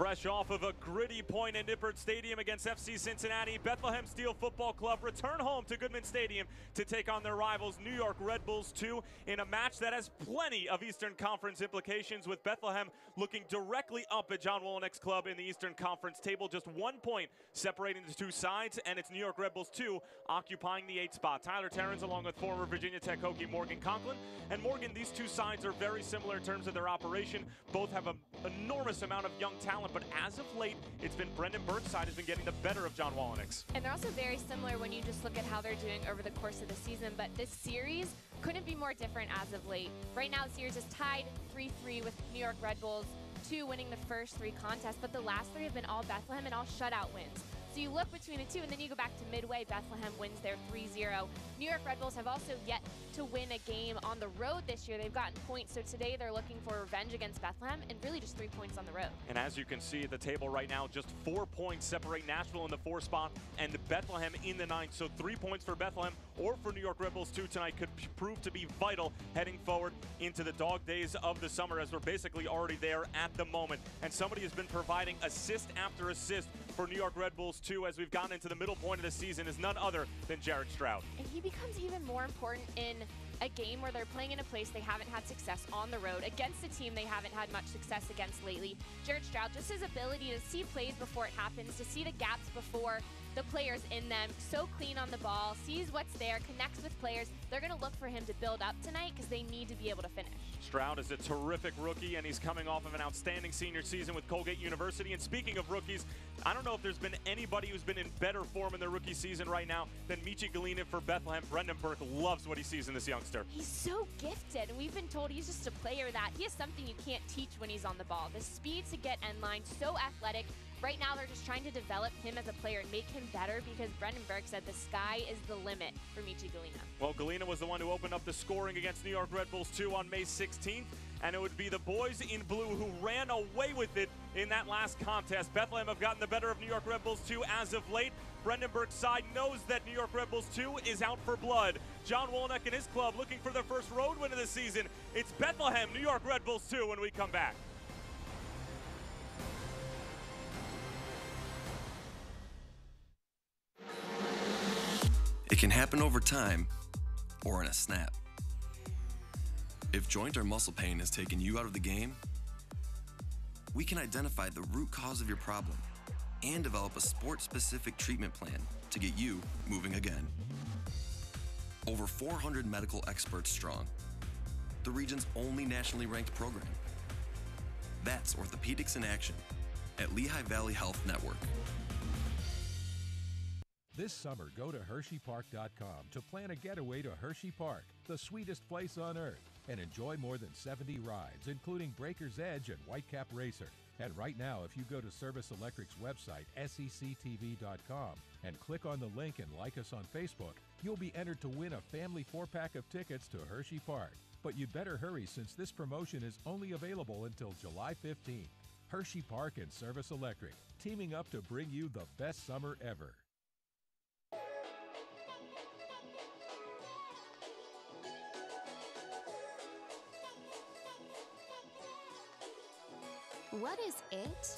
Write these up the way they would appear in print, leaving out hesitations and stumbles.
Fresh off of a gritty point at Nippert Stadium against FC Cincinnati, Bethlehem Steel Football Club return home to Goodman Stadium to take on their rivals New York Red Bulls 2 in a match that has plenty of Eastern Conference implications, with Bethlehem looking directly up at John Wolyniec's club in the Eastern Conference table. Just 1 point separating the two sides, and it's New York Red Bulls 2 occupying the 8th spot. Tyler Terrence along with former Virginia Tech Hokie Morgan Conklin. And Morgan, these two sides are very similar in terms of their operation. Both have an enormous amount of young talent, but as of late, it's been Brendan Burke's side has been getting the better of John Wolyniec's. And they're also very similar when you just look at how they're doing over the course of the season, but this series couldn't be more different as of late. Right now, the series is tied 3-3 with New York Red Bulls 2 winning the first 3 contests, but the last 3 have been all Bethlehem and all shutout wins. So you look between the two, and then you go back to Midway. Bethlehem wins their 3-0. New York Red Bulls have also yet to win a game on the road this year. They've gotten points, so today they're looking for revenge against Bethlehem, and really just 3 points on the road. And as you can see at the table right now, just 4 points separate Nashville in the 4th spot and Bethlehem in the 9th. So 3 points for Bethlehem or for New York Red Bulls 2 tonight could prove to be vital heading forward into the dog days of the summer, as we're basically already there at the moment. And somebody has been providing assist after assist for New York Red Bulls 2 as we've gotten into the middle point of the season is none other than Jared Stroud. And he becomes even more important in a game where they're playing in a place they haven't had success on the road, against a team they haven't had much success against lately. Jared Stroud, just his ability to see plays before it happens, to see the gaps before the players in them, so clean on the ball, sees what's there, connects with players. They're going to look for him to build up tonight because they need to be able to finish. Stroud is a terrific rookie, and he's coming off of an outstanding senior season with Colgate University. And speaking of rookies, I don't know if there's been anybody who's been in better form in their rookie season right now than Michi Galina for Bethlehem. Brendan Burke loves what he sees in this youngster. He's so gifted, and we've been told he's just a player that he has something you can't teach when he's on the ball. The speed to get end line, so athletic. Right now, they're just trying to develop him as a player and make him better, because Brendan Burke said the sky is the limit for Michi Galina. Well, Galina was the one who opened up the scoring against New York Red Bulls 2 on May 16th, and it would be the boys in blue who ran away with it in that last contest. Bethlehem have gotten the better of New York Red Bulls 2 as of late. Brendan Burke's side knows that New York Red Bulls 2 is out for blood. John Wolyniec and his club looking for their first road win of the season. It's Bethlehem, New York Red Bulls 2 when we come back. It can happen over time or in a snap. If joint or muscle pain has taken you out of the game, we can identify the root cause of your problem and develop a sport-specific treatment plan to get you moving again. Over 400 medical experts strong, the region's only nationally ranked program. That's Orthopedics in Action at Lehigh Valley Health Network. This summer, go to HersheyPark.com to plan a getaway to Hershey Park, the sweetest place on earth, and enjoy more than 70 rides, including Breaker's Edge and Whitecap Racer. And right now, if you go to Service Electric's website, sectv.com, and click on the link and like us on Facebook, you'll be entered to win a family 4-pack of tickets to Hershey Park. But you'd better hurry, since this promotion is only available until July 15th. Hershey Park and Service Electric, teaming up to bring you the best summer ever. What is it?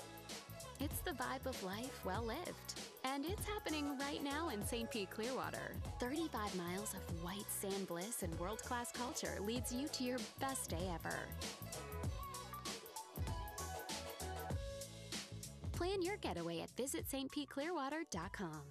It's the vibe of life well lived. And it's happening right now in St. Pete, Clearwater. 35 miles of white sand bliss and world-class culture leads you to your best day ever. Plan your getaway at visitstpeteclearwater.com.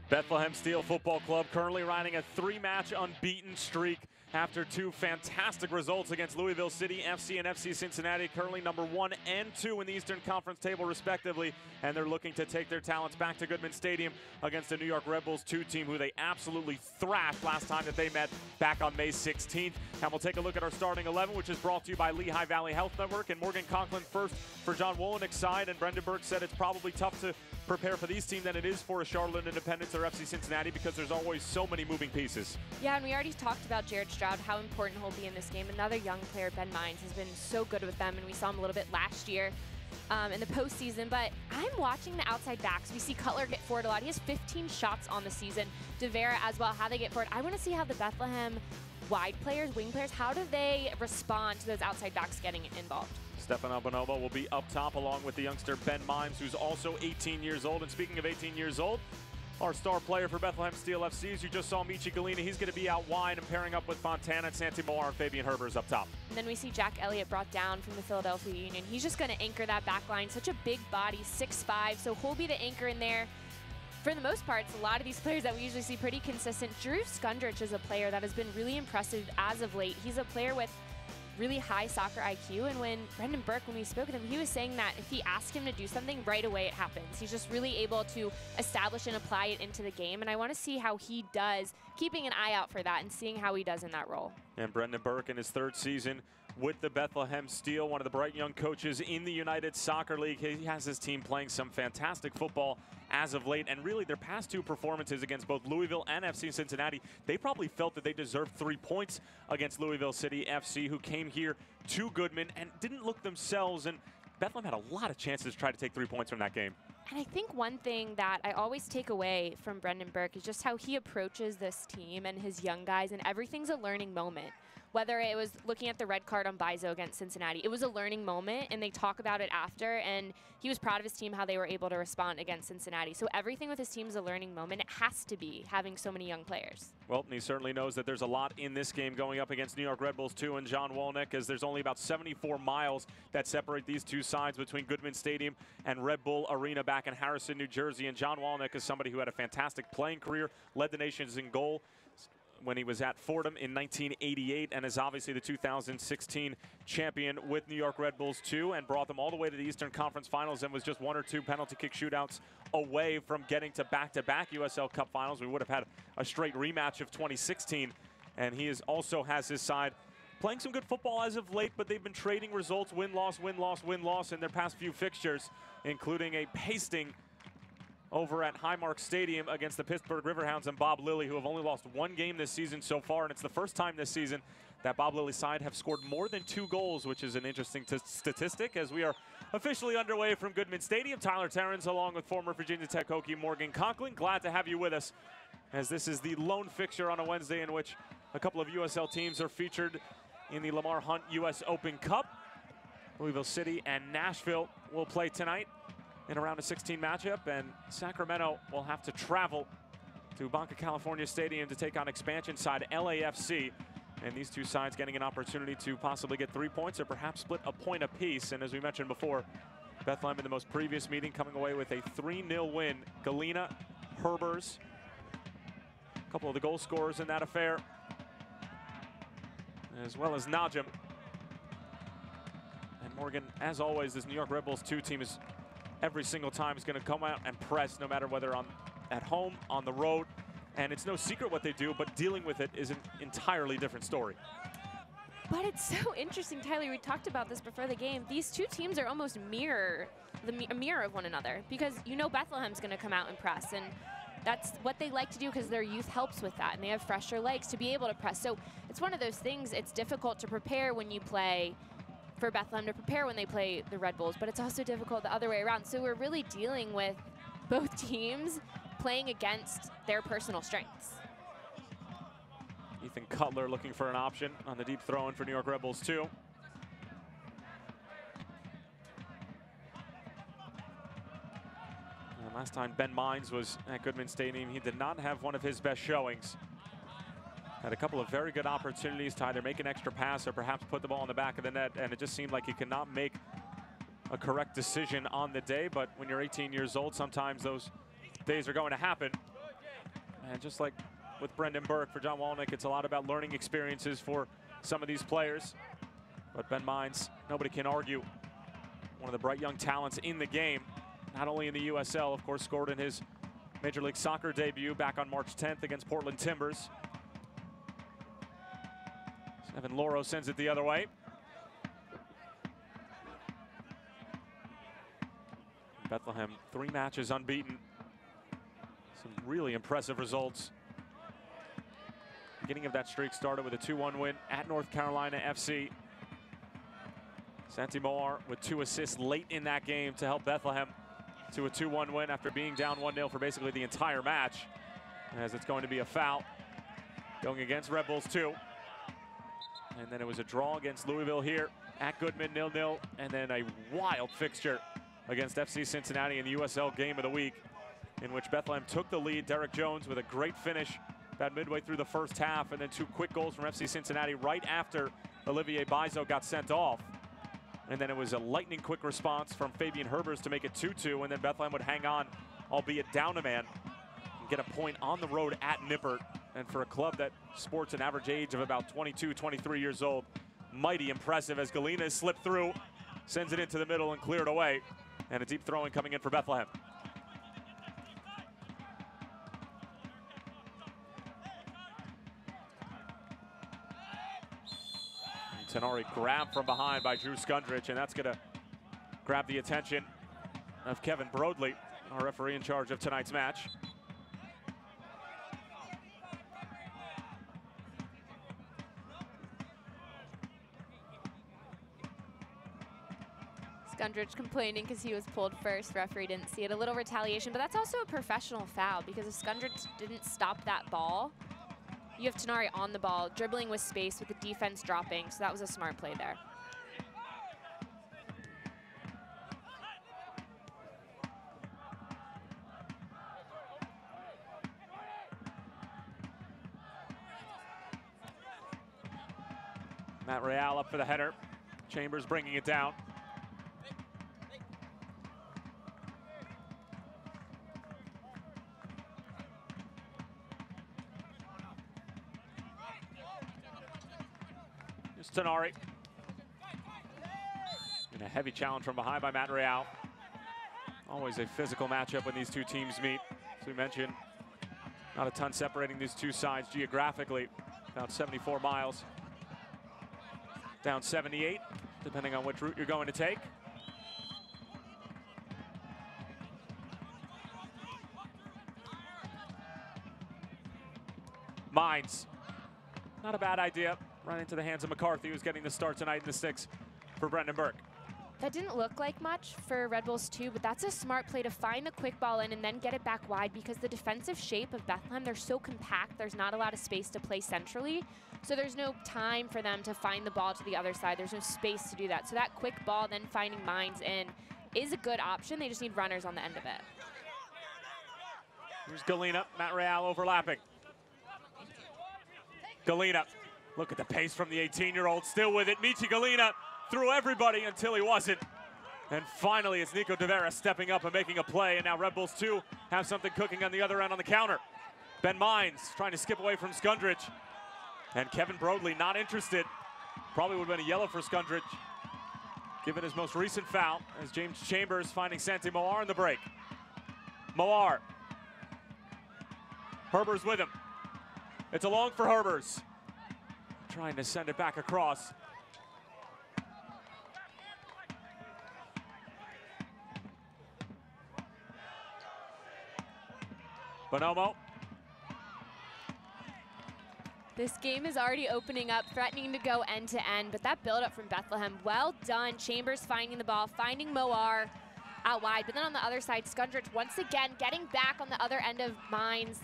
Bethlehem Steel Football Club currently riding a 3-match unbeaten streak after two fantastic results against Louisville City FC and FC Cincinnati, currently number 1 and 2 in the Eastern Conference table respectively, and they're looking to take their talents back to Goodman Stadium against the New York Red Bulls 2 team who they absolutely thrashed last time that they met back on May 16th. And we'll take a look at our starting 11, which is brought to you by Lehigh Valley Health Network, and Morgan Conklin first for John Wolenik's side, and Brendan Burke said it's probably tough to prepare for these teams than it is for a Charlotte Independence or FC Cincinnati because there's always so many moving pieces. Yeah, and we already talked about Jared Stroud, how important he'll be in this game. Another young player, Ben Mines, has been so good with them, and we saw him a little bit last year in the postseason. But I'm watching the outside backs. We see Cutler get forward a lot. He has 15 shots on the season. DeVera as well, how they get forward. I want to see how the Bethlehem wide players, wing players, how do they respond to those outside backs getting involved? Stefano Bonomo will be up top along with the youngster Ben Mimes, who's also 18 years old. And speaking of 18 years old, our star player for Bethlehem Steel FC, as you just saw, Michi Galina, he's going to be out wide and pairing up with Fontana and Santi Moar, and Fabian Herbers up top. And then we see Jack Elliott brought down from the Philadelphia Union. He's just going to anchor that back line. Such a big body, 6'5", so he'll be the anchor in there. For the most part, it's a lot of these players that we usually see pretty consistent. Drew Skundrich is a player that has been really impressive as of late. He's a player with really high soccer IQ, and when Brendan Burke, when we spoke with him, he was saying that if he asked him to do something, right away it happens. He's just really able to establish and apply it into the game, and I want to see how he does, keeping an eye out for that and seeing how he does in that role. And Brendan Burke in his 3rd season with the Bethlehem Steel, one of the bright young coaches in the United Soccer League. He has his team playing some fantastic football as of late, and really their past 2 performances against both Louisville and FC Cincinnati, they probably felt that they deserved 3 points against Louisville City FC, who came here to Goodman and didn't look themselves, and Bethlehem had a lot of chances to try to take 3 points from that game. And I think one thing that I always take away from Brendan Burke is just how he approaches this team and his young guys, and everything's a learning moment. Whether it was looking at the red card on Bizo against Cincinnati, it was a learning moment, and they talk about it after, and he was proud of his team, how they were able to respond against Cincinnati. So everything with his team is a learning moment. It has to be, having so many young players. Well, he certainly knows that there's a lot in this game going up against New York Red Bulls 2 and John Wolenik, as there's only about 74 miles that separate these two sides between Goodman Stadium and Red Bull Arena back in Harrison, New Jersey. And John Wolenik is somebody who had a fantastic playing career, led the Nations in goal when he was at Fordham in 1988, and is obviously the 2016 champion with New York Red Bulls 2, and brought them all the way to the Eastern Conference Finals, and was just 1 or 2 penalty kick shootouts away from getting to back-to-back USL Cup Finals. We would have had a straight rematch of 2016, and he also has his side playing some good football as of late, but they've been trading results, win-loss, win-loss, win-loss in their past few fixtures, including a pasting over at Highmark Stadium against the Pittsburgh Riverhounds and Bob Lilly, who have only lost 1 game this season so far, and it's the first time this season that Bob Lilly's side have scored more than 2 goals, which is an interesting statistic, as we are officially underway from Goodman Stadium. Tyler Terrence, along with former Virginia Tech Hokie Morgan Conklin, glad to have you with us, as this is the lone fixture on a Wednesday in which a couple of USL teams are featured in the Lamar Hunt U.S. Open Cup. Louisville City and Nashville will play tonight in a round of 16 matchup, and Sacramento will have to travel to Banca California Stadium to take on expansion side LAFC. And these two sides getting an opportunity to possibly get 3 points or perhaps split a point apiece. And as we mentioned before, Bethlehem in the most previous meeting coming away with a 3-0 win. Galina, Herbers, a couple of the goal scorers in that affair, as well as Najim. And Morgan, as always, this New York Red Bulls 2 team is every single time is going to come out and press, no matter whether at home, on the road. And it's no secret what they do, but dealing with it is an entirely different story. But it's so interesting, Tyler, we talked about this before the game. These two teams are almost a mirror of one another, because you know Bethlehem's going to come out and press, and that's what they like to do because their youth helps with that, and they have fresher legs to be able to press. So it's one of those things, it's difficult to prepare when you play for Bethlehem, to prepare when they play the Red Bulls, but it's also difficult the other way around. So we're really dealing with both teams playing against their personal strengths. Ethan Cutler looking for an option on the deep throw-in for New York Red Bulls 2. And last time Ben Mines was at Goodman Stadium, he did not have one of his best showings. Had a couple of very good opportunities to either make an extra pass or perhaps put the ball in the back of the net, and it just seemed like he could not make a correct decision on the day. But when you're 18 years old, sometimes those days are going to happen. And just like with Brendan Burke. For John Walnick, it's a lot about learning experiences for some of these players. But Ben Mines, nobody can argue, one of the bright young talents in the game, not only in the USL, of course, scored in his Major League Soccer debut back on March 10th against Portland Timbers. Evan Loro sends it the other way. Bethlehem, 3 matches unbeaten. Some really impressive results. Beginning of that streak started with a 2-1 win at North Carolina FC. Santi Moar with 2 assists late in that game to help Bethlehem to a 2-1 win after being down 1-0 for basically the entire match. As it's going to be a foul going against Red Bulls 2. And then it was a draw against Louisville here at Goodman, 0-0. And then a wild fixture against FC Cincinnati in the USL Game of the Week, in which Bethlehem took the lead. Derek Jones with a great finish about midway through the first half, and then 2 quick goals from FC Cincinnati right after Olivier Bizo got sent off. And then it was a lightning quick response from Fabian Herbers to make it 2-2, and then Bethlehem would hang on, albeit down a man, and get a point on the road at Nippert. And for a club that sports an average age of about 22, 23 years old, mighty impressive as Galena has slipped through, sends it into the middle and cleared away. And a deep throw-in coming in for Bethlehem. Tenari grabbed from behind by Drew Skundrich, and that's going to grab the attention of Kevin Broadley, our referee in charge of tonight's match. Skundrich complaining because he was pulled first. Referee didn't see it. A little retaliation, but that's also a professional foul because if Skundrich didn't stop that ball, you have Tenari on the ball, dribbling with space with the defense dropping, so that was a smart play there. Matt Real up for the header. Chambers bringing it down. Tenari. And a heavy challenge from behind by Matt Real. Always a physical matchup when these two teams meet. As we mentioned, not a ton separating these two sides geographically. About 74 miles. Down 78, depending on which route you're going to take. Mines. Not a bad idea. Right into the hands of McCarthy, who's getting the start tonight in the 6 for Brendan Burke. That didn't look like much for Red Bulls 2, but that's a smart play to find the quick ball in and then get it back wide, because the defensive shape of Bethlehem, they're so compact, there's not a lot of space to play centrally. So there's no time for them to find the ball to the other side. There's no space to do that. So that quick ball, then finding Mines in, is a good option. They just need runners on the end of it. Here's Galena, Matt Real overlapping. Galena. Look at the pace from the 18-year-old, still with it. Michi Galena threw everybody until he wasn't. And finally, it's Nico De Vera stepping up and making a play. And now Red Bulls 2 have something cooking on the other end on the counter. Ben Mines trying to skip away from Skundrich. And Kevin Broadley not interested. Probably would have been a yellow for Skundrich, given his most recent foul, as James Chambers finding Santi Moar in the break. Moar. Herbers with him. It's a long for Herbers. Trying to send it back across. Bonomo. This game is already opening up, threatening to go end to end, but that build-up from Bethlehem, well done. Chambers finding the ball, finding Moar out wide, but then on the other side, Skundrich once again getting back on the other end of Mines.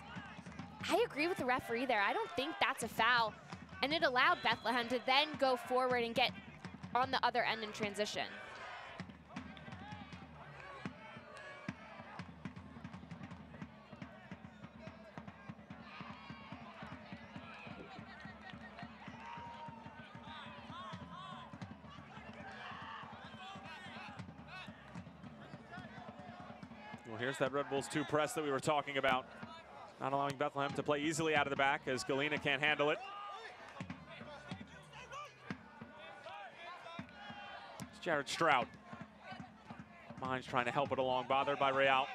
I agree with the referee there. I don't think that's a foul. And it allowed Bethlehem to then go forward and get on the other end in transition. Well, here's that Red Bulls 2 press that we were talking about. Not allowing Bethlehem to play easily out of the back as Galena can't handle it. It's Jared Stroud. Mines trying to help it along, bothered by Real.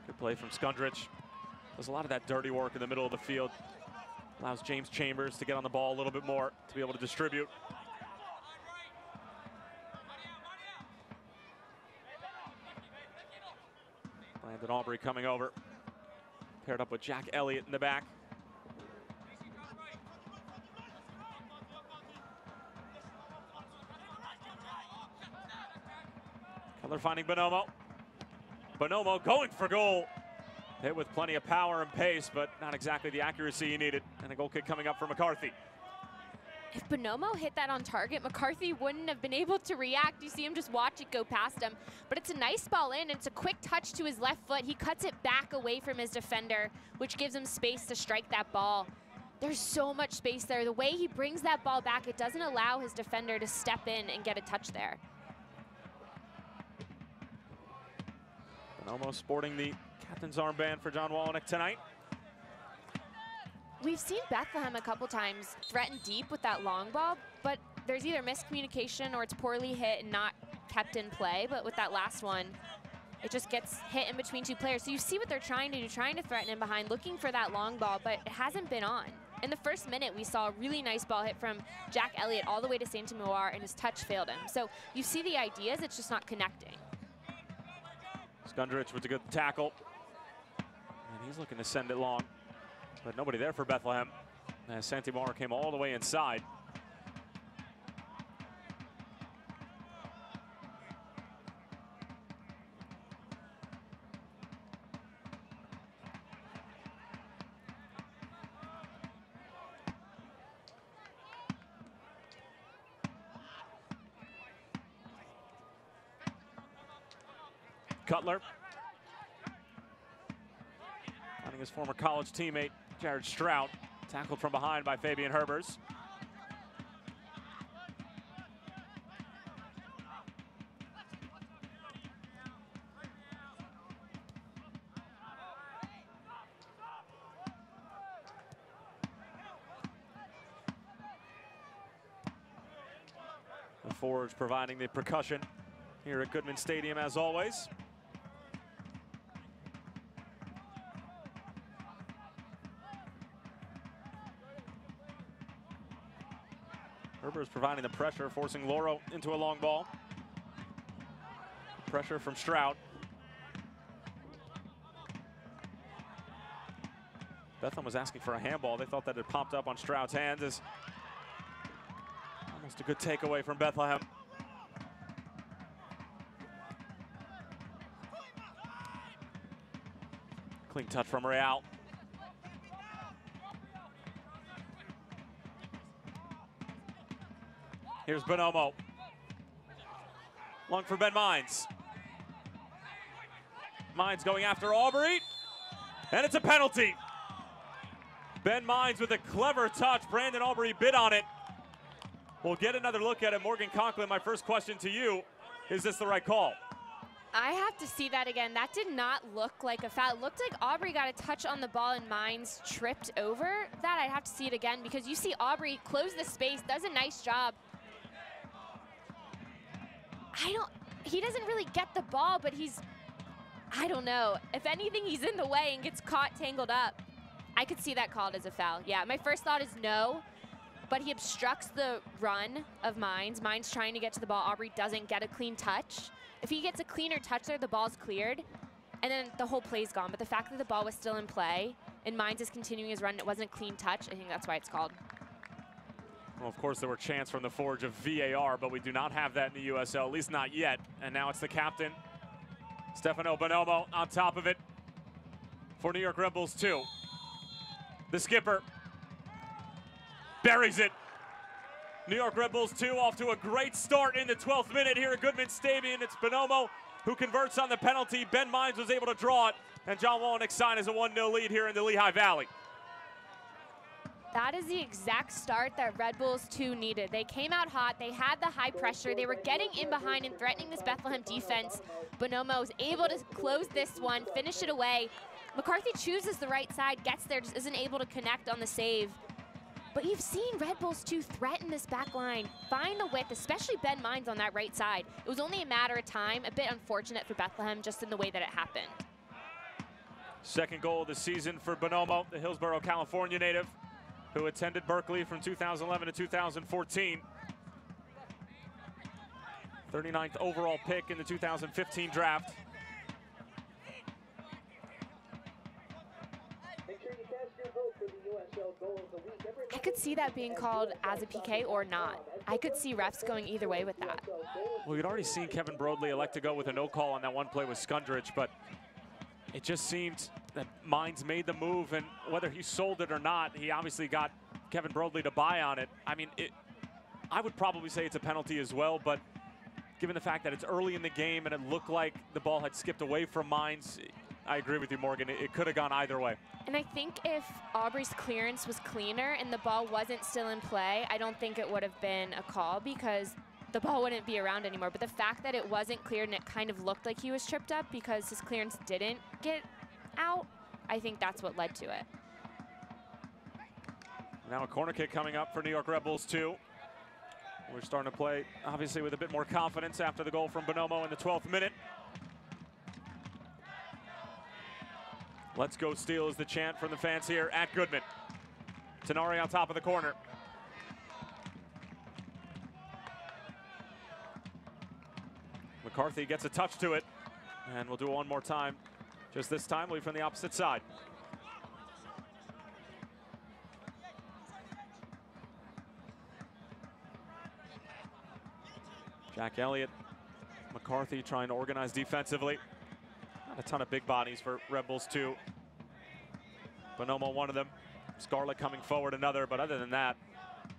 Good play from Skundrich. Does a lot of that dirty work in the middle of the field. Allows James Chambers to get on the ball a little bit more to be able to distribute. Landon Aubrey coming over. Paired up with Jack Elliott in the back. Keller finding Bonomo. Bonomo going for goal. Hit with plenty of power and pace, but not exactly the accuracy he needed. And a goal kick coming up for McCarthy. If Bonomo hit that on target, McCarthy wouldn't have been able to react. You see him just watch it go past him. But it's a nice ball in. It's a quick touch to his left foot. He cuts it back away from his defender, which gives him space to strike that ball. There's so much space there. The way he brings that ball back, it doesn't allow his defender to step in and get a touch there. Bonomo sporting the captain's armband for John Wallenick tonight. We've seen Bethlehem a couple times threaten deep with that long ball, but there's either miscommunication or it's poorly hit and not kept in play. But with that last one, it just gets hit in between two players. So you see what they're trying to do, trying to threaten in behind, looking for that long ball, but it hasn't been on. In the first minute, we saw a really nice ball hit from Jack Elliott all the way to Saint-Amour, and his touch failed him. So you see the ideas, it's just not connecting. Skundrich with a good tackle. And he's looking to send it long, but nobody there for Bethlehem as Saint-Amour came all the way inside. Cutler, finding his former college teammate, Jared Stroud, tackled from behind by Fabian Herbers. The Forge providing the percussion here at Goodman Stadium as always. Herbers providing the pressure, forcing Loro into a long ball. Pressure from Stroud. Bethlehem was asking for a handball. They thought that it popped up on Stroud's hands. As almost a good takeaway from Bethlehem. Clean touch from Real. Here's Bonomo. Long for Ben Mines. Mines going after Aubrey. And it's a penalty. Ben Mines with a clever touch. Brandon Aubrey bid on it. We'll get another look at it. Morgan Conklin, my first question to you. Is this the right call? I have to see that again. That did not look like a foul. It looked like Aubrey got a touch on the ball and Mines tripped over that. I'd have to see it again because you see Aubrey close the space, does a nice job. He doesn't really get the ball, but I don't know. If anything, he's in the way and gets caught tangled up. I could see that called as a foul. Yeah, my first thought is no, but he obstructs the run of Mines. Mines trying to get to the ball. Aubrey doesn't get a clean touch. If he gets a cleaner touch there, the ball's cleared, and then the whole play's gone. But the fact that the ball was still in play and Mines is continuing his run, it wasn't a clean touch, I think that's why it's called. Well, of course, there were chants from the Forge of VAR, but we do not have that in the USL, at least not yet. And now it's the captain, Stefano Bonomo, on top of it for New York Red Bulls 2. The skipper buries it. New York Red Bulls 2 off to a great start in the 12th minute here at Goodman Stadium. It's Bonomo who converts on the penalty. Ben Mines was able to draw it, and John Wallenick signs as a 1-0 lead here in the Lehigh Valley. That is the exact start that Red Bulls 2 needed. They came out hot, they had the high pressure, they were getting in behind and threatening this Bethlehem defense. Bonomo was able to close this one, finish it away. McCarthy chooses the right side, gets there, just isn't able to connect on the save. But you've seen Red Bulls 2 threaten this back line, find the width, especially Ben Mines on that right side. It was only a matter of time, a bit unfortunate for Bethlehem just in the way that it happened. Second goal of the season for Bonomo, the Hillsborough, California native, who attended Berkeley from 2011 to 2014. 39th overall pick in the 2015 draft. I could see that being called as a PK or not. I could see refs going either way with that. Well, you'd already seen Kevin Broadley elect to go with a no call on that one play with Skundrich, but it just seemed that Mines made the move, and whether he sold it or not, he obviously got Kevin Broadley to buy on it. I mean, I would probably say it's a penalty as well, but given the fact that it's early in the game and it looked like the ball had skipped away from Mines, I agree with you, Morgan. It could have gone either way. And I think if Aubrey's clearance was cleaner and the ball wasn't still in play, I don't think it would have been a call because the ball wouldn't be around anymore. But the fact that it wasn't cleared and it kind of looked like he was tripped up because his clearance didn't get out, I think that's what led to it. Now a corner kick coming up for New York Red Bulls 2. We're starting to play, obviously, with a bit more confidence after the goal from Bonomo in the 12th minute. Let's go Steel is the chant from the fans here at Goodman. Tenari on top of the corner. McCarthy gets a touch to it, and we'll do it one more time. Just this time, we'll be from the opposite side. Jack Elliott, McCarthy trying to organize defensively. Not a ton of big bodies for Red Bulls 2. Bonomo, one of them. Scarlett coming forward, another. But other than that,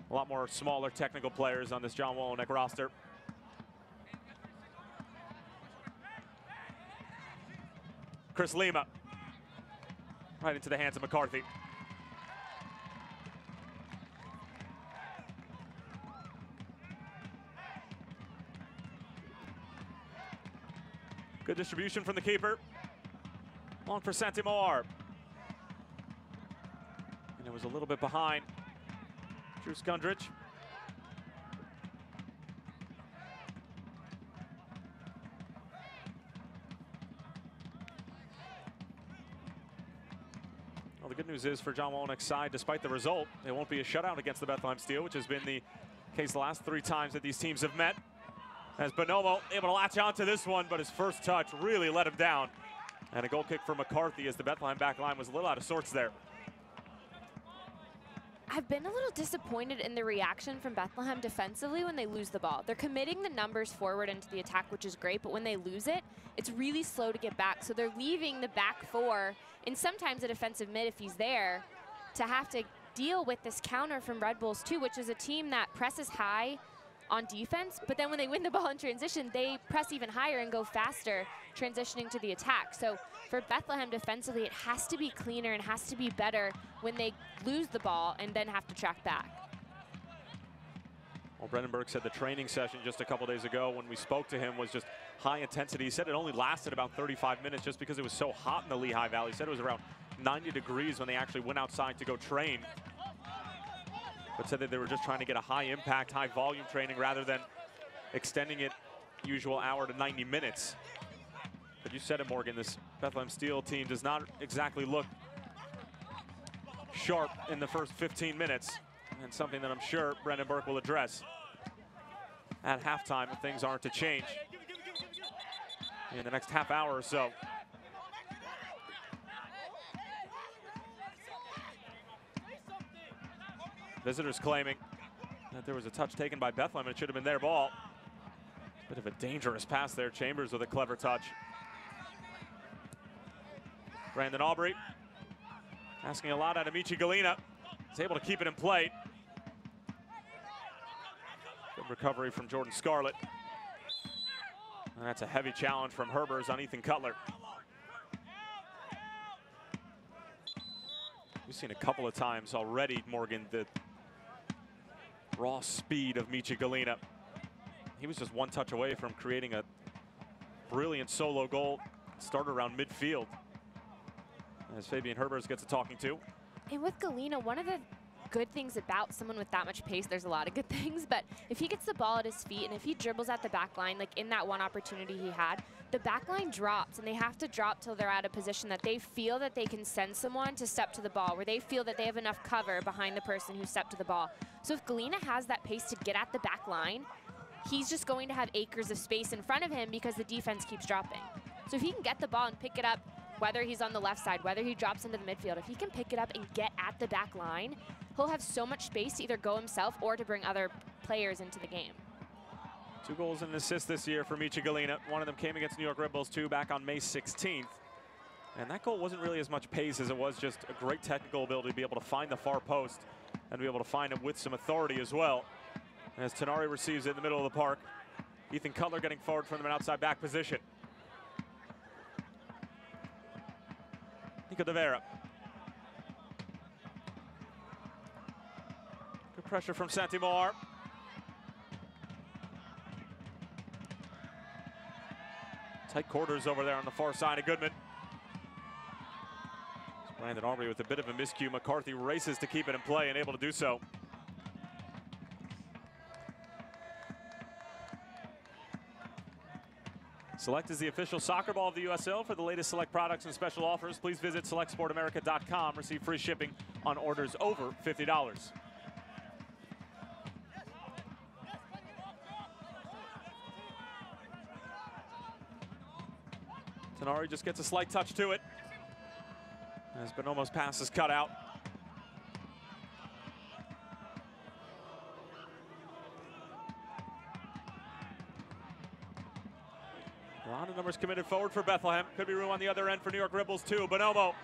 a lot more smaller technical players on this John Wolyniec roster. Chris Lima, right into the hands of McCarthy. Good distribution from the keeper. Long for Santi-Moar. And it was a little bit behind Drew Skundrich. Well, the good news is for John Wolyniec's side, despite the result, it won't be a shutout against the Bethlehem Steel, which has been the case the last 3 times that these teams have met. As Bonomo able to latch onto this one, but his first touch really let him down. And a goal kick for McCarthy as the Bethlehem back line was a little out of sorts there. I've been a little disappointed in the reaction from Bethlehem defensively when they lose the ball. They're committing the numbers forward into the attack, which is great, but when they lose it, it's really slow to get back. So they're leaving the back 4, and sometimes a defensive mid if he's there, to have to deal with this counter from Red Bulls 2, which is a team that presses high on defense, but then when they win the ball in transition, they press even higher and go faster, transitioning to the attack. So for Bethlehem defensively, it has to be cleaner and has to be better when they lose the ball and then have to track back. Well, Brandenburg said the training session just a couple days ago when we spoke to him was just high intensity. He said it only lasted about 35 minutes just because it was so hot in the Lehigh Valley. He said it was around 90 degrees when they actually went outside to go train. But said that they were just trying to get a high impact, high volume training rather than extending it usual hour to 90 minutes. But you said it, Morgan, this Bethlehem Steel team does not exactly look sharp in the first 15 minutes, and something that I'm sure Brendan Burke will address at halftime if things aren't to change in the next half hour or so. Visitors claiming that there was a touch taken by Bethlehem and it should have been their ball. Bit of a dangerous pass there. Chambers with a clever touch. Brandon Aubrey asking a lot out of Michi Galina. He's able to keep it in play. Good recovery from Jordan Scarlett. And that's a heavy challenge from Herbers on Ethan Cutler. We've seen a couple of times already, Morgan, the raw speed of Michi Galina. He was just one touch away from creating a brilliant solo goal. Started around midfield as Fabian Herbers gets a talking to. And with Galina, one of the good things about someone with that much pace, there's a lot of good things, but if he gets the ball at his feet and if he dribbles at the back line, like in that one opportunity he had, the back line drops, and they have to drop till they're out of position that they feel that they can send someone to step to the ball, where they feel that they have enough cover behind the person who stepped to the ball. So if Galina has that pace to get at the back line, he's just going to have acres of space in front of him because the defense keeps dropping. So if he can get the ball and pick it up, whether he's on the left side, whether he drops into the midfield, if he can pick it up and get at the back line, he'll have so much space to either go himself or to bring other players into the game. 2 goals and an assist this year for Michi Galina. One of them came against New York Red Bulls 2 back on May 16th. And that goal wasn't really as much pace as it was just a great technical ability to be able to find the far post and be able to find it with some authority as well. As Tenari receives it in the middle of the park, Ethan Cutler getting forward from an outside back position. Nico De Vera. Good pressure from Santimar. Tight quarters over there on the far side of Goodman. Brandon Aubrey with a bit of a miscue. McCarthy races to keep it in play and able to do so. Select is the official soccer ball of the USL. For the latest Select products and special offers, please visit selectsportamerica.com. Receive free shipping on orders over $50. Tenari just gets a slight touch to it as Bonomo's pass is cut out. A lot of numbers committed forward for Bethlehem. Could be room on the other end for New York Red Bulls too. Bonomo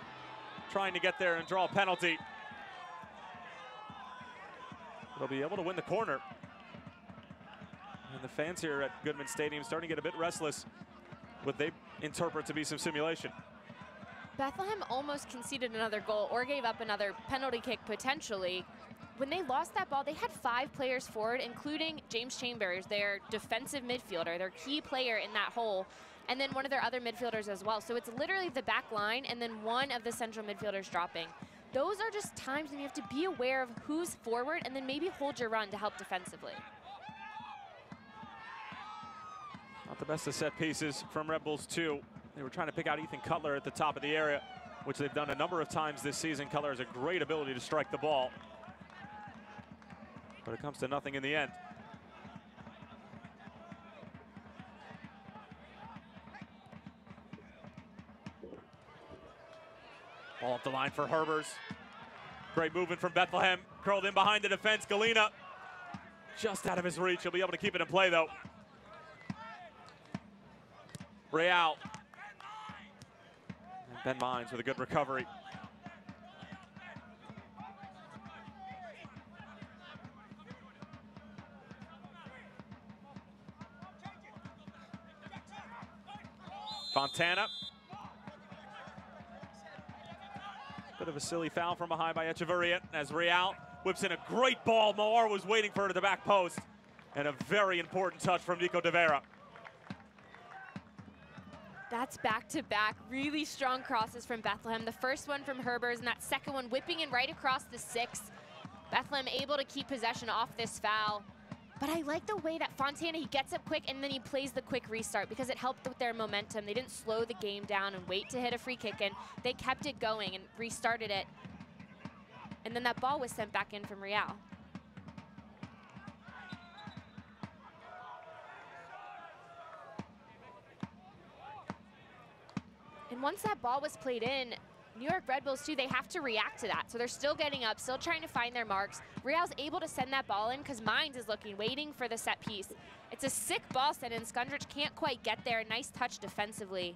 trying to get there and draw a penalty. They'll be able to win the corner. And the fans here at Goodman Stadium starting to get a bit restless what they interpret to be some simulation. Bethlehem almost conceded another goal or gave up another penalty kick potentially. When they lost that ball, they had 5 players forward, including James Chambers, their defensive midfielder, their key player in that hole, and then one of their other midfielders as well. So it's literally the back line and then one of the central midfielders dropping. Those are just times when you have to be aware of who's forward and then maybe hold your run to help defensively. Not the best of set pieces from Red Bulls 2. They were trying to pick out Ethan Cutler at the top of the area, which they've done a number of times this season. Cutler has a great ability to strike the ball, but it comes to nothing in the end. Ball up the line for Herbers. Great movement from Bethlehem. Curled in behind the defense. Galina just out of his reach. He'll be able to keep it in play though. Real. And Ben Mines with a good recovery. Fontana. Bit of a silly foul from behind by Echeverria as Real whips in a great ball. Moar was waiting for it at the back post. And a very important touch from Nico De Vera. That's back-to-back, really strong crosses from Bethlehem. The first one from Herbers and that second one whipping in right across the 6. Bethlehem able to keep possession off this foul. But I like the way that Fontana, he gets up quick and then he plays the quick restart because it helped with their momentum. They didn't slow the game down and wait to hit a free kick in. They kept it going and restarted it. And then that ball was sent back in from Real. And once that ball was played in, New York Red Bulls too, they have to react to that. So they're still getting up, still trying to find their marks. Real's able to send that ball in because Mines is looking, waiting for the set piece. It's a sick ball sent in. Skundrich can't quite get there. Nice touch defensively.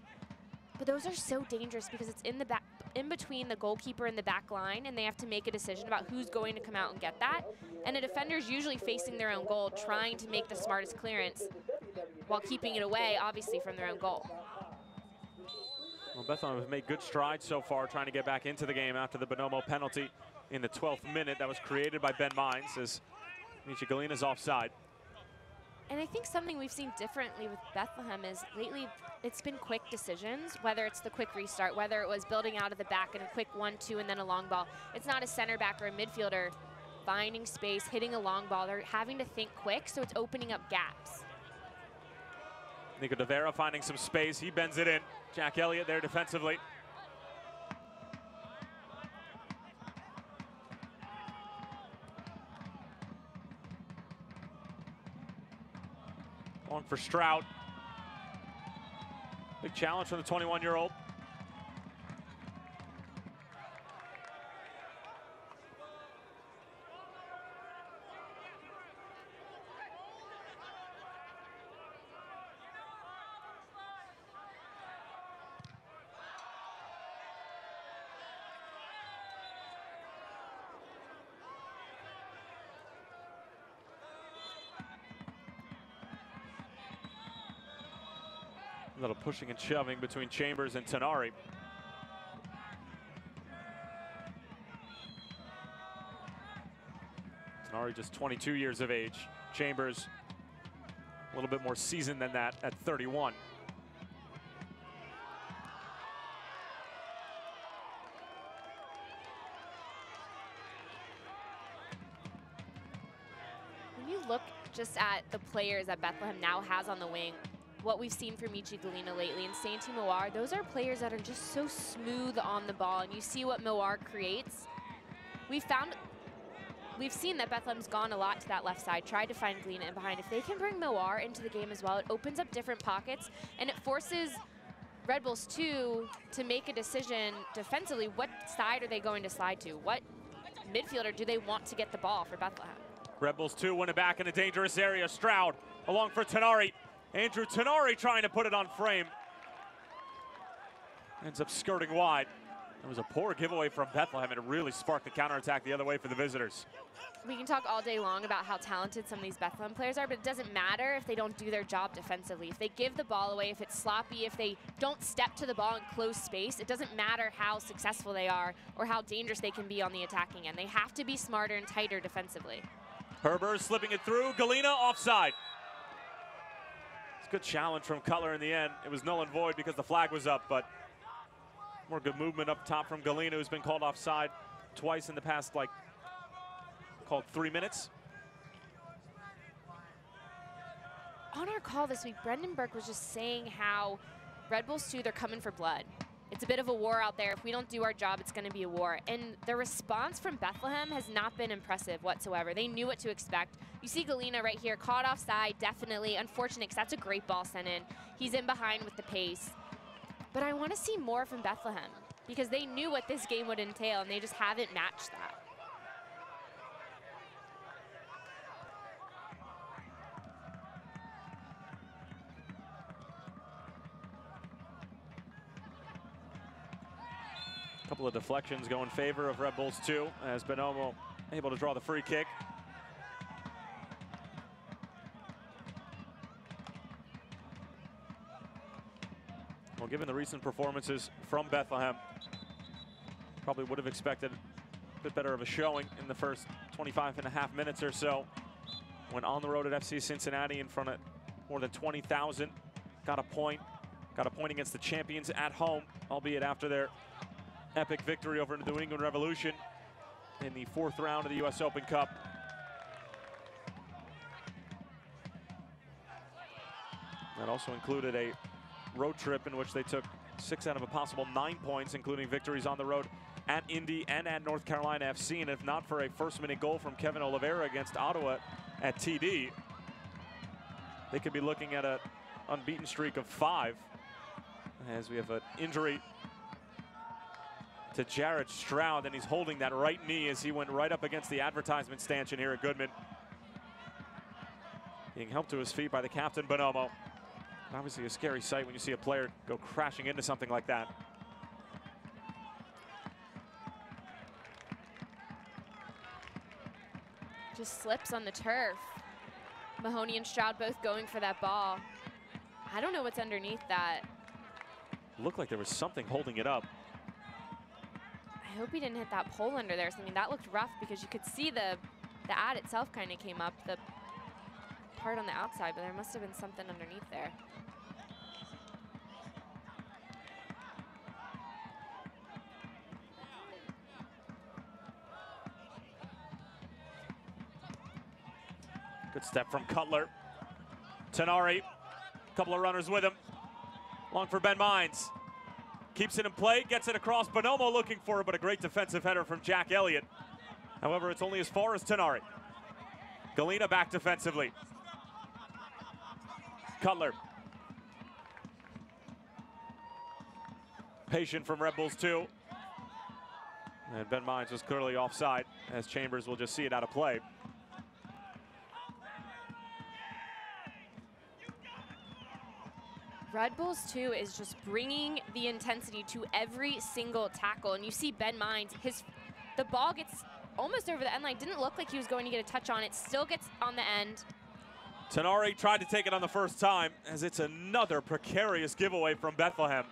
But those are so dangerous because it's in the back, in between the goalkeeper and the back line, and they have to make a decision about who's going to come out and get that. And a defender's usually facing their own goal, trying to make the smartest clearance while keeping it away, obviously, from their own goal. Well, Bethlehem has made good strides so far trying to get back into the game after the Bonomo penalty in the 12th minute that was created by Ben Mines as Michi Galina's offside. And I think something we've seen differently with Bethlehem is lately it's been quick decisions, whether it's the quick restart, whether it was building out of the back and a quick 1-2 and then a long ball. It's not a center back or a midfielder finding space, hitting a long ball. They're having to think quick, so it's opening up gaps. Nico De Vera finding some space. He bends it in. Jack Elliott there defensively. Long for Stroud. Big challenge for the 21-year-old. A little pushing and shoving between Chambers and Tenari. Tenari just 22 years of age. Chambers a little bit more seasoned than that at 31. When you look just at the players that Bethlehem now has on the wing, what we've seen from Michi Galina lately and Saint Moar, those are players that are just so smooth on the ball, and you see what Moar creates. We've seen that Bethlehem's gone a lot to that left side, tried to find Galina in behind. If they can bring Moar into the game as well, it opens up different pockets, and it forces Red Bulls 2 to make a decision defensively. What side are they going to slide to? What midfielder do they want to get the ball for Bethlehem? Red Bulls 2 win it back in a dangerous area. Stroud along for Tenari. Andrew Tenari trying to put it on frame. Ends up skirting wide. It was a poor giveaway from Bethlehem, and it really sparked the counterattack the other way for the visitors. We can talk all day long about how talented some of these Bethlehem players are, but it doesn't matter if they don't do their job defensively. If they give the ball away, if it's sloppy, if they don't step to the ball in close space, it doesn't matter how successful they are or how dangerous they can be on the attacking end. They have to be smarter and tighter defensively. Herber slipping it through. Galina offside. Good challenge from Cutler in the end. It was null and void because the flag was up, but more good movement up top from Galina, who's been called offside twice in the past, called 3 minutes. On our call this week, Brendan Burke was just saying how Red Bulls 2, they're coming for blood. It's a bit of a war out there. If we don't do our job, it's going to be a war. And the response from Bethlehem has not been impressive whatsoever. They knew what to expect. You see Galina right here, caught offside, definitely. Unfortunate, because that's a great ball sent in. He's in behind with the pace. But I want to see more from Bethlehem because they knew what this game would entail, and they just haven't matched that. Couple of deflections go in favor of Red Bulls 2 as Bonomo able to draw the free kick. Well, given the recent performances from Bethlehem, probably would have expected a bit better of a showing in the first 25.5 minutes or so. Went on the road at FC Cincinnati in front of more than 20,000. Got a point against the champions at home, albeit after their epic victory over the New England Revolution in the 4th round of the US Open Cup. That also included a road trip in which they took 6 out of a possible 9 points, including victories on the road at Indy and at North Carolina FC. And if not for a first-minute goal from Kevin Oliveira against Ottawa at TD, they could be looking at an unbeaten streak of 5, as we have an injury to Jared Stroud, and he's holding that right knee as he went right up against the advertisement stanchion here at Goodman. Being helped to his feet by the captain, Bonomo. Obviously a scary sight when you see a player go crashing into something like that. Just slips on the turf. Mahoney and Stroud both going for that ball. I don't know what's underneath that. looked like there was something holding it up. I hope he didn't hit that pole under there. I mean, that looked rough because you could see the ad itself kind of came up, the part on the outside, but there must have been something underneath there. Good step from Cutler. Tenari, a couple of runners with him. Long for Ben Mines. Keeps it in play, gets it across. Bonomo looking for it, but a great defensive header from Jack Elliott. However, it's only as far as Tenari. Galena back defensively. Cutler. Patient from Red Bulls 2. And Ben Mines was clearly offside, as Chambers will just see it out of play. Red Bulls 2 is just bringing the intensity to every single tackle. And you see Ben Mines, the ball gets almost over the end line. Didn't look like he was going to get a touch on it. Still gets on the end. Tenari tried to take it on the first time, as it's another precarious giveaway from Bethlehem.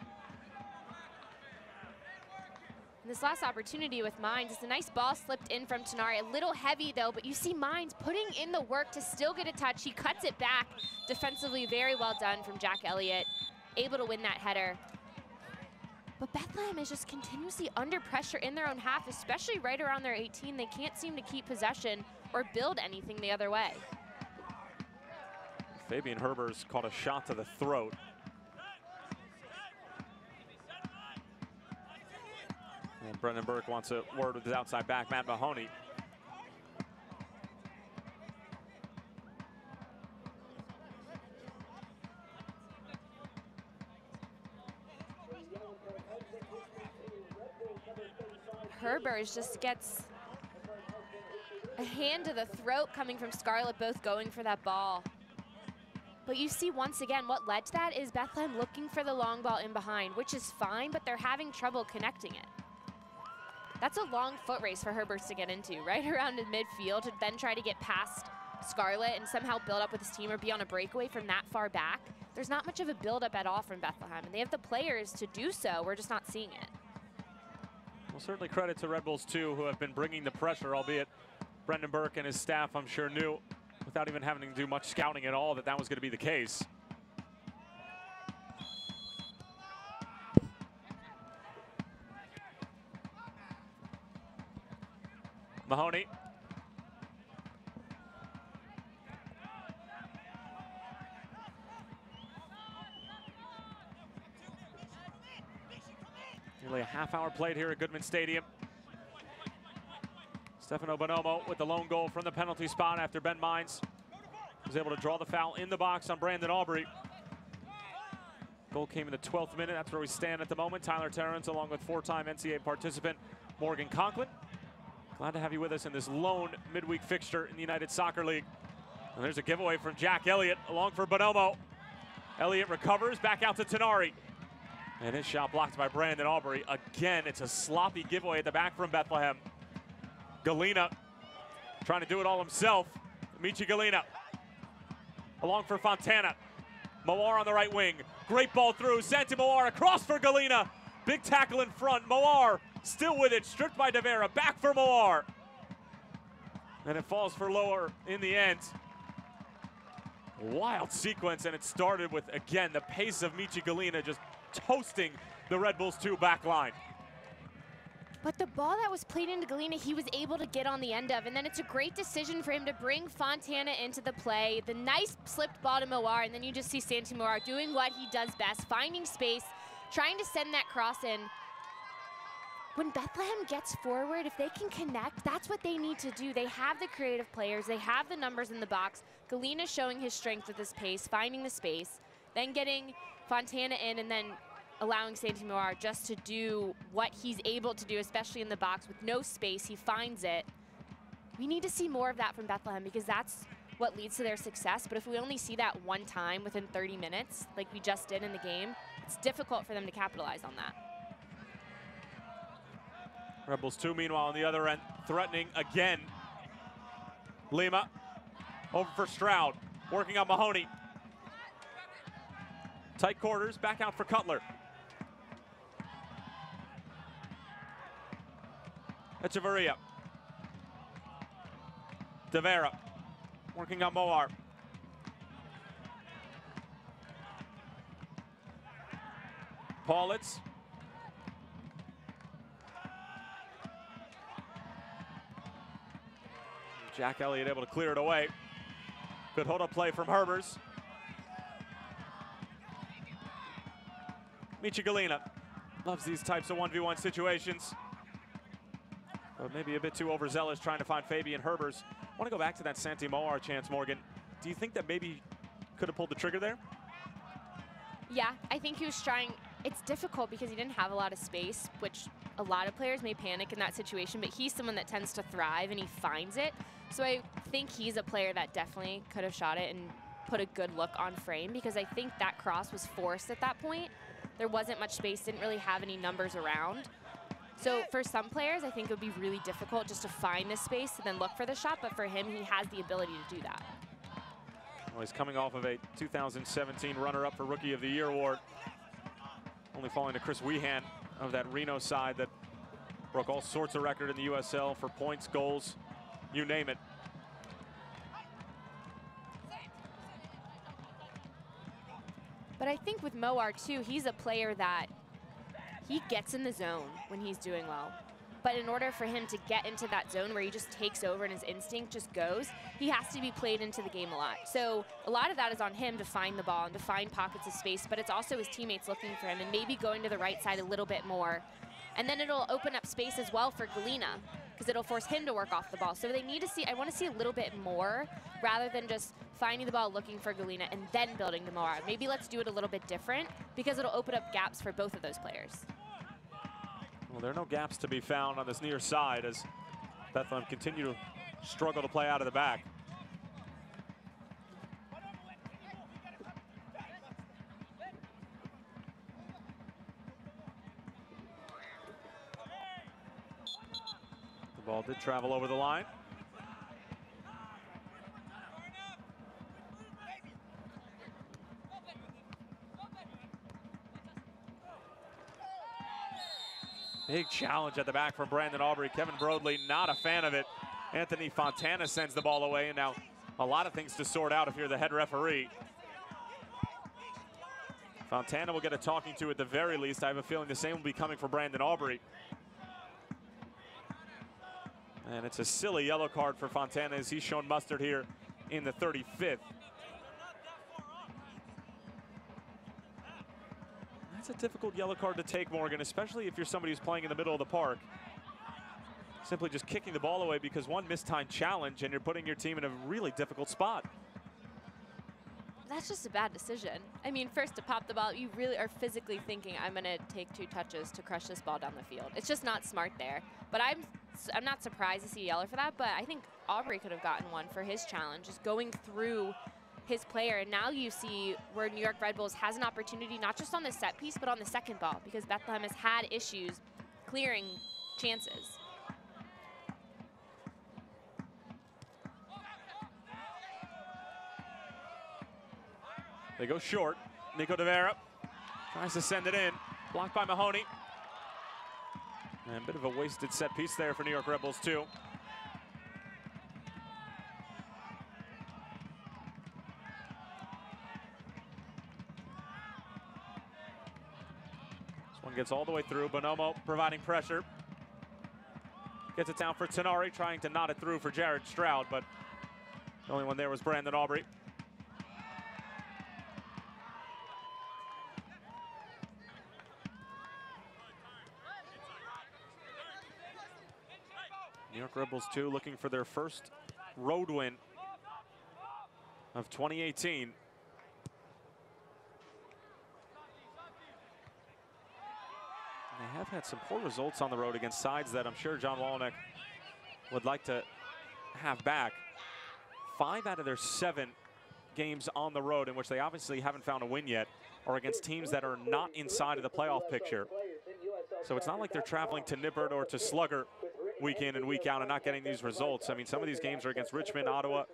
This last opportunity with Mines, it's a nice ball slipped in from Tenari. A little heavy though, but you see Mines putting in the work to still get a touch. He cuts it back defensively, very well done from Jack Elliott, able to win that header. But Bethlehem is just continuously under pressure in their own half, especially right around their 18. They can't seem to keep possession or build anything the other way. Fabian Herbers caught a shot to the throat. And Brendan Burke wants a word with his outside back, Matt Mahoney. Herbers just gets a hand to the throat coming from Scarlett, both going for that ball. But you see once again what led to that is Bethlehem looking for the long ball in behind, which is fine, but they're having trouble connecting it. That's a long foot race for Herbers to get into, right around the midfield, to then try to get past Scarlett and somehow build up with his team or be on a breakaway from that far back. There's not much of a build-up at all from Bethlehem, and they have the players to do so. We're just not seeing it. Well, certainly credit to Red Bulls 2, who have been bringing the pressure, albeit Brendan Burke and his staff, I'm sure, knew, without even having to do much scouting at all, that that was going to be the case. Mahoney. Nearly a half-hour played here at Goodman Stadium. Stefano Bonomo with the lone goal from the penalty spot after Ben Mines was able to draw the foul in the box on Brandon Aubrey. Goal came in the 12th minute. That's where we stand at the moment. Tyler Terrence, along with four-time NCAA participant Morgan Conklin. Glad to have you with us in this lone midweek fixture in the United Soccer League. And there's a giveaway from Jack Elliott, along for Bonomo. Elliott recovers, back out to Tenari. And his shot blocked by Brandon Aubrey. Again, it's a sloppy giveaway at the back from Bethlehem. Galena trying to do it all himself. Michi Galena. Along for Fontana. Moar on the right wing. Great ball through. Santi Moar across for Galena. Big tackle in front. Moar still with it. Stripped by De Vera. Back for Moar. And it falls for Lower in the end. Wild sequence, and it started with, again, the pace of Michi Galena just toasting the Red Bulls 2 back line. But the ball that was played into Galena, he was able to get on the end of, and then it's a great decision for him to bring Fontana into the play. The nice slipped ball to Moar, and then you just see Santi Moar doing what he does best, finding space, trying to send that cross in. When Bethlehem gets forward, if they can connect, that's what they need to do. They have the creative players, they have the numbers in the box. Galena showing his strength with his pace, finding the space, then getting Fontana in, and then allowing Santi Moar just to do what he's able to do, especially in the box with no space. He finds it. We need to see more of that from Bethlehem because that's what leads to their success. But if we only see that one time within 30 minutes, like we just did in the game, it's difficult for them to capitalize on that. Red Bulls 2, meanwhile, on the other end, threatening again. Lima over for Stroud, working on Mahoney. Tight quarters, back out for Cutler. Echeverria. De Vera working on Moar. Paulitz. Jack Elliott able to clear it away. Good hold-up play from Herbers. Michi Galina loves these types of 1v1 situations. But maybe a bit too overzealous trying to find Fabian Herbers. I want to go back to that Santi Moar chance, Morgan. Do you think that maybe could have pulled the trigger there? Yeah, I think he was trying. It's difficult because he didn't have a lot of space, which a lot of players may panic in that situation, but he's someone that tends to thrive and he finds it. So I think he's a player that definitely could have shot it and put a good look on frame, because I think that cross was forced at that point. There wasn't much space, didn't really have any numbers around. So for some players, I think it would be really difficult just to find this space and then look for the shot, but for him, he has the ability to do that. Well, he's coming off of a 2017 runner-up for Rookie of the Year award, only falling to Chris Wehan of that Reno side that broke all sorts of record in the USL for points, goals, you name it. But I think with Moar too, he's a player that he gets in the zone when he's doing well. But in order for him to get into that zone where he just takes over and his instinct just goes, he has to be played into the game a lot. So a lot of that is on him to find the ball and to find pockets of space, but it's also his teammates looking for him and maybe going to the right side a little bit more. And then it'll open up space as well for Galina, because it'll force him to work off the ball. So they need to see, I want to see a little bit more rather than just finding the ball, looking for Galina, and then building to Moar. Maybe let's do it a little bit different, because it'll open up gaps for both of those players. Well, there are no gaps to be found on this near side as Bethlehem continue to struggle to play out of the back. The ball did travel over the line. Big challenge at the back from Brandon Aubrey. Kevin Broadley not a fan of it. Anthony Fontana sends the ball away, and now a lot of things to sort out if you're the head referee. Fontana will get a talking to at the very least. I have a feeling the same will be coming for Brandon Aubrey. And it's a silly yellow card for Fontana as he's shown mustard here in the 35th. That's a difficult yellow card to take, Morgan, especially if you're somebody who's playing in the middle of the park. Simply just kicking the ball away because one mistimed challenge and you're putting your team in a really difficult spot. That's just a bad decision. I mean, first to pop the ball, you really are physically thinking, I'm gonna take 2 touches to crush this ball down the field. It's just not smart there. But I'm not surprised to see a yellow for that, but I think Aubrey could have gotten one for his challenge, just going through his player. And now you see where New York Red Bulls has an opportunity, not just on the set piece, but on the second ball, because Bethlehem has had issues clearing chances. They go short. Nico De Vera tries to send it in. Blocked by Mahoney. And a bit of a wasted set piece there for New York Red Bulls too. This one gets all the way through. Bonomo providing pressure. Gets it down for Tenari, trying to knot it through for Jared Stroud, but the only one there was Brandon Aubrey. New York Red Bulls 2 looking for their first road win of 2018. They have had some poor results on the road against sides that I'm sure John Wallneck would like to have back. 5 out of their 7 games on the road in which they obviously haven't found a win yet are against teams that are not inside of the playoff picture. So it's not like they're traveling to Nippert or to Slugger week in and week out and not getting these results. I mean, some of these games are against Richmond, Ottawa,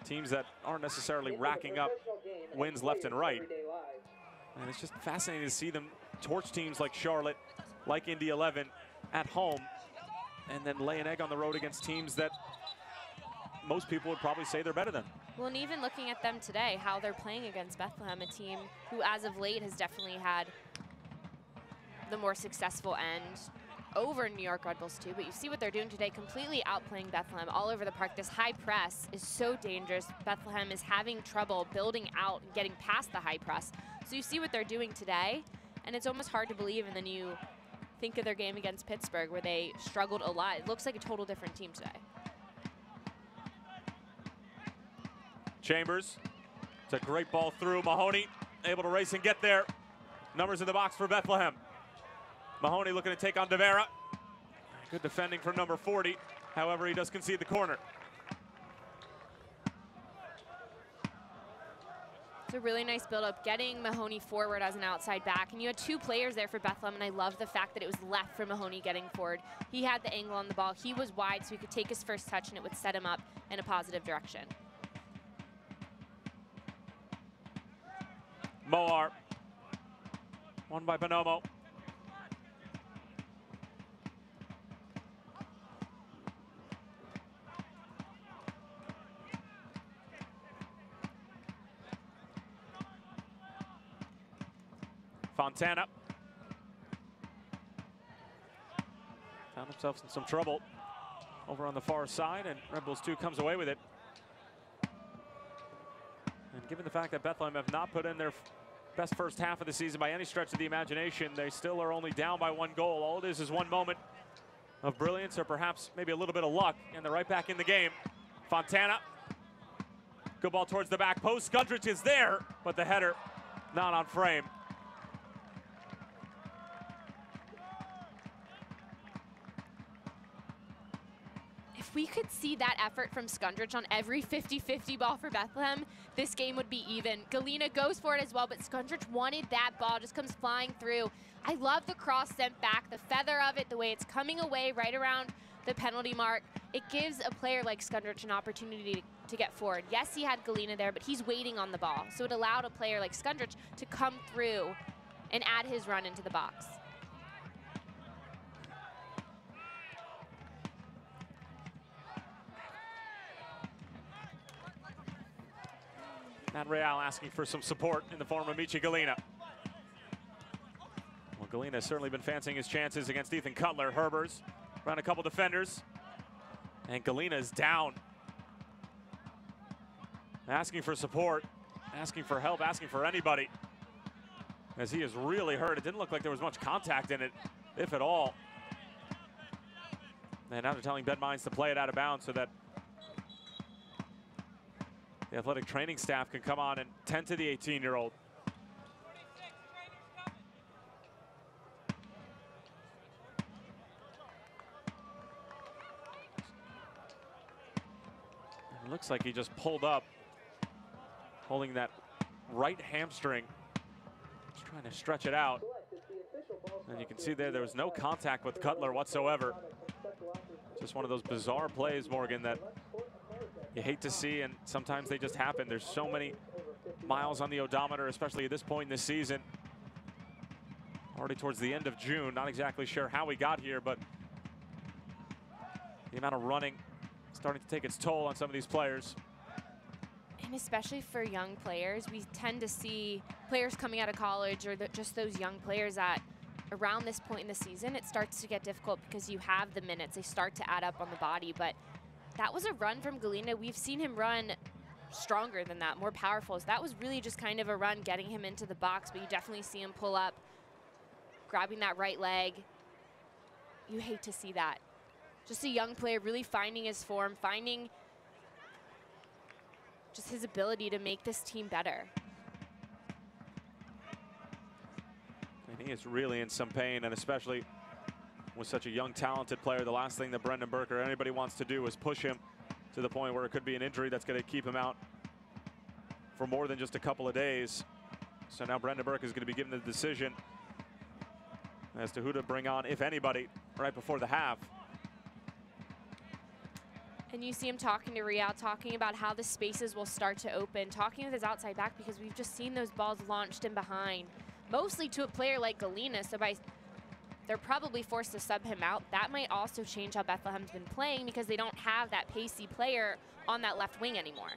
teams that aren't necessarily racking up wins left and right. And it's just fascinating to see them torch teams like Charlotte, like Indy 11 at home. and then lay an egg on the road against teams that most people would probably say they're better than. Well, and even looking at them today, how they're playing against Bethlehem, a team who as of late has definitely had the more successful end over New York Red Bulls too, but you see what they're doing today, completely outplaying Bethlehem all over the park. This high press is so dangerous. Bethlehem is having trouble building out and getting past the high press. So you see what they're doing today, and it's almost hard to believe, and then you think of their game against Pittsburgh where they struggled a lot. It looks like a total different team today. Chambers, it's a great ball through. Mahoney able to race and get there. Numbers in the box for Bethlehem. Mahoney looking to take on DeVera. Good defending from number 40. However, he does concede the corner. It's a really nice build-up, getting Mahoney forward as an outside back. And you had two players there for Bethlehem, and I love the fact that it was left for Mahoney getting forward. He had the angle on the ball. He was wide, so he could take his first touch, and it would set him up in a positive direction. Moar. Won by Bonomo. Fontana found himself in some trouble over on the far side, and Red Bulls 2 comes away with it. And given the fact that Bethlehem have not put in their best first half of the season by any stretch of the imagination, they still are only down by 1 goal. All it is one moment of brilliance, or perhaps maybe a little bit of luck, and they're right back in the game. Fontana, good ball towards the back post. Skundrich is there, but the header not on frame. If we could see that effort from Skundrich on every 50-50 ball for Bethlehem, this game would be even. Galena goes for it as well, but Skundrich wanted that ball, just comes flying through. I love the cross sent back, the feather of it, the way it's coming away right around the penalty mark. It gives a player like Skundrich an opportunity to get forward. Yes, he had Galena there, but he's waiting on the ball. So it allowed a player like Skundrich to come through and add his run into the box. Matt Real asking for some support in the form of Michi Galena. Well, Galena has certainly been fancying his chances against Ethan Cutler. Herbers around a couple defenders, and Galena is down. Asking for support, asking for help, asking for anybody, as he is really hurt. It didn't look like there was much contact in it, if at all. And now they're telling Ben Mines to play it out of bounds so that the athletic training staff can come on and tend to the 18-year-old. It looks like he just pulled up, holding that right hamstring. Just trying to stretch it out. And you can see there was no contact with Cutler whatsoever. Just one of those bizarre plays, Morgan, that you hate to see, and sometimes they just happen. There's so many miles on the odometer, especially at this point in this season. Already towards the end of June, not exactly sure how we got here, but the amount of running starting to take its toll on some of these players. And especially for young players, we tend to see players coming out of college, or just those young players that around this point in the season, it starts to get difficult because you have the minutes. They start to add up on the body, but that was a run from Galena. We've seen him run stronger than that, more powerful. So that was really just kind of a run getting him into the box, but you definitely see him pull up, grabbing that right leg. You hate to see that. Just a young player really finding his form, finding just his ability to make this team better. And he is really in some pain, and especially with such a young, talented player, the last thing that Brendan Burke or anybody wants to do is push him to the point where it could be an injury that's going to keep him out for more than just a couple of days. So now Brendan Burke is going to be given the decision as to who to bring on, if anybody, right before the half. And you see him talking to Real, talking about how the spaces will start to open, talking with his outside back, because we've just seen those balls launched in behind, mostly to a player like Galena. So by they're probably forced to sub him out. That might also change how Bethlehem's been playing because they don't have that pacey player on that left wing anymore.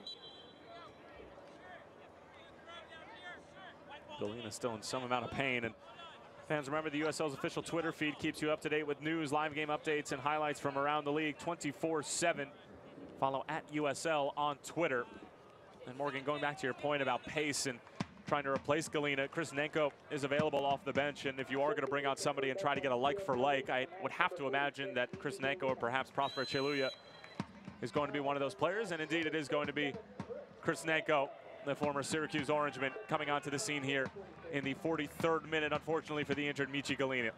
Galena still in some amount of pain, and fans, remember the USL's official Twitter feed keeps you up to date with news, live game updates, and highlights from around the league 24/7. Follow @USL on Twitter. And Morgan, going back to your point about pace and trying to replace Galena, Chris Nenko is available off the bench, and if you are going to bring out somebody and try to get a like for like, I would have to imagine that Chris Nenko or perhaps Prosper Cheluya is going to be one of those players, and indeed it is going to be Chris Nenko, the former Syracuse Orangeman, coming onto the scene here in the 43rd minute, unfortunately for the injured Michi Galena.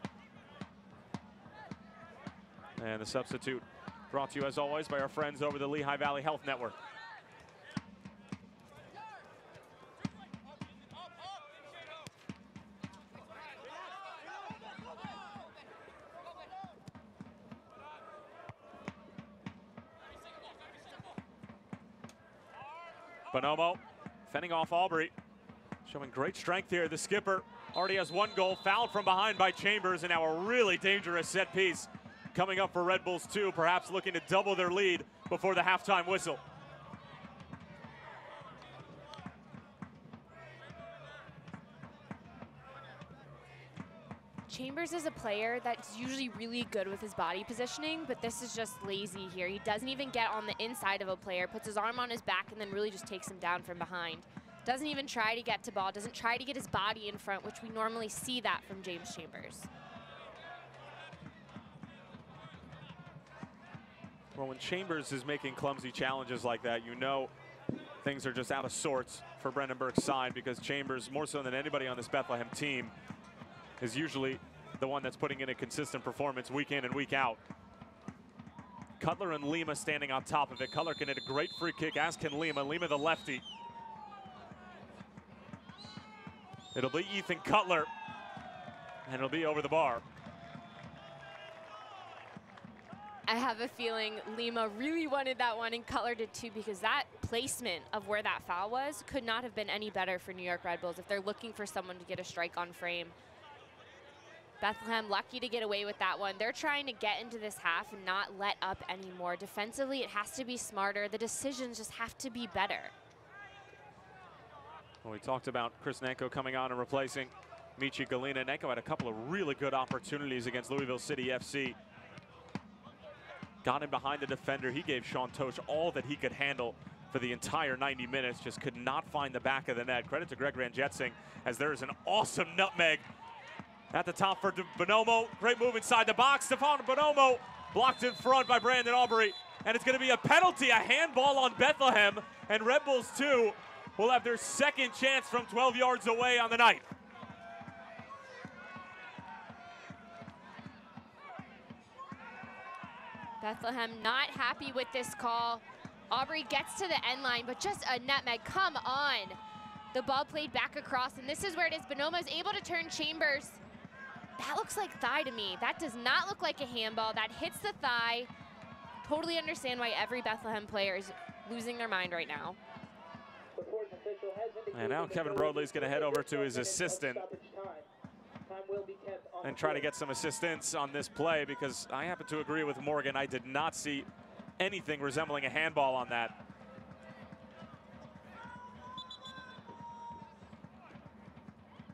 And the substitute brought to you as always by our friends over the Lehigh Valley Health Network. Bonomo fending off Aubrey, showing great strength here. The skipper already has one goal, fouled from behind by Chambers, and now a really dangerous set piece coming up for Red Bulls 2, perhaps looking to double their lead before the halftime whistle. Chambers is a player that's usually really good with his body positioning, but this is just lazy here. He doesn't even get on the inside of a player, puts his arm on his back, and then really just takes him down from behind. Doesn't even try to get to ball, doesn't try to get his body in front, which we normally see that from James Chambers. Well, when Chambers is making clumsy challenges like that, you know things are just out of sorts for Brendan Burke's side, because Chambers, more so than anybody on this Bethlehem team, is usually the one that's putting in a consistent performance week in and week out. Cutler and Lima standing on top of it. Cutler can hit a great free kick, as can Lima. Lima the lefty. It'll be Ethan Cutler, and it'll be over the bar. I have a feeling Lima really wanted that one, and Cutler did too, because that placement of where that foul was could not have been any better for New York Red Bulls if they're looking for someone to get a strike on frame. Bethlehem lucky to get away with that one. They're trying to get into this half and not let up anymore. Defensively, it has to be smarter. The decisions just have to be better. Well, we talked about Chris Nenko coming on and replacing Michi Galena. Nenko had a couple of really good opportunities against Louisville City FC. Got him behind the defender. He gave Sean Tosh all that he could handle for the entire 90 minutes. Just could not find the back of the net. Credit to Greg Ranjetsing, as there is an awesome nutmeg at the top for Bonomo. Great move inside the box. Stefan Bonomo blocked in front by Brandon Aubrey. And it's going to be a penalty, a handball on Bethlehem. And Red Bulls 2 will have their second chance from 12 yards away on the night. Bethlehem not happy with this call. Aubrey gets to the end line, but just a nutmeg. Come on. The ball played back across, and this is where it is. Bonomo is able to turn Chambers. That looks like thigh to me. That does not look like a handball. That hits the thigh. Totally understand why every Bethlehem player is losing their mind right now. And now Kevin Broadley is going to head over to his assistant and try to get some assistance on this play, because I happen to agree with Morgan. I did not see anything resembling a handball on that.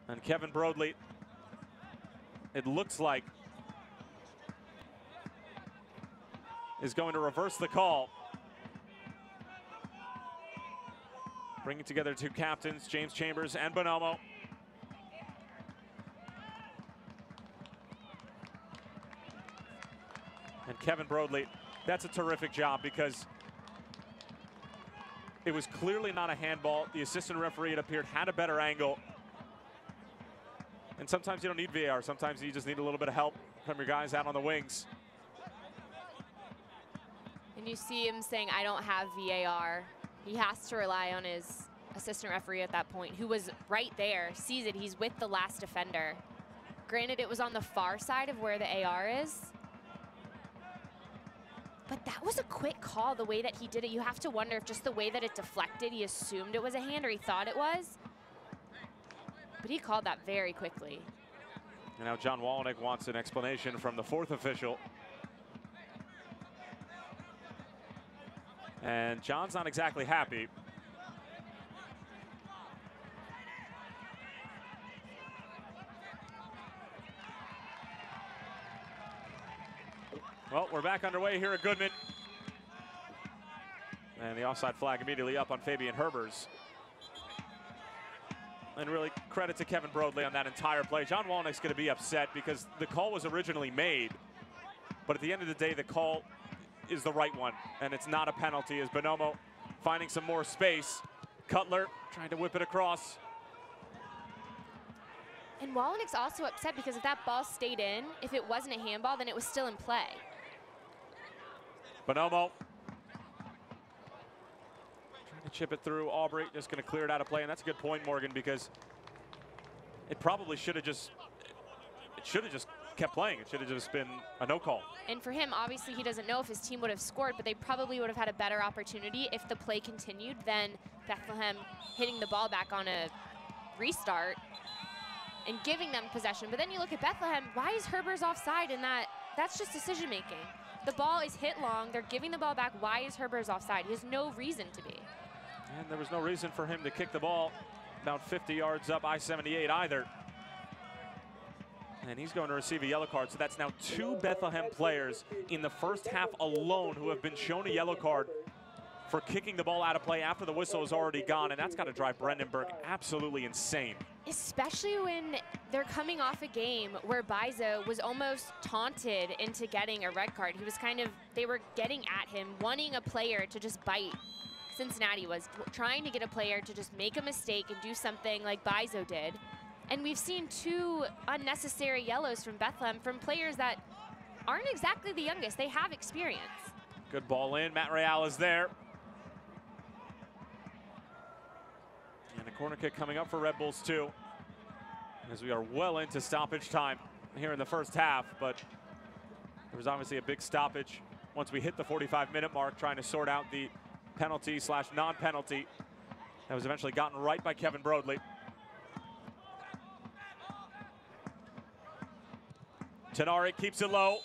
And Kevin Broadley, it looks like, is going to reverse the call. Bringing together two captains, James Chambers and Bonomo. And Kevin Broadley, that's a terrific job, because it was clearly not a handball. The assistant referee, it appeared, had a better angle. And sometimes you don't need VAR. Sometimes you just need a little bit of help from your guys out on the wings. And you see him saying, I don't have VAR. He has to rely on his assistant referee at that point, who was right there, sees it. He's with the last defender. Granted, it was on the far side of where the AR is. But that was a quick call, the way that he did it. You have to wonder if just the way that it deflected, he assumed it was a hand, or he thought it was. But he called that very quickly. And Now John Walnick wants an explanation from the fourth official. And John's not exactly happy. Well, we're back underway here at Goodman. And the offside flag immediately up on Fabian Herbers. And really credit to Kevin Broadley on that entire play. John Walnick's going to be upset because the call was originally made. But at the end of the day, the call is the right one. And it's not a penalty as Bonomo finding some more space. Cutler trying to whip it across. And Walnick's also upset because if that ball stayed in, if it wasn't a handball, then it was still in play. Bonomo trying to chip it through. Aubrey just going to clear it out of play, and that's a good point, Morgan, because it probably should have just kept playing. It should have just been a no call. And for him, obviously, he doesn't know if his team would have scored, but they probably would have had a better opportunity if the play continued than Bethlehem hitting the ball back on a restart and giving them possession. But then you look at Bethlehem, why is Herbers offside in that? That's just decision making. The ball is hit long, they're giving the ball back. Why is Herbers offside? He has no reason to be. And there was no reason for him to kick the ball about 50 yards up I-78 either. And he's going to receive a yellow card. So that's now 2 Bethlehem players in the first half alone who have been shown a yellow card for kicking the ball out of play after the whistle is already gone. And that's got to drive Brandenburg absolutely insane. Especially when they're coming off a game where Bizo was almost taunted into getting a red card. He was they were getting at him, wanting a player to just bite. Cincinnati was trying to get a player to just make a mistake and do something like Bizo did. And we've seen 2 unnecessary yellows from Bethlehem from players that aren't exactly the youngest. They have experience. Good ball in. Matt Real is there. And a corner kick coming up for Red Bulls too, as we are well into stoppage time here in the first half. But there was obviously a big stoppage once we hit the 45-minute mark, trying to sort out the penalty / non-penalty that was eventually gotten right by Kevin Broadley. Tenari keeps it low.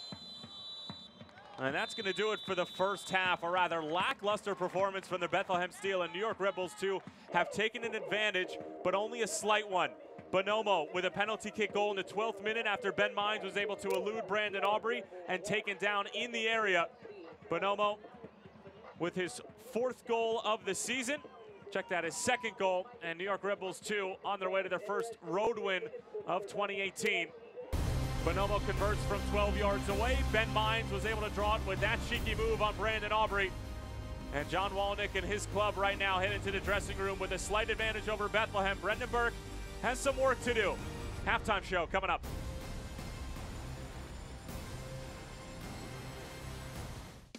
And that's going to do it for the first half. A rather lackluster performance from the Bethlehem Steel, and New York Red Bulls 2 have taken an advantage, but only a slight one. Bonomo with a penalty kick goal in the 12th minute after Ben Mines was able to elude Brandon Aubrey and taken down in the area. Bonomo with his 4th goal of the season. Check that, his 2nd goal, and New York Red Bulls 2 on their way to their first road win of 2018. Bonomo converts from 12 yards away. Ben Mines was able to draw it with that cheeky move on Brandon Aubrey. And John Walnick and his club right now head into the dressing room with a slight advantage over Bethlehem. Brandenburg has some work to do. Halftime show coming up.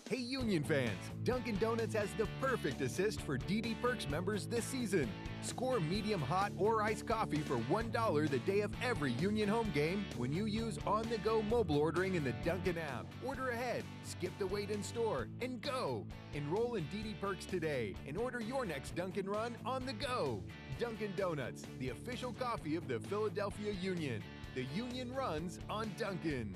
Hey Union fans, Dunkin' Donuts has the perfect assist for DD Perks members this season. Score medium hot or iced coffee for $1 the day of every Union home game when you use on-the-go mobile ordering in the Dunkin' app. Order ahead, skip the wait in store, and go. Enroll in DD Perks today and order your next Dunkin' run on the go. Dunkin' Donuts, the official coffee of the Philadelphia Union. The Union runs on Dunkin'.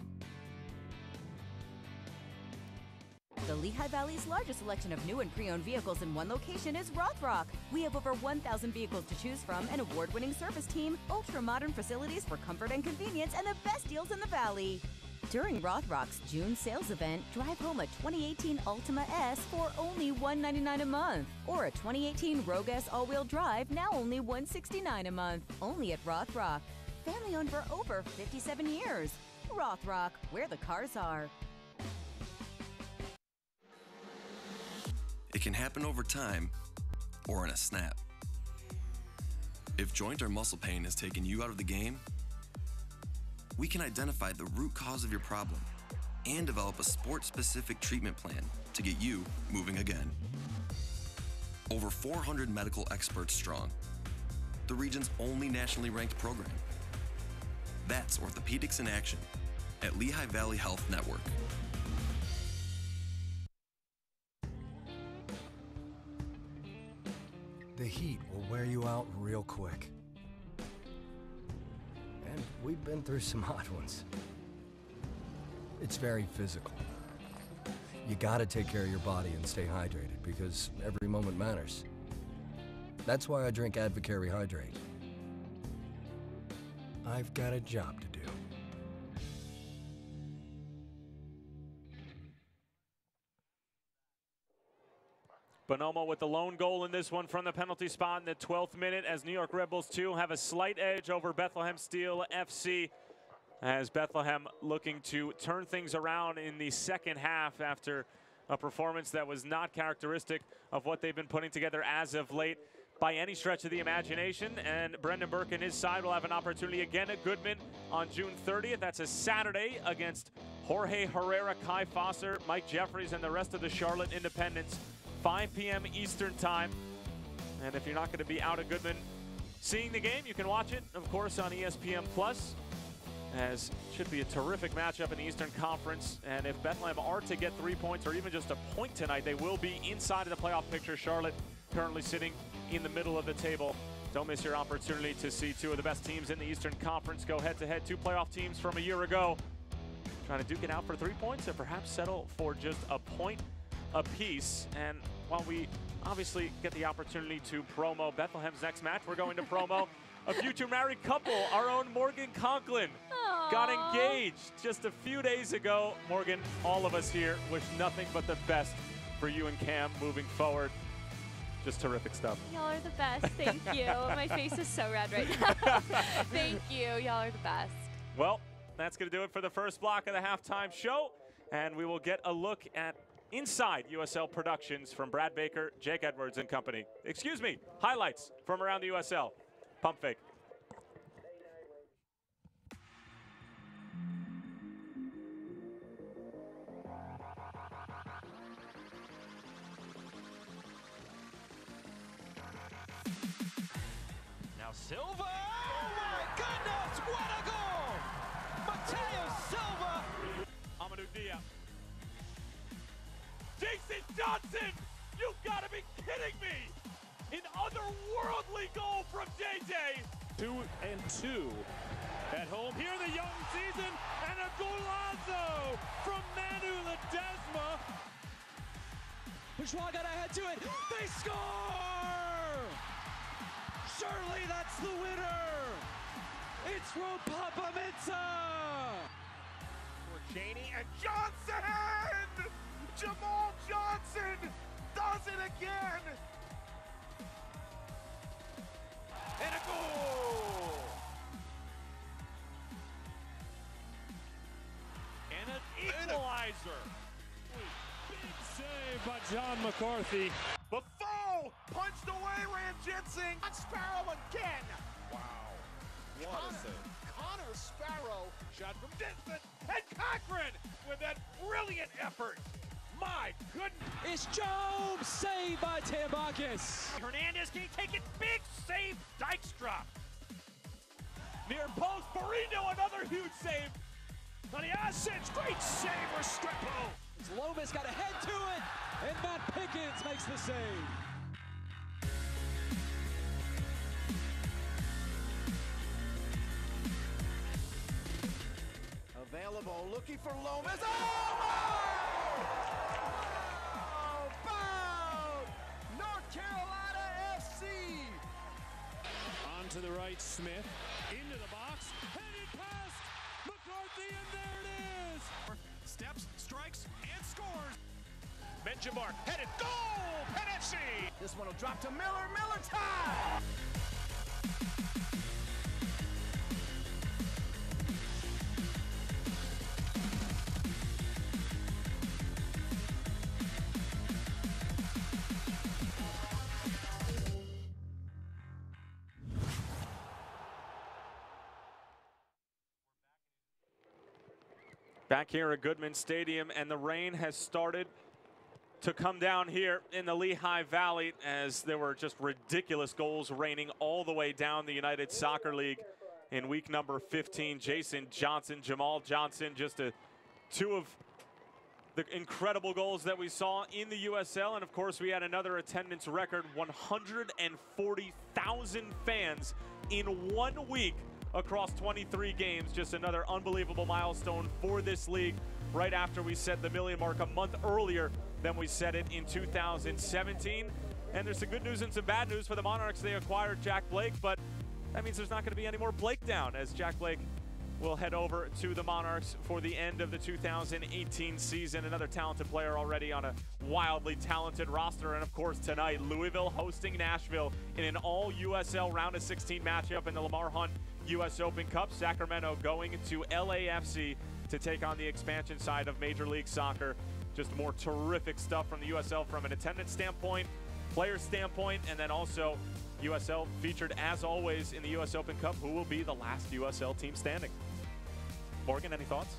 The Lehigh Valley's largest selection of new and pre-owned vehicles in one location is Rothrock. We have over 1,000 vehicles to choose from, an award-winning service team, ultra-modern facilities for comfort and convenience, and the best deals in the Valley. During Rothrock's June sales event, drive home a 2018 Altima S for only $199 a month, or a 2018 Rogue S all-wheel drive, now only $169 a month. Only at Rothrock. Family-owned for over 57 years. Rothrock, where the cars are. It can happen over time or in a snap. If joint or muscle pain has taken you out of the game, we can identify the root cause of your problem and develop a sport-specific treatment plan to get you moving again. Over 400 medical experts strong, the region's only nationally ranked program. That's Orthopedics in Action at Lehigh Valley Health Network. The heat will wear you out real quick. And we've been through some hot ones. It's very physical. You gotta take care of your body and stay hydrated because every moment matters. That's why I drink Advocare Hydrate. I've got a job to do. Bonomo with the lone goal in this one from the penalty spot in the 12th minute as New York Red Bulls 2 have a slight edge over Bethlehem Steel FC, as Bethlehem looking to turn things around in the second half after a performance that was not characteristic of what they've been putting together as of late by any stretch of the imagination. And Brendan Burke and his side will have an opportunity again at Goodman on June 30th. That's a Saturday against Jorge Herrera, Kai Foster, Mike Jeffries, and the rest of the Charlotte Independents. 5 p.m. Eastern time. And if you're not going to be out at Goodman seeing the game, you can watch it, of course, on ESPN+. As it should be a terrific matchup in the Eastern Conference. And if Bethlehem are to get 3 points or even just a point tonight, they will be inside of the playoff picture. Charlotte currently sitting in the middle of the table. Don't miss your opportunity to see two of the best teams in the Eastern Conference go head-to-head. Two playoff teams from a year ago trying to duke it out for 3 points and perhaps settle for just a point apiece. And while we obviously get the opportunity to promo Bethlehem's next match, we're going to promo a future married couple. Our own Morgan Conklin got engaged just a few days ago. Morgan, all of us here wish nothing but the best for you and Cam moving forward. Just terrific stuff. Y'all are the best. Thank you. My face is so red right now. Thank you. Y'all are the best. Well, that's going to do it for the first block of the halftime show. And we will get a look at Inside USL Productions from Brad Baker, Jake Edwards and company. Excuse me, highlights from around the USL. Pump fake. Now Silva, oh my goodness, what a goal! Mateo Silva! Amadou Dia. Jason Johnson, you gotta be kidding me! An otherworldly goal from JJ. 2-2 at home. Here the young season, and a golazo from Manu Ledesma. Bourgeois got ahead to it. They score! Surely that's the winner. It's Ropapa Mensah. For Cheney and Johnson! Jamal Johnson does it again! And a goal! And an equalizer! Big save by John McCarthy. Buffon punched away Ranjitsing. On Sparrow again! Wow. What a save. Connor Sparrow shot from distance. And Cochran with that brilliant effort. My goodness. It's Jones, saved by Tambakis. Hernandez can take it. Big save. Dykstra. Near post. Barino, another huge save. On the assets. Great save for Restrepo. Lomas got ahead to it. And Matt Pickens makes the save. Available, looking for Lomas. Oh! North Carolina FC. On to the right, Smith. Into the box. Headed past McCarthy, and there it is. Steps, strikes, and scores. Benjamar headed. Goal! Penesi! This one will drop to Miller. Miller tie! Back here at Goodman Stadium, and the rain has started to come down here in the Lehigh Valley as there were just ridiculous goals raining all the way down the United Soccer League in week number 15. Jason Johnson, Jamal Johnson, just two of the incredible goals that we saw in the USL. And of course, we had another attendance record, 140,000 fans in 1 week across 23 games. Just another unbelievable milestone for this league right after we set the million mark a month earlier than we set it in 2017. And there's some good news and some bad news for the Monarchs. They acquired Jack Blake, but that means there's not going to be any more Blake down, as Jack Blake will head over to the Monarchs for the end of the 2018 season. Another talented player already on a wildly talented roster. And of course tonight, Louisville hosting Nashville in an all-USL round of 16 matchup in the Lamar Hunt US Open Cup. Sacramento going to LAFC to take on the expansion side of Major League Soccer. Just more terrific stuff from the USL from an attendance standpoint, player standpoint, and then also USL featured as always in the US Open Cup. Who will be the last USL team standing? Morgan, any thoughts?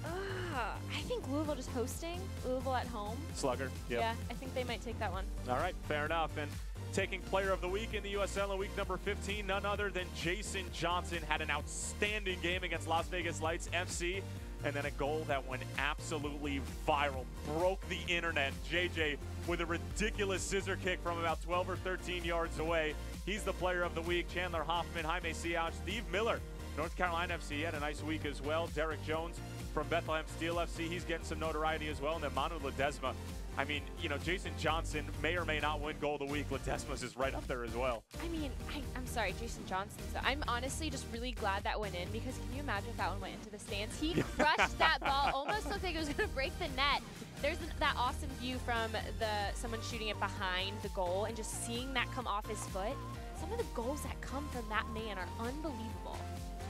I think Louisville just hosting. Louisville at home. Slugger. Yep. Yeah, I think they might take that one. All right, fair enough. And taking player of the week in the USL in week number 15, none other than Jason Johnson. Had an outstanding game against Las Vegas Lights FC. And then a goal that went absolutely viral, broke the internet. JJ with a ridiculous scissor kick from about 12 or 13 yards away. He's the player of the week. Chandler Hoffman, Jaime Siach, Steve Miller, North Carolina FC had a nice week as well. Derek Jones from Bethlehem Steel FC, he's getting some notoriety as well. And then Manu Ledesma. I mean, you know, Jason Johnson may or may not win goal of the week. Ledesma's is right up there as well. I mean, I'm sorry, Jason Johnson. So I'm honestly just really glad that went in, because can you imagine if that one went into the stands? He crushed that ball, almost looked like it was going to break the net. There's that awesome view from someone shooting it behind the goal and just seeing that come off his foot. Some of the goals that come from that man are unbelievable.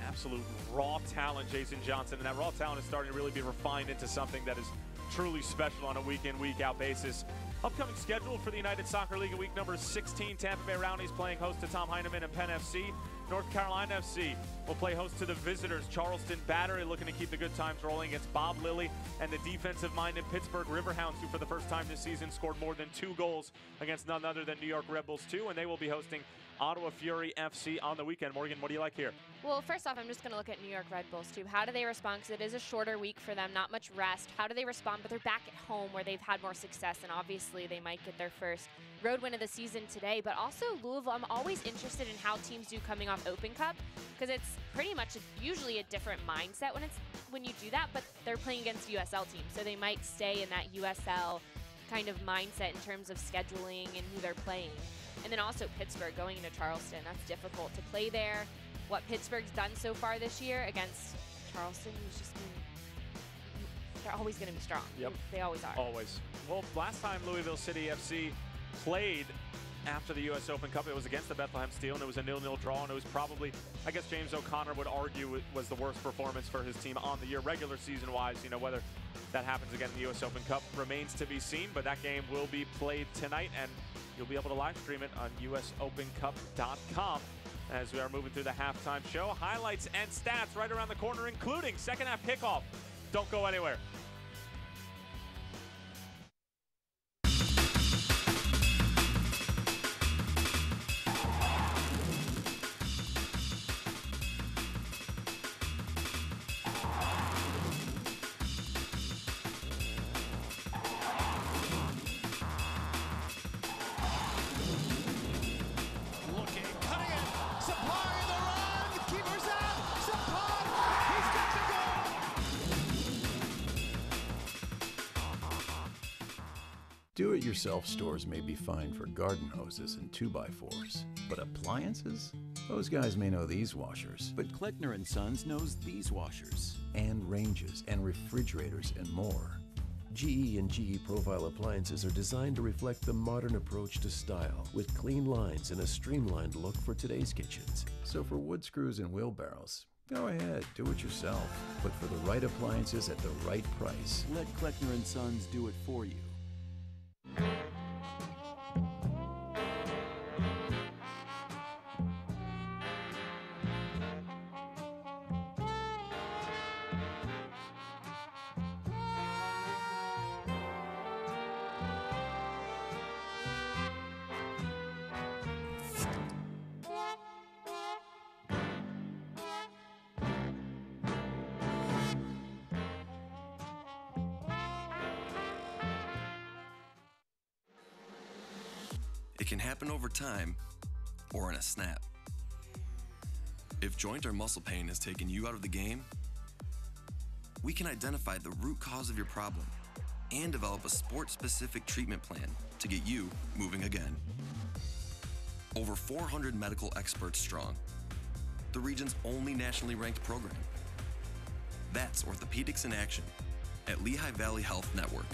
Absolute raw talent, Jason Johnson, and that raw talent is starting to really be refined into something that is truly special on a week-in, week-out basis. Upcoming schedule for the United Soccer League in week number 16. Tampa Bay Roundies playing host to Tom Heineman and Penn FC. North Carolina FC will play host to the visitors. Charleston Battery looking to keep the good times rolling against Bob Lilly and the defensive-minded Pittsburgh Riverhounds, who for the first time this season scored more than 2 goals against none other than New York Red Bulls 2, and they will be hosting Ottawa Fury FC on the weekend. Morgan, what do you like here? Well, first off, I'm just going to look at New York Red Bulls, too. How do they respond? Because it is a shorter week for them, not much rest. How do they respond? But they're back at home where they've had more success, and obviously they might get their first road win of the season today. But also Louisville, I'm always interested in how teams do coming off Open Cup, because it's pretty much usually a different mindset when you do that, but they're playing against USL teams, so they might stay in that USL kind of mindset in terms of scheduling and who they're playing. And then also Pittsburgh going into Charleston. That's difficult to play there. What Pittsburgh's done so far this year against Charleston is just they're always going to be strong. Yep. They always are. Always. Well, last time Louisville City FC played after the U.S. Open Cup, it was against the Bethlehem Steel, and it was a 0-0 draw, and it was probably, I guess James O'Connor would argue, it was the worst performance for his team on the year, regular season-wise. You know, whether that happens again in the U.S. Open Cup remains to be seen, but that game will be played tonight, and you'll be able to live stream it on usopencup.com as we are moving through the halftime show. Highlights and stats right around the corner, including second half kickoff. Don't go anywhere. Do-it-yourself stores may be fine for garden hoses and 2x4s, but appliances? Those guys may know these washers. But Kleckner & Sons knows these washers. And ranges and refrigerators and more. GE and GE Profile appliances are designed to reflect the modern approach to style, with clean lines and a streamlined look for today's kitchens. So for wood screws and wheelbarrows, go ahead, do it yourself. But for the right appliances at the right price. Let Kleckner & Sons do it for you. It can happen over time or in a snap. If joint or muscle pain has taken you out of the game, we can identify the root cause of your problem and develop a sport-specific treatment plan to get you moving again. Over 400 medical experts strong, the region's only nationally ranked program. That's Orthopedics in Action at Lehigh Valley Health Network.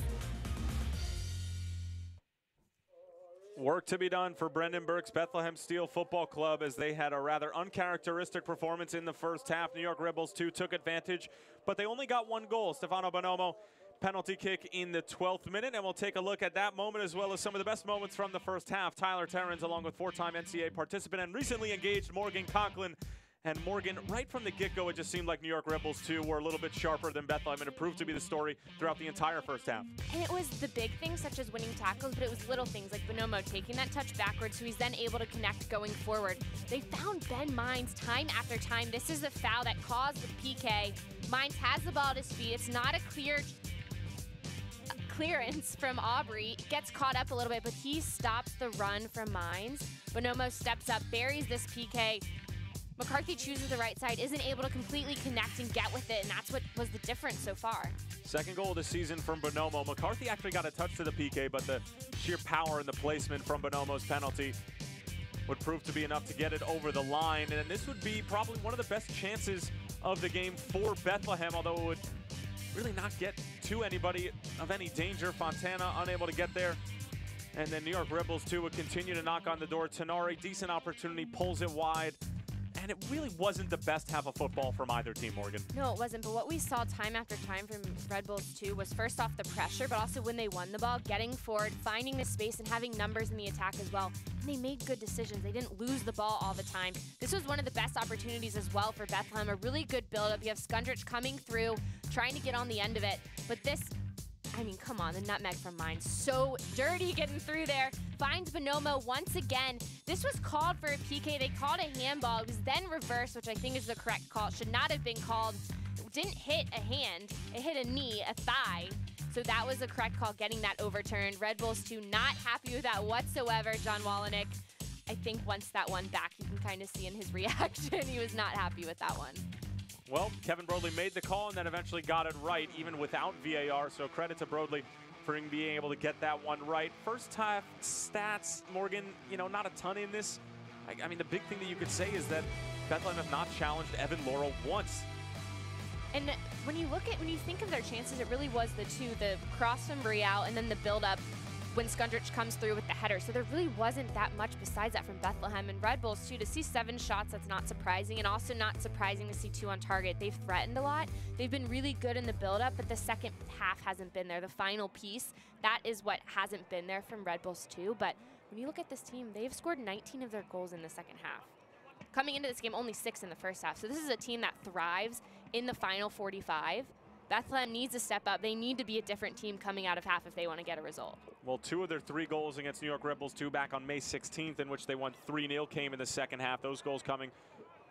Work to be done for Brendan Burke's Bethlehem Steel Football Club as they had a rather uncharacteristic performance in the first half. New York Red Bulls 2 took advantage, but they only got one goal. Stefano Bonomo, penalty kick in the 12th minute, and we'll take a look at that moment as well as some of the best moments from the first half. Tyler Terrens, along with four-time NCAA participant and recently engaged Morgan Conklin. And Morgan, right from the get-go, it just seemed like New York Red Bulls 2 were a little bit sharper than Bethlehem, and it proved to be the story throughout the entire first half. And it was the big things, such as winning tackles, but it was little things like Bonomo taking that touch backwards, so he's then able to connect going forward. They found Ben Mines time after time. This is the foul that caused the PK. Mines has the ball at his feet. It's not a clear clearance from Aubrey. It gets caught up a little bit, but he stops the run from Mines. Bonomo steps up, buries this PK. McCarthy chooses the right side, isn't able to completely connect and get with it, and that's what was the difference so far. Second goal of the season from Bonomo. McCarthy actually got a touch to the PK, but the sheer power and the placement from Bonomo's penalty would prove to be enough to get it over the line. And this would be probably one of the best chances of the game for Bethlehem, although it would really not get to anybody of any danger. Fontana unable to get there. And then New York Red Bulls 2 would continue to knock on the door. Tenari, decent opportunity, pulls it wide. And it really wasn't the best half of football from either team, Morgan. No, it wasn't. But what we saw time after time from Red Bulls 2 was first off the pressure, but also when they won the ball, getting forward, finding the space, and having numbers in the attack as well. And they made good decisions. They didn't lose the ball all the time. This was one of the best opportunities as well for Bethlehem. A really good build-up. You have Skundrich coming through, trying to get on the end of it. But this, I mean, come on, the nutmeg from Mines. So dirty getting through there. Finds Bonomo once again. This was called for a PK. They called a handball. It was then reversed, which I think is the correct call. It should not have been called. It didn't hit a hand. It hit a knee, a thigh. So that was the correct call, getting that overturned. Red Bulls 2 not happy with that whatsoever. John Wallenick, I think once that one back, you can kind of see in his reaction, he was not happy with that one. Well, Kevin Broadley made the call and then eventually got it right, even without VAR. So credit to Broadley for being able to get that one right. First half stats, Morgan, you know, not a ton in this. I mean, the big thing that you could say is that Bethlehem have not challenged Evan Laurel once. And when you think of their chances, it really was the cross from Brielle and then the build-up when Skundrich comes through with the header. So there really wasn't that much besides that from Bethlehem. And Red Bulls, too, to see 7 shots, that's not surprising. And also not surprising to see 2 on target. They've threatened a lot. They've been really good in the build-up, but the second half hasn't been there. The final piece, that is what hasn't been there from Red Bulls, too. But when you look at this team, they've scored 19 of their goals in the second half. Coming into this game, only 6 in the first half. So this is a team that thrives in the final 45. Bethlehem needs to step up. They need to be a different team coming out of half if they want to get a result. Well, 2 of their 3 goals against New York Red Bulls 2 back on May 16th, in which they won 3-0, came in the second half. Those goals coming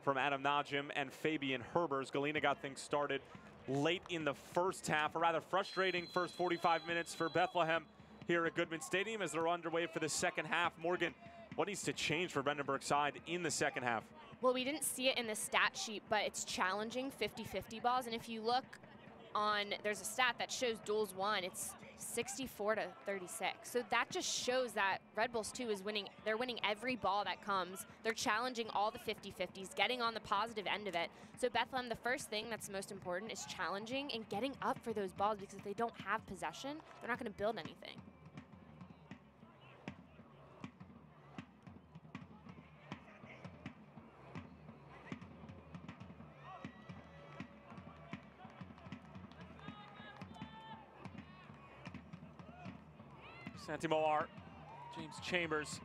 from Adam Najim and Fabian Herbers. Galena got things started late in the first half. A rather frustrating first 45 minutes for Bethlehem here at Goodman Stadium as they're underway for the second half. Morgan, what needs to change for Brendan Burke's side in the second half? Well, we didn't see it in the stat sheet, but it's challenging 50-50 balls. And if you look there's a stat that shows duels won, it's 64-36. So that just shows that Red Bulls 2 is winning. They're winning every ball that comes. They're challenging all the 50-50s, getting on the positive end of it. So Bethlehem, the first thing that's most important is challenging and getting up for those balls, because if they don't have possession, they're not going to build anything. Santi Moar, James Chambers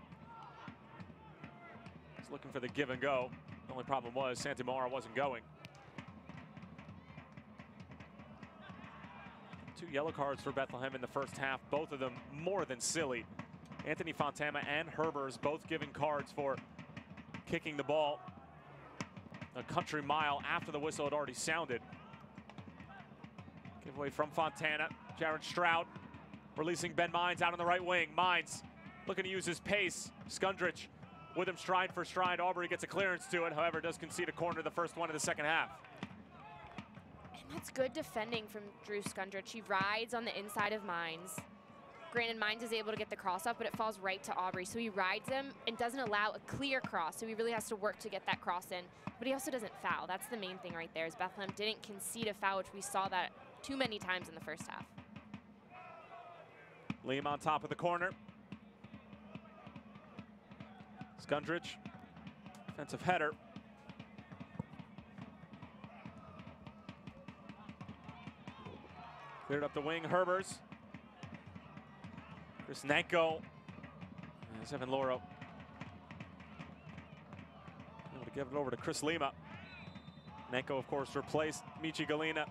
is looking for the give and go. The only problem was Santi Moar wasn't going. 2 yellow cards for Bethlehem in the first half, both of them more than silly. Anthony Fontana and Herbers both given cards for kicking the ball a country mile after the whistle had already sounded. Giveaway from Fontana. Jared Stroud releasing Ben Mines out on the right wing. Mines looking to use his pace. Skundrich with him stride for stride. Aubrey gets a clearance to it, however, does concede a corner, the first one of the second half. And that's good defending from Drew Skundrich. He rides on the inside of Mines. Granted, Mines is able to get the cross up, but it falls right to Aubrey. So he rides him and doesn't allow a clear cross. So he really has to work to get that cross in. But he also doesn't foul. That's the main thing right there, is Bethlehem didn't concede a foul, which we saw that too many times in the first half. Liam on top of the corner. Skundrich, defensive header. Cleared up the wing, Herbers. Chris Nanko. There's Evan Loro. Able to give it over to Chris Lima. Nanko, of course, replaced Michi Galina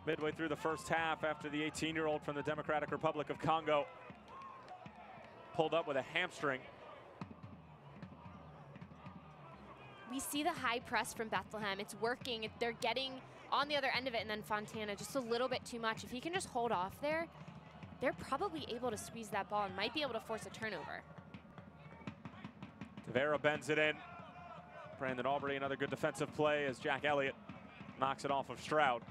midway through the first half after the 18-year-old from the Democratic Republic of Congo pulled up with a hamstring. We see the high press from Bethlehem. It's working. They're getting on the other end of it, and then Fontana just a little bit too much. If he can just hold off there, they're probably able to squeeze that ball and might be able to force a turnover. Tavera bends it in. Brandon Aubrey, another good defensive play as Jack Elliott knocks it off of Stroud.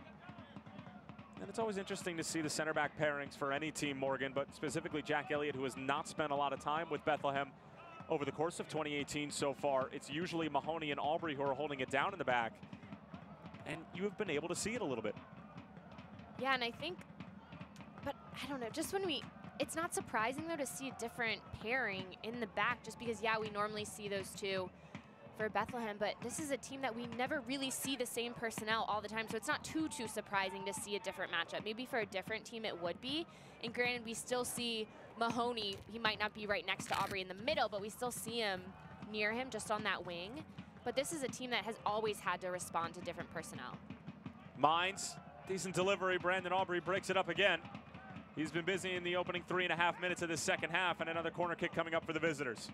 And it's always interesting to see the center back pairings for any team, Morgan, but specifically Jack Elliott, who has not spent a lot of time with Bethlehem over the course of 2018 so far. It's usually Mahoney and Aubrey who are holding it down in the back. And you have been able to see it a little bit. Yeah, and I think, but I don't know, just when it's not surprising though to see a different pairing in the back, just because, yeah, we normally see those two for Bethlehem, but this is a team that we never really see the same personnel all the time, so it's not too surprising to see a different matchup. Maybe for a different team it would be, and granted we still see Mahoney, he might not be right next to Aubrey in the middle, but we still see him near him just on that wing. But this is a team that has always had to respond to different personnel. Mines, decent delivery, Brandon Aubrey breaks it up again. He's been busy in the opening 3.5 minutes of this second half, and another corner kick coming up for the visitors.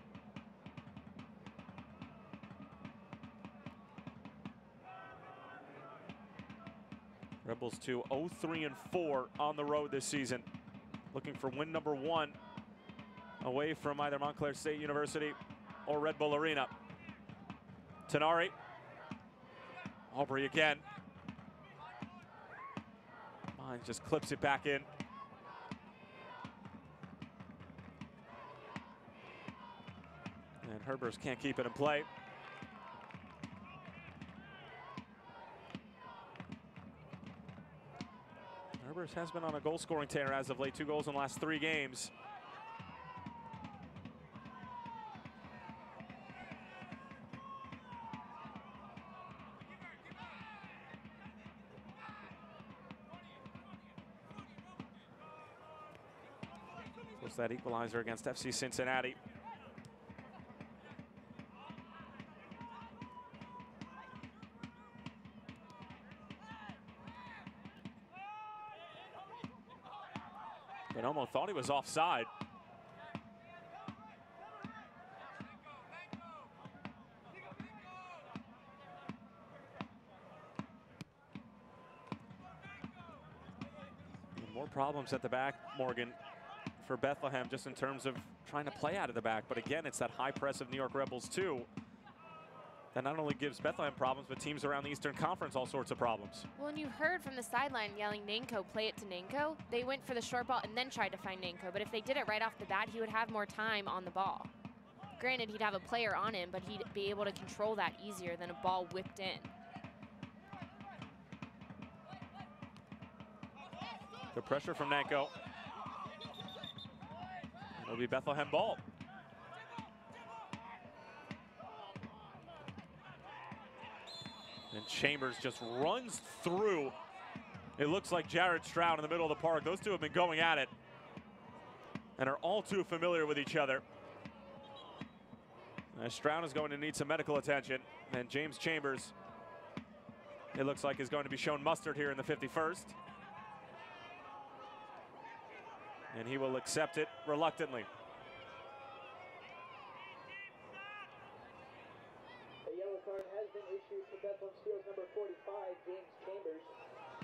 Rebels to 0-3-4 on the road this season. Looking for win number 1 away from either Montclair State University or Red Bull Arena. Tenari. Aubrey again. Mines just clips it back in. And Herbers can't keep it in play. Herbers has been on a goal-scoring tear as of late, 2 goals in the last 3 games. Was that equalizer against FC Cincinnati. Bonomo thought he was offside. And more problems at the back, Morgan, for Bethlehem, just in terms of trying to play out of the back. But again, it's that high press of New York Rebels too that not only gives Bethlehem problems, but teams around the Eastern Conference all sorts of problems. Well, and you heard from the sideline yelling Nanko, play it to Nanko. They went for the short ball and then tried to find Nanko, but if they did it right off the bat, he would have more time on the ball. Granted, he'd have a player on him, but he'd be able to control that easier than a ball whipped in. Good pressure from Nanko. It'll be Bethlehem ball. And Chambers just runs through. It looks like Jared Stroud in the middle of the park. Those two have been going at it and are all too familiar with each other. Stroud is going to need some medical attention. And James Chambers, it looks like, is going to be shown mustard here in the 51st. And he will accept it reluctantly. A yellow card has been issued for Bethlehem Steel's number 45, James Chambers.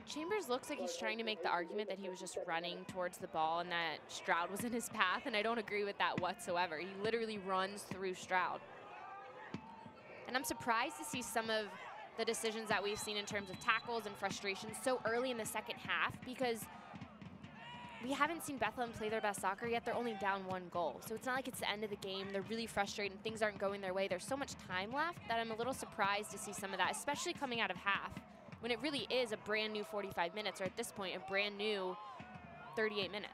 Chambers looks like he's trying to make the argument that he was just running towards the ball and that Stroud was in his path, and I don't agree with that whatsoever. He literally runs through Stroud. And I'm surprised to see some of the decisions that we've seen in terms of tackles and frustration so early in the second half, because we haven't seen Bethlehem play their best soccer yet. They're only down 1 goal. So it's not like it's the end of the game. They're really frustrated. Things aren't going their way. There's so much time left that I'm a little surprised to see some of that, especially coming out of half, when it really is a brand new 45 minutes, or at this point, a brand new 38 minutes.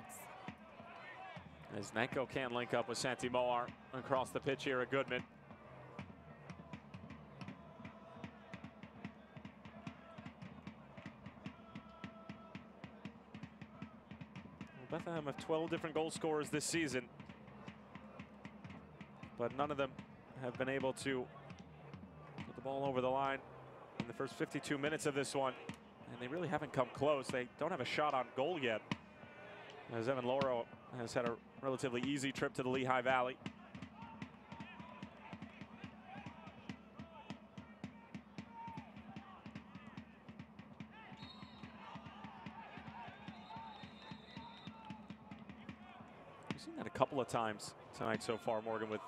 As Nanko can link up with Santi Moar across the pitch here at Goodman. Bethlehem have 12 different goal scorers this season, but none of them have been able to put the ball over the line in the first 52 minutes of this one, and they really haven't come close. They don't have a shot on goal yet, as Evan Loro has had a relatively easy trip to the Lehigh Valley. We've seen that a couple of times tonight so far, Morgan, with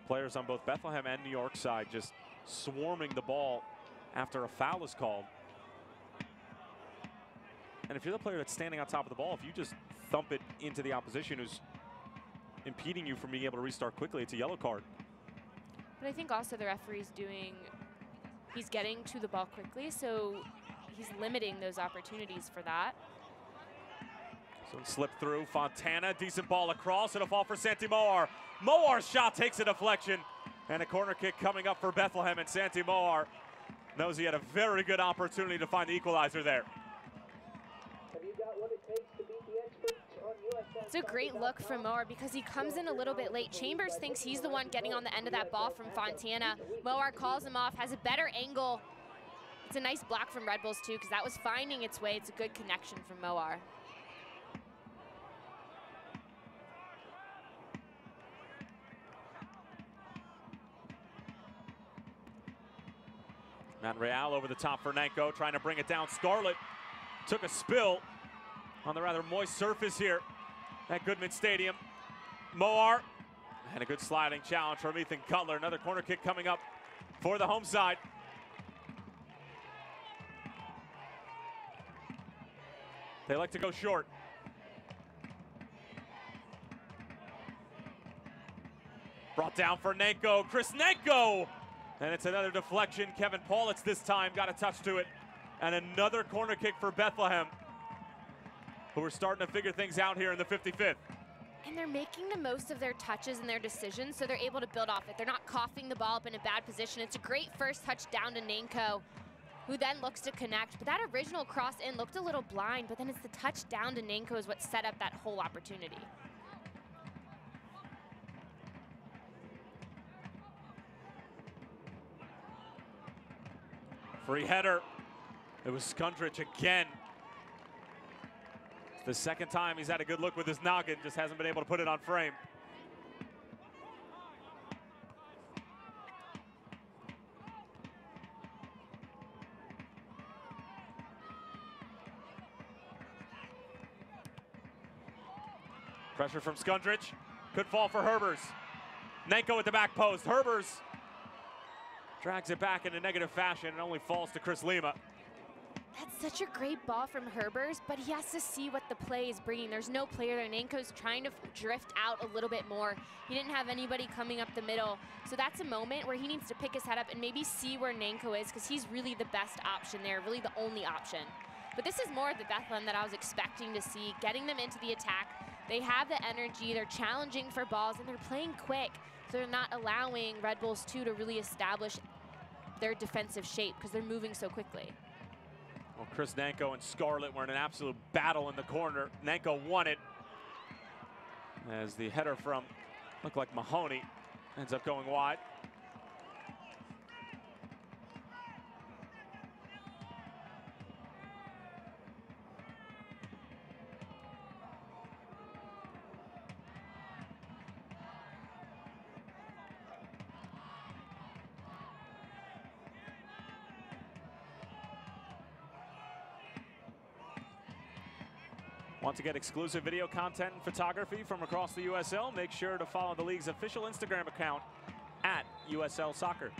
players on both Bethlehem and New York side just swarming the ball after a foul is called. And if you're the player that's standing on top of the ball, if you just thump it into the opposition who's impeding you from being able to restart quickly, it's a yellow card. But I think also the referee's he's getting to the ball quickly, so he's limiting those opportunities for that. So slip through, Fontana, decent ball across, it'll fall for Santi Moar. Moar's shot takes a deflection, and a corner kick coming up for Bethlehem, and Santi Moar knows he had a very good opportunity to find the equalizer there. It's a great look from Moar because he comes in a little bit late. Chambers thinks he's the one getting on the end of that ball from Fontana. Moar calls him off, has a better angle. It's a nice block from Red Bulls too, because that was finding its way. It's a good connection from Moar. Montreal over the top for Nanko, trying to bring it down. Scarlett took a spill on the rather moist surface here at Goodman Stadium. Moar, and a good sliding challenge from Ethan Cutler. Another corner kick coming up for the home side. They like to go short. Brought down for Nanko, Chris Nanko! And it's another deflection. Kevin Paulitz this time got a touch to it. And another corner kick for Bethlehem, who are starting to figure things out here in the 55th. And they're making the most of their touches and their decisions, so they're able to build off it. They're not coughing the ball up in a bad position. It's a great first touch down to Nanko, who then looks to connect. But that original cross in looked a little blind, but then it's the touch down to Nanko is what set up that whole opportunity. Free header. It was Skundrich again. It's the second time he's had a good look with his noggin, just hasn't been able to put it on frame. Pressure from Skundrich. Could fall for Herbers. Nanko at the back post. Herbers drags it back in a negative fashion and only falls to Chris Lima. That's such a great ball from Herbers, but he has to see what the play is bringing. There's no player there. Nanko's trying to drift out a little bit more. He didn't have anybody coming up the middle. So that's a moment where he needs to pick his head up and maybe see where Nanko is, because he's really the best option there, really the only option. But this is more of the Bethlehem that I was expecting to see, getting them into the attack. They have the energy, they're challenging for balls, and they're playing quick. So they're not allowing Red Bulls 2 to really establish their defensive shape because they're moving so quickly. Well, Chris Nanko and Scarlett were in an absolute battle in the corner. Nanko won it as the header from, looked like Mahoney, ends up going wide. Want to get exclusive video content and photography from across the USL? Make sure to follow the league's official Instagram account at USL Soccer.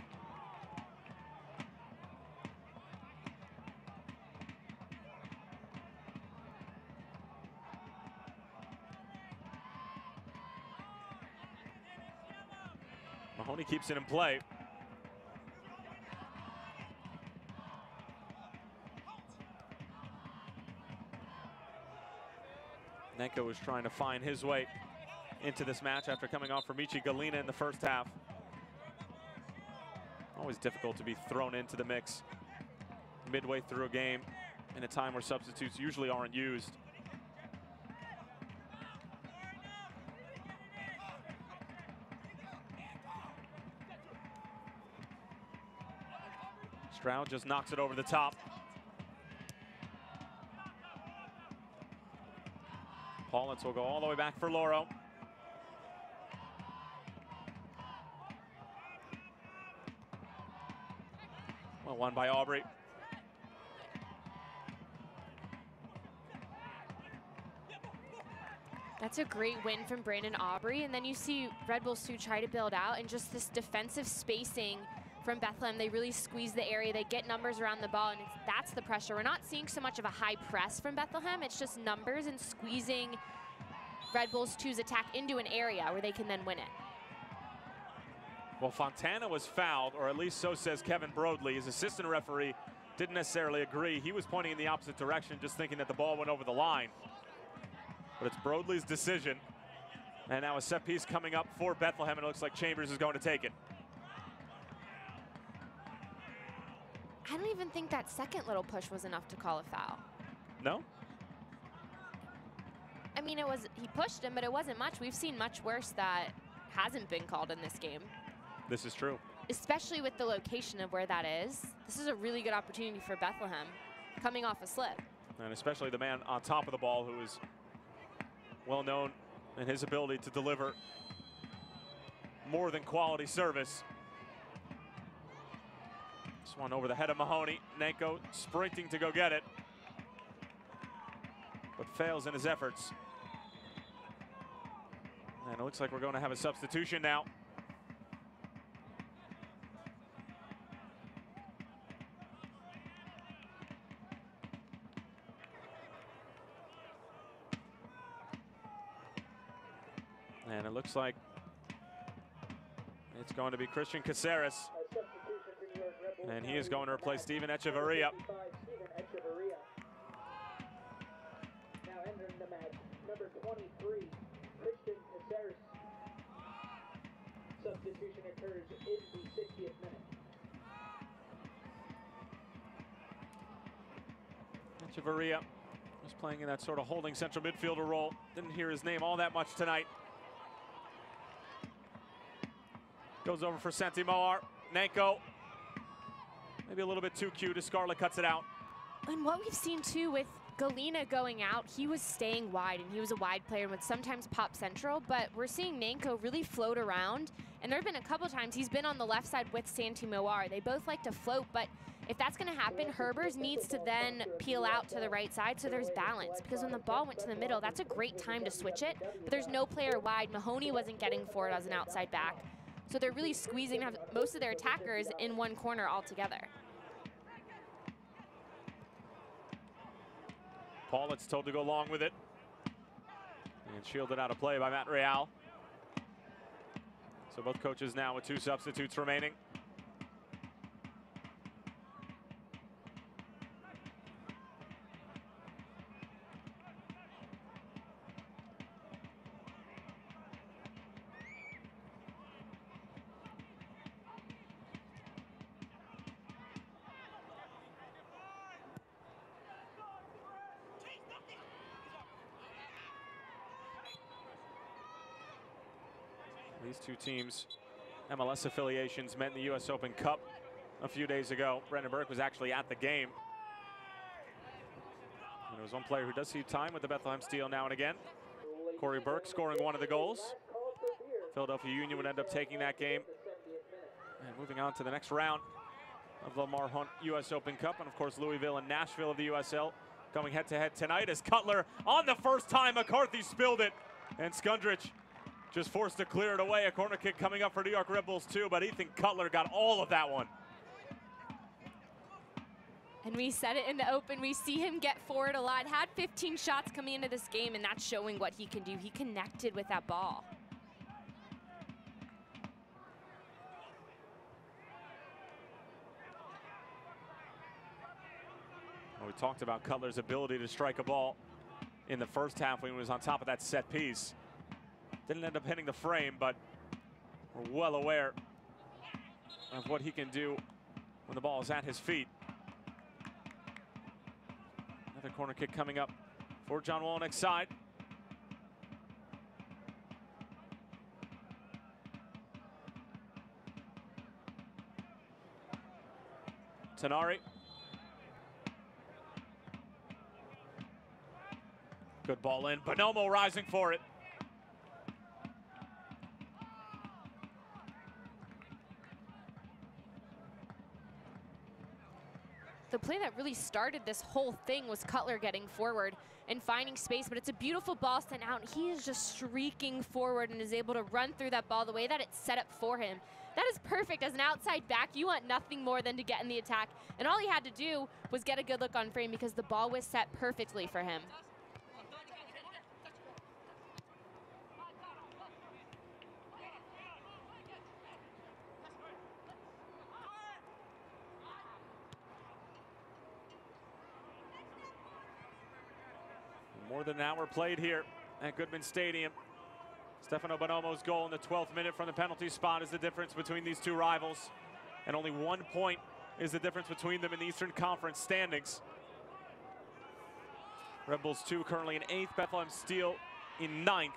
Mahoney keeps it in play. Nenko was trying to find his way into this match after coming off for Michi Galina in the first half. Always difficult to be thrown into the mix midway through a game in a time where substitutes usually aren't used. Stroud just knocks it over the top. Paulitz will go all the way back for Loro. Well, won by Aubrey. That's a great win from Brandon Aubrey. And then you see Red Bulls 2 try to build out, and just this defensive spacing from Bethlehem. They really squeeze the area. They get numbers around the ball, and that's the pressure. We're not seeing so much of a high press from Bethlehem. It's just numbers and squeezing Red Bulls 2's attack into an area where they can then win it. Well, Fontana was fouled, or at least so says Kevin Broadley. His assistant referee didn't necessarily agree. He was pointing in the opposite direction, just thinking that the ball went over the line. But it's Broadley's decision. And now a set piece coming up for Bethlehem, and it looks like Chambers is going to take it. I don't even think that second little push was enough to call a foul. No? I mean, he pushed him, but it wasn't much. We've seen much worse that hasn't been called in this game. This is true. Especially with the location of where that is. This is a really good opportunity for Bethlehem, coming off a slip. And especially the man on top of the ball, who is well known in his ability to deliver more than quality service. This one over the head of Mahoney. Nenko sprinting to go get it, but fails in his efforts. And it looks like we're going to have a substitution now. And it looks like it's going to be Christian Caceres. And he is going to replace Steven Echeverria. Now entering the match, number 23, Christian Caceres. Substitution occurs in the 60th minute. Echeverria was playing in that sort of holding central midfielder role. Didn't hear his name all that much tonight. Goes over for Santi Moar. Nenko. Maybe a little bit too cute as Scarlett cuts it out. And what we've seen too with Galina going out, he was staying wide, and he was a wide player and would sometimes pop central, but we're seeing Nenko really float around. And there have been a couple times he's been on the left side with Santi Moar. They both like to float, but if that's going to happen, Herbers needs to then peel out to the right side so there's balance, because when the ball went to the middle, that's a great time to switch it, but there's no player wide. Mahoney wasn't getting for it as an outside back. So they're really squeezing most of their attackers in one corner altogether. Paulitz told to go along with it. And shielded out of play by Matt Real. So both coaches now with 2 substitutes remaining. These two teams, MLS affiliations, met in the U.S. Open Cup a few days ago. Brendan Burke was actually at the game. And there was one player who does see time with the Bethlehem Steel now and again. Corey Burke scoring one of the goals. Philadelphia Union would end up taking that game. And moving on to the next round of the Lamar Hunt U.S. Open Cup. And of course, Louisville and Nashville of the USL going head-to-head tonight as Cutler on the first time. McCarthy spilled it. And Skundrich just forced to clear it away. A corner kick coming up for New York Red Bulls too, but Ethan Cutler got all of that one. And we said it in the open, we see him get forward a lot. Had 15 shots coming into this game, and that's showing what he can do. He connected with that ball. Well, we talked about Cutler's ability to strike a ball in the first half when he was on top of that set piece. Didn't end up hitting the frame, but we're well aware of what he can do when the ball is at his feet. Another corner kick coming up for John Wolynick's side. Tenari. Good ball in. Bonomo rising for it. The play that really started this whole thing was Cutler getting forward and finding space, but it's a beautiful ball sent out. He is just streaking forward and is able to run through that ball the way that it's set up for him. That is perfect. As an outside back, you want nothing more than to get in the attack. And all he had to do was get a good look on frame because the ball was set perfectly for him. More than an hour played here at Goodman Stadium. Stefano Bonomo's goal in the 12th minute from the penalty spot is the difference between these two rivals. And only 1 point is the difference between them in the Eastern Conference standings. Red Bulls 2 currently in 8th, Bethlehem Steel in 9th.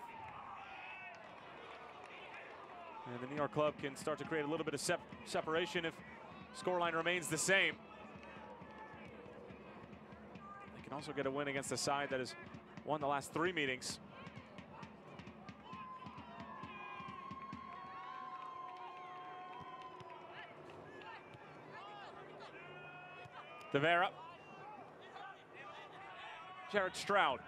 And the New York club can start to create a little bit of separation if scoreline remains the same. They can also get a win against a side that has won the last 3 meetings. De Vera. Jared Stroud.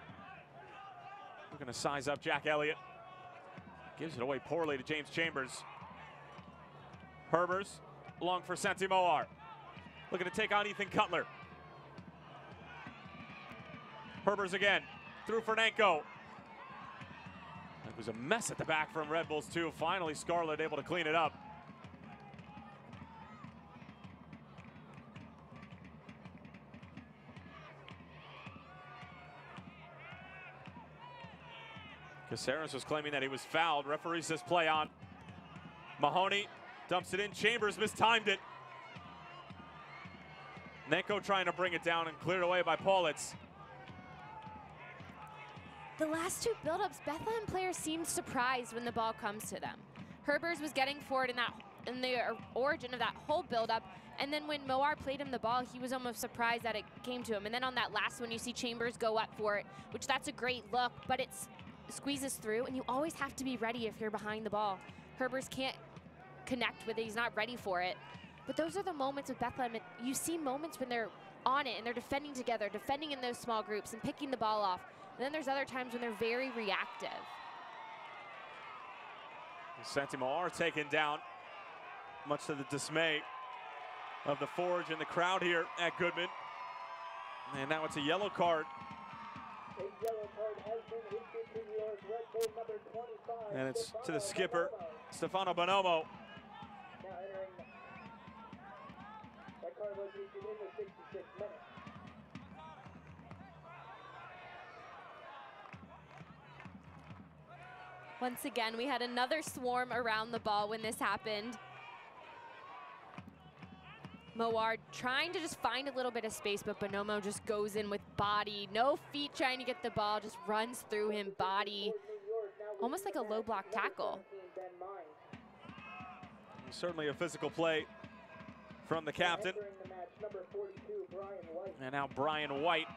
Looking to size up Jack Elliott. Gives it away poorly to James Chambers. Herbers, long for Santi Moar. Looking to take on Ethan Cutler. Herbers again, through Fernanco. It was a mess at the back from Red Bulls 2. Finally, Scarlett able to clean it up. Caceres was claiming that he was fouled. Referee says play on. Mahoney dumps it in. Chambers mistimed it. Neko trying to bring it down and cleared away by Paulitz. The last 2 buildups, Bethlehem players seemed surprised when the ball comes to them. Herbers was getting forward in the origin of that whole buildup, and then when Moar played him the ball, he was almost surprised that it came to him. And then on that last one, you see Chambers go up for it, which that's a great look, but it's squeezes through, and you always have to be ready if you're behind the ball. Herbers can't connect with it. He's not ready for it. But those are the moments with Bethlehem. You see moments when they're on it and they're defending together, defending in those small groups and picking the ball off. And then there's other times when they're very reactive. Santi Moar taken down, much to the dismay of the Forge and the crowd here at Goodman. And now it's a yellow card. A yellow card has been issued to New York Red Bull number 25. And it's to the skipper, Stefano Bonomo. Now entering. That card was issued in the 66th minute. Once again, we had another swarm around the ball when this happened. Moar trying to just find a little bit of space, but Bonomo just goes in with body. No feet trying to get the ball, just runs through him, body. Almost like a low block tackle. Certainly a physical play from the captain. And now Brian White,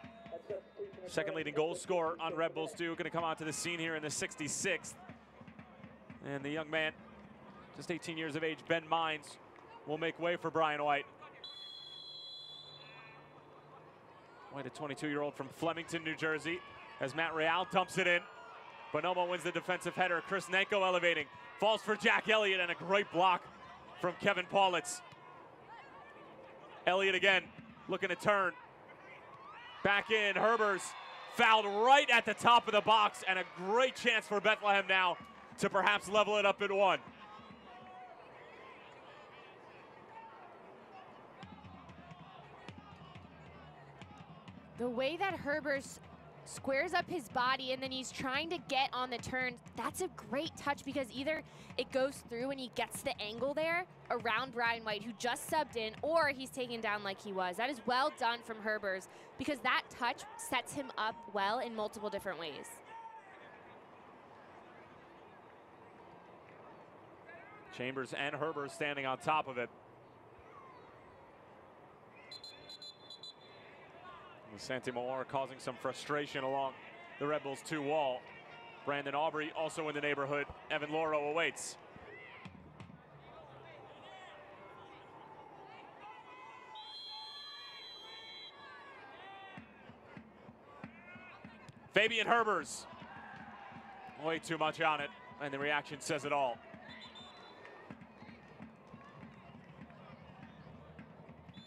second leading goal scorer on Red Bulls 2, going to come onto the scene here in the 66th. And the young man, just 18 years of age, Ben Mines, will make way for Brian White. White, a 22-year-old from Flemington, New Jersey, as Matt Real dumps it in. Bonomo wins the defensive header. Chris Nanko elevating. Falls for Jack Elliott, and a great block from Kevin Paulitz. Elliott again, looking to turn. Back in, Herbers fouled right at the top of the box, and a great chance for Bethlehem now to perhaps level it up at 1. The way that Herbers squares up his body and then he's trying to get on the turn, that's a great touch because either it goes through and he gets the angle there around Brian White, who just subbed in, or he's taken down like he was. That is well done from Herbers because that touch sets him up well in multiple different ways. Chambers and Herbers standing on top of it. Santi Moore causing some frustration along the Red Bulls 2 wall. Brandon Aubrey also in the neighborhood. Evan Loro awaits. Fabian Herbers. Way too much on it, and the reaction says it all.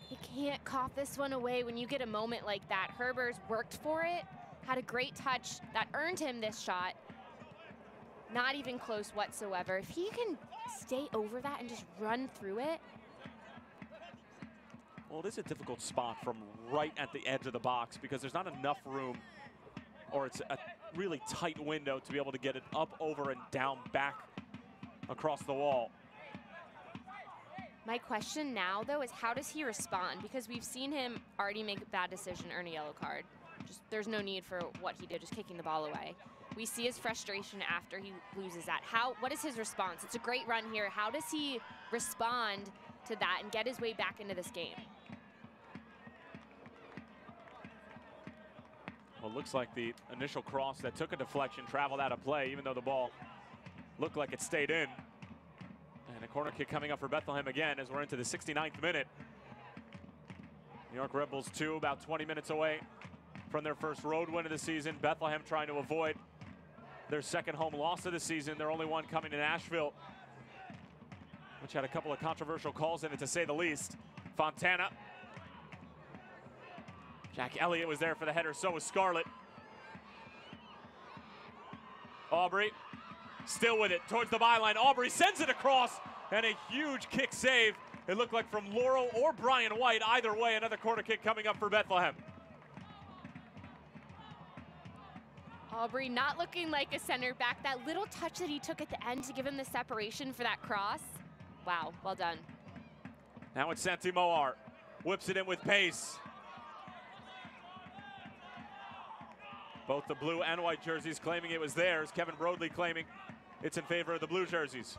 You can't cough this one away when you get a moment like that. Herbers worked for it, had a great touch that earned him this shot. Not even close whatsoever. If he can stay over that and just run through it. Well, it is a difficult spot from right at the edge of the box because there's not enough room, or it's a really tight window to be able to get it up, over, and down back across the wall. My question now, though, is how does he respond? Because we've seen him already make a bad decision, earn a yellow card. Just there's no need for what he did, just kicking the ball away. We see his frustration after he loses that. What is his response? It's a great run here. How does he respond to that and get his way back into this game? Well, it looks like the initial cross that took a deflection traveled out of play, even though the ball looked like it stayed in. And a corner kick coming up for Bethlehem again as we're into the 69th minute. New York Red Bulls 2, about 20 minutes away from their first road win of the season. Bethlehem trying to avoid their second home loss of the season. Their only one coming to Nashville, which had a couple of controversial calls in it, to say the least. Fontana. Jack Elliott was there for the header, so was Scarlett. Aubrey still with it towards the byline. Aubrey sends it across, and a huge kick save. It looked like from Laurel or Brian White. Either way, another corner kick coming up for Bethlehem. Aubrey not looking like a center back. That little touch that he took at the end to give him the separation for that cross. Wow, well done. Now it's Santi Moar. Whips it in with pace. Both the blue and white jerseys claiming it was theirs. Kevin Broadley claiming it's in favor of the blue jerseys.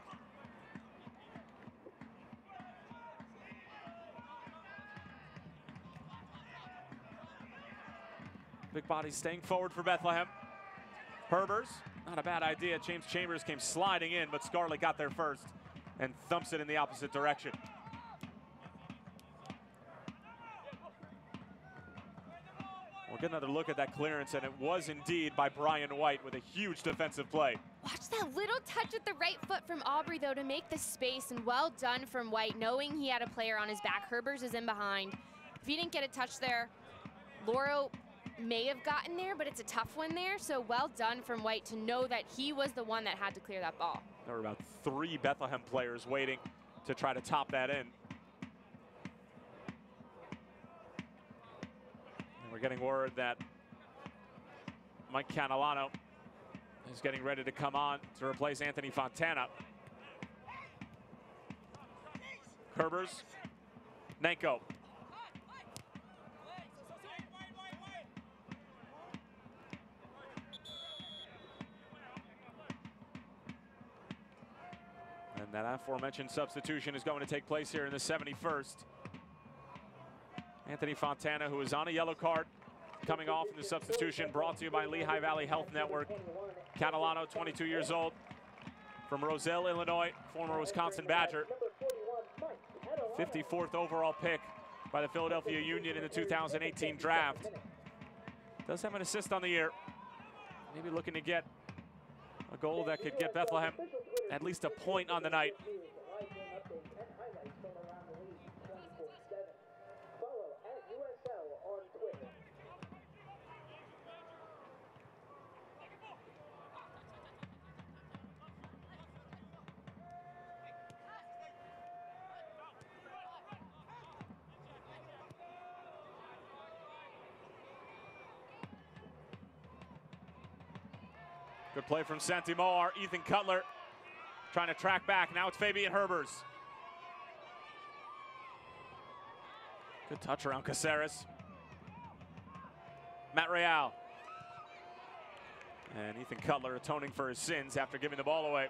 Big body staying forward for Bethlehem. Herbers, not a bad idea. James Chambers came sliding in, but Scarlett got there first and thumps it in the opposite direction. We'll get another look at that clearance, and it was indeed by Brian White with a huge defensive play. Watch that little touch with the right foot from Aubrey, though, to make the space, and well done from White, knowing he had a player on his back. Herbers is in behind. If he didn't get a touch there, Lauro may have gotten there, but it's a tough one there, so well done from White to know that he was the one that had to clear that ball. There were about 3 Bethlehem players waiting to try to top that in. We're getting word that Mike Catalano is getting ready to come on to replace Anthony Fontana. Herbers, Nanko. And that aforementioned substitution is going to take place here in the 71st. Anthony Fontana, who is on a yellow card, coming off in the substitution, brought to you by Lehigh Valley Health Network. Catalano, 22 years old, from Roselle, Illinois, former Wisconsin Badger. 54th overall pick by the Philadelphia Union in the 2018 draft. Does have an assist on the year. Maybe looking to get a goal that could get Bethlehem at least a point on the night. Good play from Santi Moar. Ethan Cutler trying to track back. Now it's Fabian Herbers. Good touch around Caceres. Matt Real. And Ethan Cutler atoning for his sins after giving the ball away.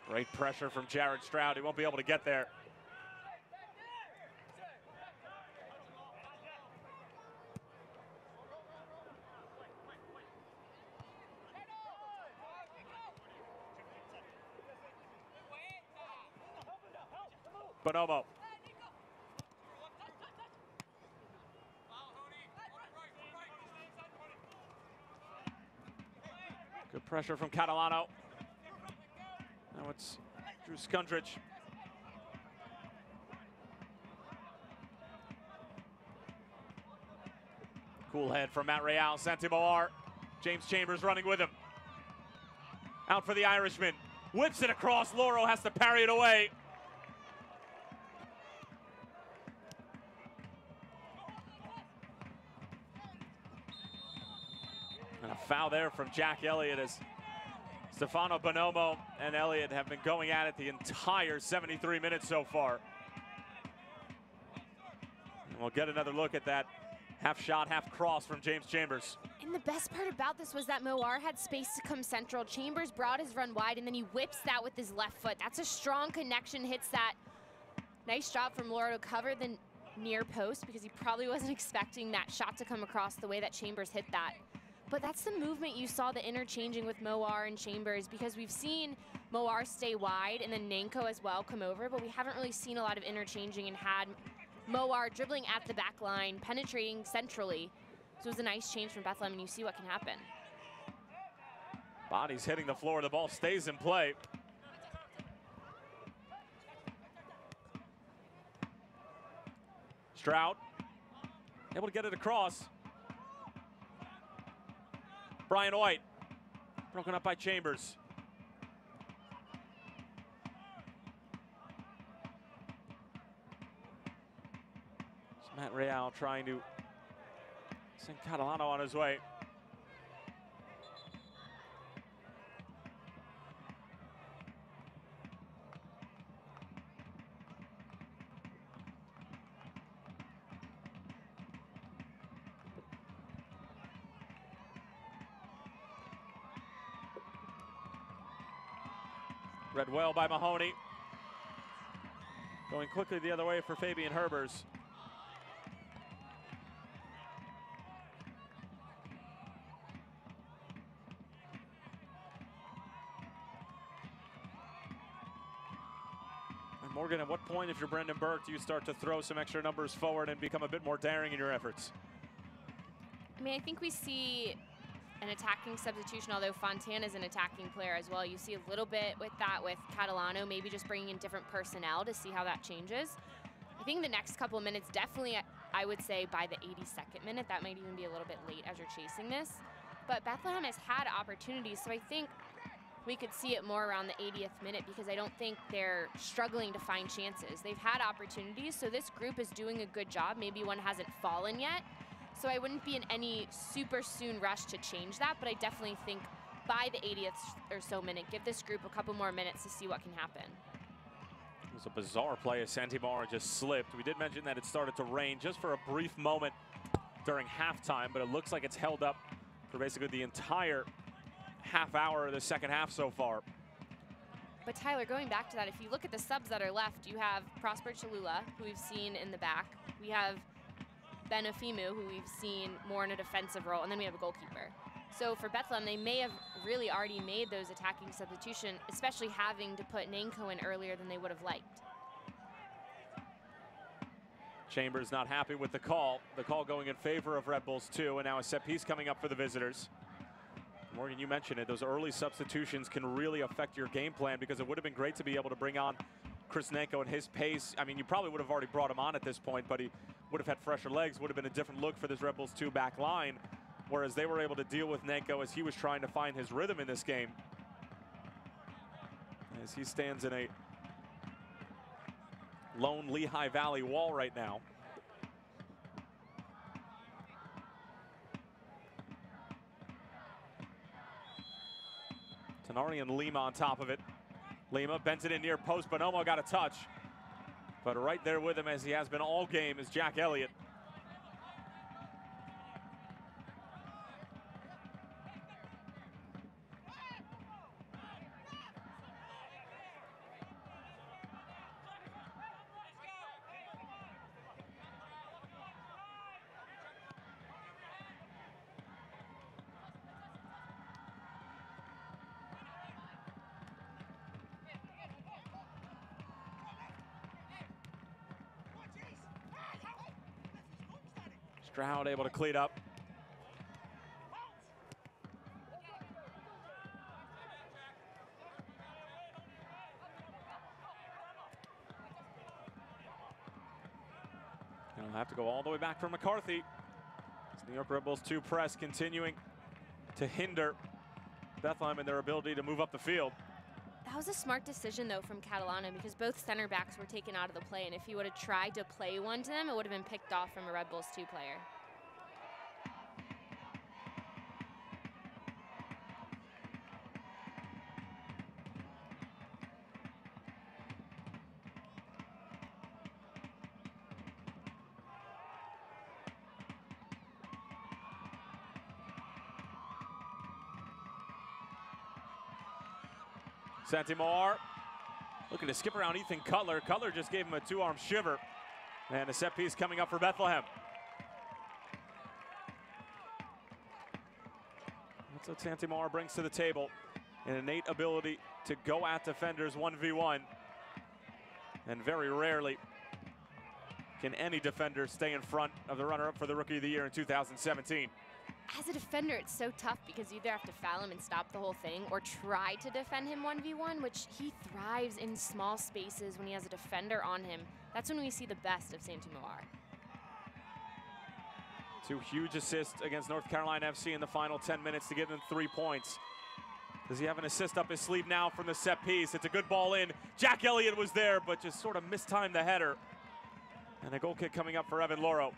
Great pressure from Jared Stroud. He won't be able to get there. Bonomo. Good pressure from Catalano. Now it's Drew Skundrich. Cool head from Matt Real. Santi Moar. James Chambers running with him. Out for the Irishman. Whips it across. Loro has to parry it away. And a foul there from Jack Elliott as Stefano Bonomo and Elliott have been going at it the entire 73 minutes so far. And we'll get another look at that half shot, half cross from James Chambers. And the best part about this was that Moar had space to come central. Chambers brought his run wide, and then he whips that with his left foot. That's a strong connection, hits that. Nice job from Loro to cover the near post because he probably wasn't expecting that shot to come across the way that Chambers hit that. But that's the movement you saw, the interchanging with Moar and Chambers, because we've seen Moar stay wide and then Nanko as well come over, but we haven't really seen a lot of interchanging and had Moar dribbling at the back line, penetrating centrally. So it was a nice change from Bethlehem, and you see what can happen. Body's hitting the floor, the ball stays in play. Stroud, able to get it across. Brian White, broken up by Chambers. It's Matt Real trying to send Catalano on his way. Read well by Mahoney. Going quickly the other way for Fabian Herbers. And Morgan, at what point, if you're Brendan Burke, do you start to throw some extra numbers forward and become a bit more daring in your efforts? I mean, I think we see an attacking substitution, although Fontana is an attacking player as well. You see a little bit with that with Catalano, maybe just bringing in different personnel to see how that changes. I think the next couple of minutes, definitely, I would say by the 82nd minute, that might even be a little bit late as you're chasing this. But Bethlehem has had opportunities, so I think we could see it more around the 80th minute because I don't think they're struggling to find chances. They've had opportunities, so this group is doing a good job. Maybe one hasn't fallen yet. So I wouldn't be in any super soon rush to change that, but I definitely think by the 80th or so minute, give this group a couple more minutes to see what can happen. It was a bizarre play as Santi Moar just slipped. We did mention that it started to rain just for a brief moment during halftime, but it looks like it's held up for basically the entire half hour of the second half so far. But Tyler, going back to that, if you look at the subs that are left, you have Prosper Cholula, who we've seen in the back. We have Ben Afimu, who we've seen more in a defensive role, and then we have a goalkeeper. So for Bethlehem, they may have really already made those attacking substitutions, especially having to put Nanko in earlier than they would have liked. Chambers not happy with the call going in favor of Red Bulls 2, and now a set piece coming up for the visitors. Morgan, you mentioned it, those early substitutions can really affect your game plan because it would have been great to be able to bring on Chris Nanko and his pace. I mean, you probably would have already brought him on at this point, but he would have had fresher legs, would have been a different look for this Red Bulls 2 back line, whereas they were able to deal with Nanko as he was trying to find his rhythm in this game. As he stands in a lone Lehigh Valley wall right now. Tenari and Lima on top of it. Lima bends it in near post. Bonomo got a touch. But right there with him, as he has been all game, is Jack Elliott. Stroud able to clean up. He'll have to go all the way back for McCarthy. It's New York Red Bulls 2 press continuing to hinder Bethlehem in their ability to move up the field. That was a smart decision, though, from Catalano, because both center backs were taken out of the play, and if he would have tried to play one to them, it would have been picked off from a Red Bulls 2 player. Santimar looking to skip around Ethan Cutler. Cutler just gave him a two-arm shiver. And a set piece coming up for Bethlehem. That's what Santimar brings to the table. An innate ability to go at defenders 1v1. And very rarely can any defender stay in front of the runner-up for the Rookie of the Year in 2017. As a defender, it's so tough because you either have to foul him and stop the whole thing or try to defend him 1v1, which he thrives in small spaces when he has a defender on him. That's when we see the best of Santimar. 2 huge assists against North Carolina FC in the final 10 minutes to give them 3 points. Does he have an assist up his sleeve now from the set piece? It's a good ball in. Jack Elliott was there, but just sort of mistimed the header. And a goal kick coming up for Evan Loro.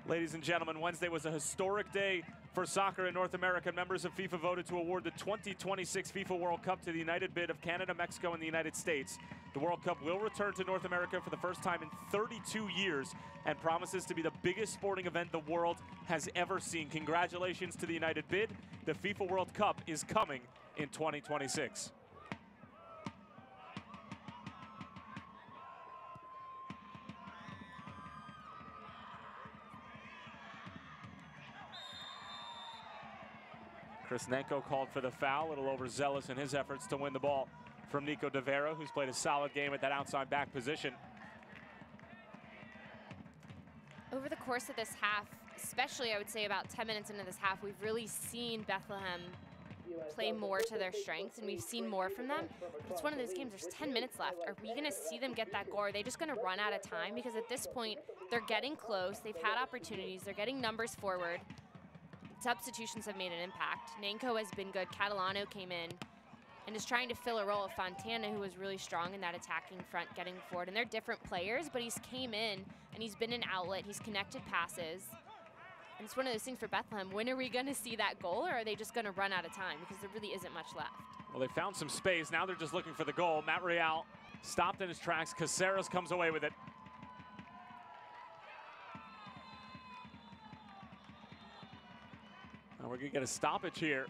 Ladies and gentlemen, Wednesday was a historic day for soccer in North America. Members of FIFA voted to award the 2026 FIFA World Cup to the united bid of Canada, Mexico, and the United States. The World Cup will return to North America for the first time in 32 years and promises to be the biggest sporting event the world has ever seen. Congratulations to the united bid. The FIFA World Cup is coming in 2026. Chris Nenko called for the foul, a little overzealous in his efforts to win the ball from Nico De Vera, who's played a solid game at that outside back position. Over the course of this half, especially I would say about 10 minutes into this half, we've really seen Bethlehem play more to their strengths, and we've seen more from them. But it's one of those games, there's 10 minutes left. Are we gonna see them get that goal? Are they just gonna run out of time? Because at this point, they're getting close, they've had opportunities, they're getting numbers forward. Substitutions have made an impact. Nanko has been good. Catalano came in and is trying to fill a role of Fontana, who was really strong in that attacking front, getting forward. And they're different players, but he's came in and he's been an outlet. He's connected passes. And it's one of those things for Bethlehem. When are we going to see that goal, or are they just going to run out of time? Because there really isn't much left. Well, they found some space. Now they're just looking for the goal. Matt Real stopped in his tracks. Caceres comes away with it. We're going to get a stoppage here.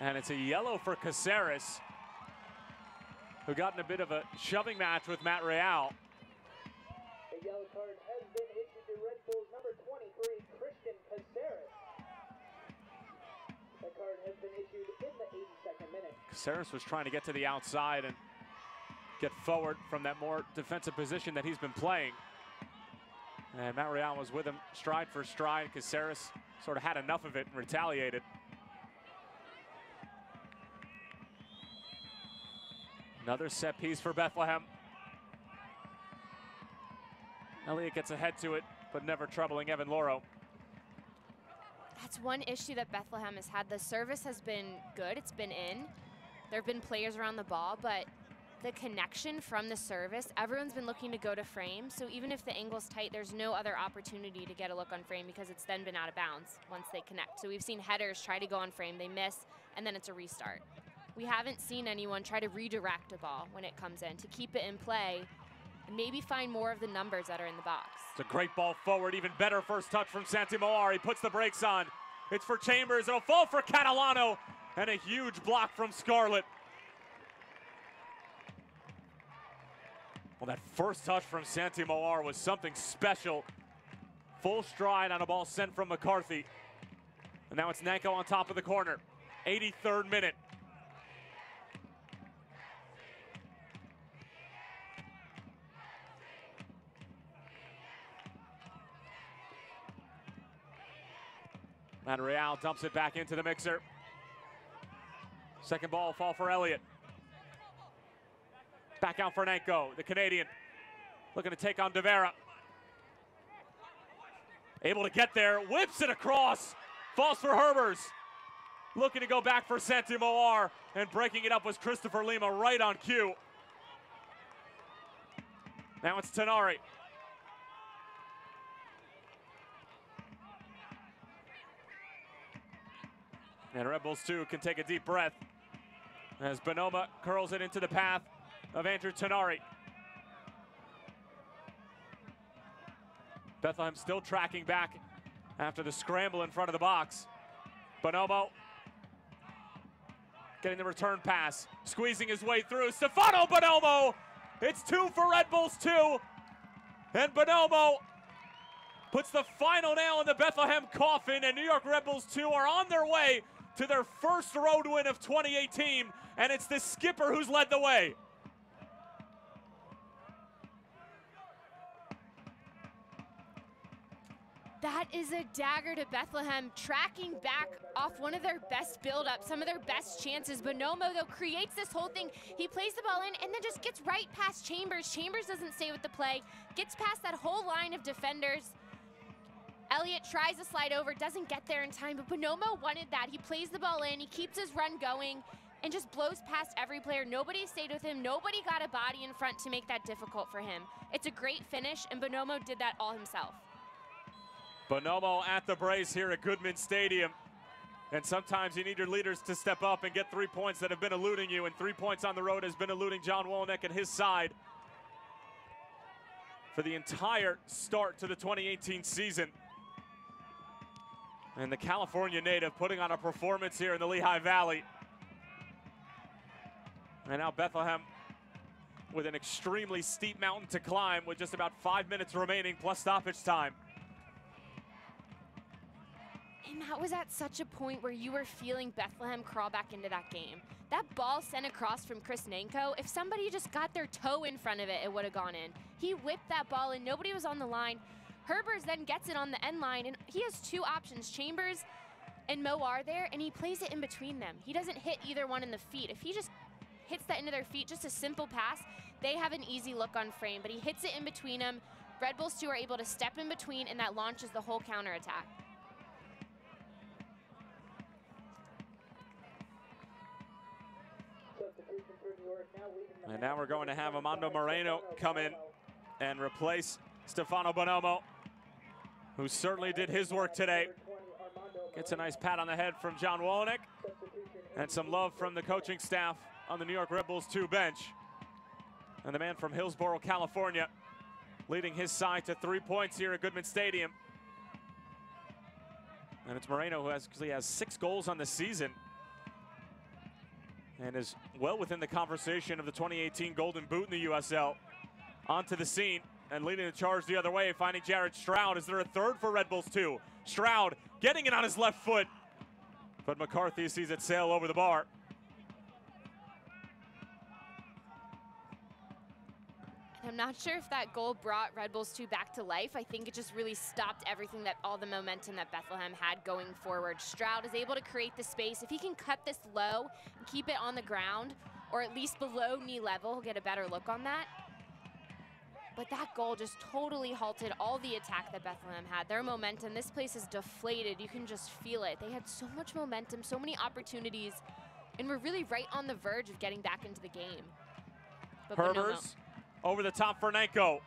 And it's a yellow for Caceres, who got in a bit of a shoving match with Matt Real. A yellow card has been issued to Red Bulls number 23, Christian Caceres. The card has been issued in the 82nd minute. Caceres was trying to get to the outside and get forward from that more defensive position that he's been playing. And Matt Real was with him stride for stride. Caceres sort of had enough of it and retaliated. Another set piece for Bethlehem. Elliott gets ahead to it, but never troubling Evan Loro. That's one issue that Bethlehem has had. The service has been good. It's been in. There have been players around the ball, but the connection from the service, everyone's been looking to go to frame. So even if the angle's tight, there's no other opportunity to get a look on frame because it's then been out of bounds once they connect. So we've seen headers try to go on frame, they miss, and then it's a restart. We haven't seen anyone try to redirect a ball when it comes in to keep it in play and maybe find more of the numbers that are in the box. It's a great ball forward, even better first touch from Santi Moar. He puts the brakes on. It's for Chambers, it'll fall for Catalano, and a huge block from Scarlett. Well, that first touch from Santi Moar was something special. Full stride on a ball sent from McCarthy. And now it's Nanko on top of the corner. 83rd minute. And Real dumps it back into the mixer. Second ball fall for Elliott. Back out for Nanko, the Canadian. Looking to take on De Vera. Able to get there, whips it across. Falls for Herbers. Looking to go back for Santi Moar. And breaking it up was Christopher Lima right on cue. Now it's Tenari. And Red Bulls 2 can take a deep breath as Bonoma curls it into the path of Andrew Tenari. Bethlehem still tracking back after the scramble in front of the box. Bonomo getting the return pass, squeezing his way through. Stefano Bonomo! It's 2 for Red Bulls 2. And Bonomo puts the final nail in the Bethlehem coffin, and New York Red Bulls 2 are on their way to their first road win of 2018, and it's the skipper who's led the way. That is a dagger to Bethlehem, tracking back off one of their best build-ups, some of their best chances. Bonomo, though, creates this whole thing. He plays the ball in and then just gets right past Chambers. Chambers doesn't stay with the play, gets past that whole line of defenders. Elliott tries to slide over, doesn't get there in time, but Bonomo wanted that. He plays the ball in, he keeps his run going, and just blows past every player. Nobody stayed with him. Nobody got a body in front to make that difficult for him. It's a great finish, and Bonomo did that all himself. Bonomo at the brace here at Goodman Stadium. And sometimes you need your leaders to step up and get 3 points that have been eluding you, and 3 points on the road has been eluding John Wolnick and his side for the entire start to the 2018 season. And the California native putting on a performance here in the Lehigh Valley. And now Bethlehem with an extremely steep mountain to climb with just about 5 minutes remaining plus stoppage time. And that was at such a point where you were feeling Bethlehem crawl back into that game. That ball sent across from Chris Nanko, if somebody just got their toe in front of it, it would have gone in. He whipped that ball in, nobody was on the line. Herbers then gets it on the end line, and he has 2 options, Chambers and Mo are there, and he plays it in between them. He doesn't hit either one in the feet. If he just hits that into their feet, just a simple pass, they have an easy look on frame, but he hits it in between them. Red Bulls 2 are able to step in between, and that launches the whole counterattack. And now we're going to have Armando Moreno come in and replace Stefano Bonomo, who certainly did his work today. Gets a nice pat on the head from John Wolnick and some love from the coaching staff on the New York Red Bulls 2 bench. And the man from Hillsborough, California, leading his side to 3 points here at Goodman Stadium. And it's Moreno who has 6 goals on the season and is well within the conversation of the 2018 Golden Boot in the USL. Onto the scene and leading the charge the other way, finding Jared Stroud. Is there a third for Red Bulls 2? Stroud getting it on his left foot, but McCarthy sees it sail over the bar. I'm not sure if that goal brought Red Bulls 2 back to life. I think it just really stopped everything, that all the momentum that Bethlehem had going forward. Stroud is able to create the space. If he can cut this low and keep it on the ground, or at least below knee level, he'll get a better look on that. But that goal just totally halted all the attack that Bethlehem had. Their momentum, this place is deflated. You can just feel it. They had so much momentum, so many opportunities, and we're really right on the verge of getting back into the game. but Bonomo. Herbers over the top for Nanko.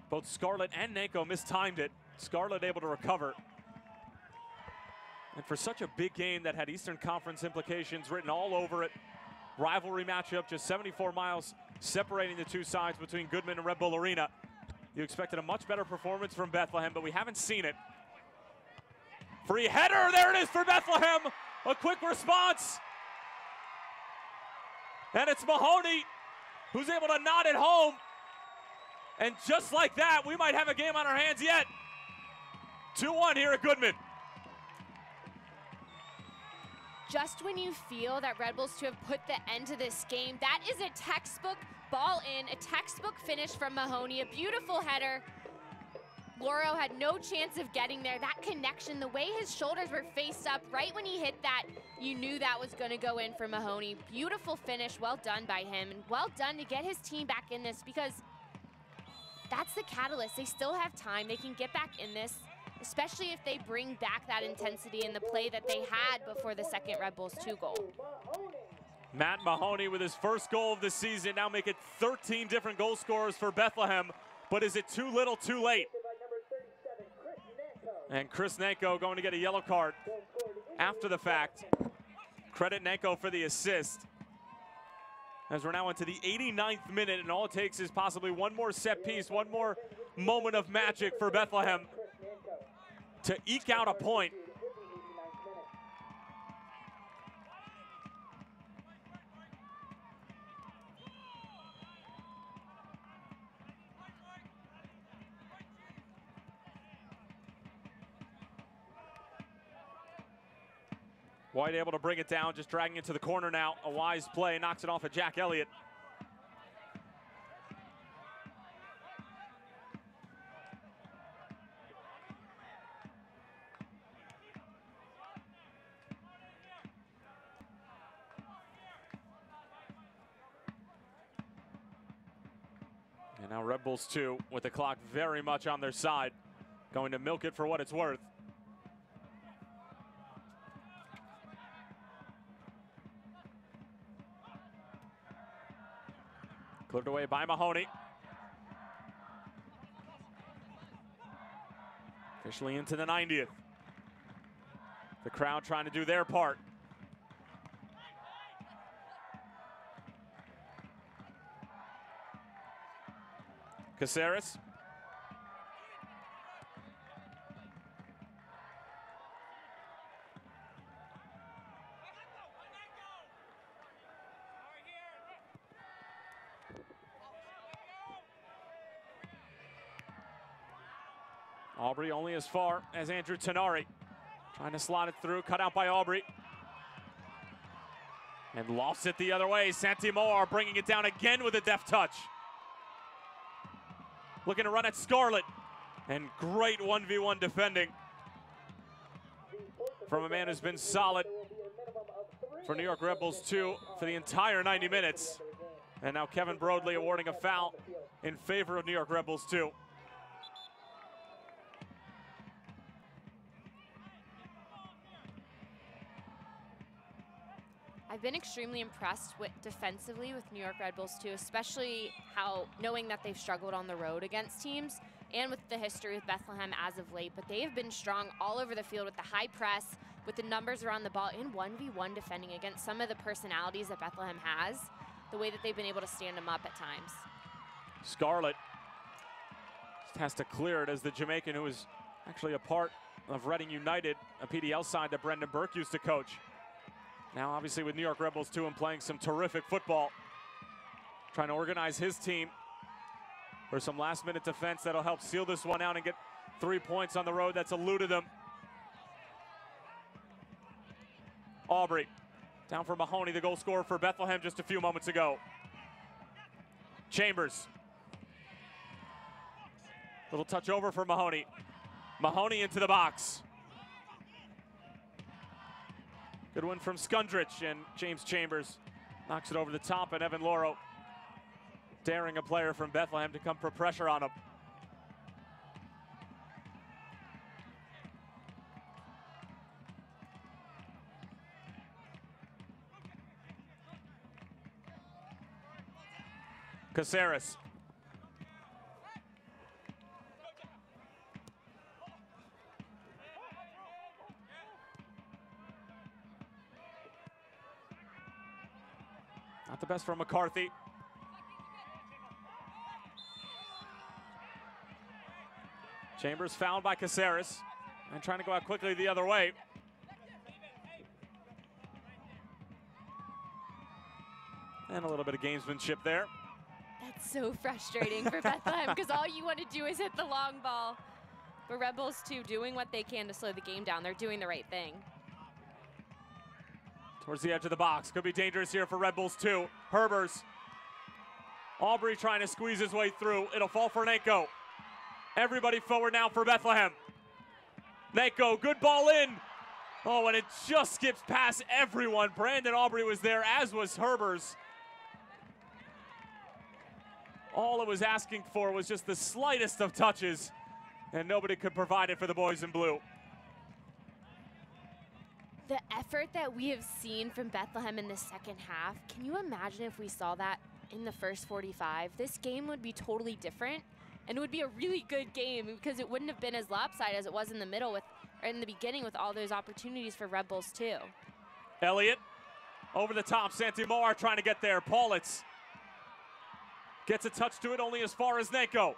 Both Scarlett and Nanko mistimed it. Scarlett able to recover. And for such a big game that had Eastern Conference implications written all over it, rivalry matchup, just 74 miles separating the two sides between Goodman and Red Bull Arena. You expected a much better performance from Bethlehem, but we haven't seen it. Free header, there it is for Bethlehem. A quick response. And it's Mahoney who's able to nod it home. And just like that, we might have a game on our hands yet. 2-1 here at Goodman. Just when you feel that Red Bulls 2 have put the end to this game, that is a textbook ball in, a textbook finish from Mahoney, a beautiful header. Loro had no chance of getting there. That connection, the way his shoulders were faced up, right when he hit that, you knew that was going to go in for Mahoney. Beautiful finish, well done by him, and well done to get his team back in this, because that's the catalyst. They still have time. They can get back in this, especially if they bring back that intensity in the play that they had before the second Red Bulls 2 goal. Matt Mahoney with his first goal of the season, now make it 13 different goal scorers for Bethlehem. But is it too little, too late? And Chris Nanko going to get a yellow card after the fact. Credit Nanko for the assist. As we're now into the 89th minute, and all it takes is possibly one more set piece, one more moment of magic for Bethlehem to eke out a point. White able to bring it down, just dragging it to the corner now. A wise play, knocks it off of Jack Elliott. And now Red Bulls 2 with the clock very much on their side, going to milk it for what it's worth. Cleared away by Mahoney. Officially into the 90th. The crowd trying to do their part. Caceres. Aubrey only as far as Andrew Tenari. Trying to slot it through, cut out by Aubrey. And lost it the other way. Santi Moar bringing it down again with a deft touch. Looking to run at Scarlett. And great 1v1 defending from a man who's been solid for New York Red Bulls 2 for the entire 90 minutes. And now Kevin Broadley awarding a foul in favor of New York Red Bulls 2. I've been extremely impressed with defensively with New York Red Bulls 2, especially how knowing that they've struggled on the road against teams and with the history with Bethlehem as of late, but they have been strong all over the field with the high press, with the numbers around the ball in 1v1 defending against some of the personalities that Bethlehem has, the way that they've been able to stand them up at times. Scarlett just has to clear it as the Jamaican who is actually a part of Reading United, a PDL side that Brendan Burke used to coach. Now obviously with New York Red Bulls 2 and playing some terrific football. Trying to organize his team for some last minute defense that'll help seal this one out and get 3 points on the road. That's eluded them. Aubrey down for Mahoney, the goal scorer for Bethlehem just a few moments ago. Chambers. Little touch over for Mahoney. Mahoney into the box. Good one from Skundrich, and James Chambers knocks it over the top, and Evan Loro daring a player from Bethlehem to come put pressure on him. Caceres. Not the best from McCarthy. Chambers fouled by Caceres and trying to go out quickly the other way. And a little bit of gamesmanship there. That's so frustrating for Bethlehem because all you want to do is hit the long ball. But Red Bulls, too, doing what they can to slow the game down. They're doing the right thing. Towards the edge of the box. Could be dangerous here for Red Bulls, too. Herbers. Aubrey trying to squeeze his way through. It'll fall for Nanko. Everybody forward now for Bethlehem. Nanko, good ball in. Oh, and it just skips past everyone. Brandon Aubrey was there, as was Herbers. All it was asking for was just the slightest of touches, and nobody could provide it for the boys in blue. The effort that we have seen from Bethlehem in the second half, can you imagine if we saw that in the first 45? This game would be totally different, and it would be a really good game because it wouldn't have been as lopsided as it was in the middle with, or in the beginning with all those opportunities for Red Bulls too. Elliott over the top. Santimar trying to get there. Paulitz gets a touch to it only as far as Nanko.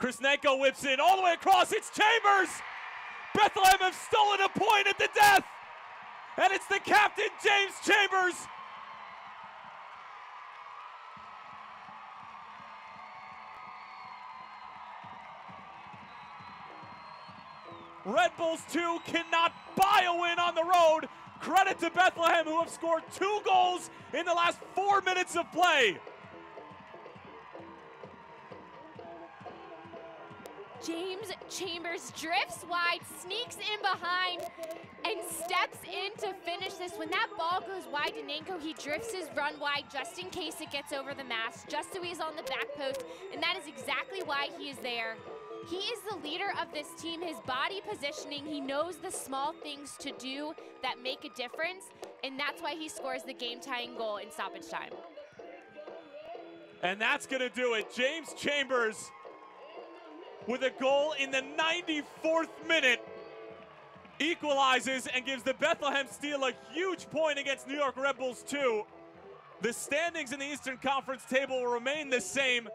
Chris Nanko whips in all the way across. It's Chambers. Bethlehem have stolen a point at the death. And it's the captain, James Chambers. Red Bulls 2 cannot buy a win on the road. Credit to Bethlehem, who have scored 2 goals in the last 4 minutes of play. James Chambers drifts wide, sneaks in behind, and steps in to finish this. When that ball goes wide to Nanko, he drifts his run wide just in case it gets over the mast, just so he's on the back post, and that is exactly why he is there. He is the leader of this team. His body positioning, he knows the small things to do that make a difference, and that's why he scores the game-tying goal in stoppage time. And that's going to do it. James Chambers with a goal in the 94th minute equalizes and gives the Bethlehem Steel a huge point against New York Red Bulls 2. The standings in the Eastern Conference table will remain the same.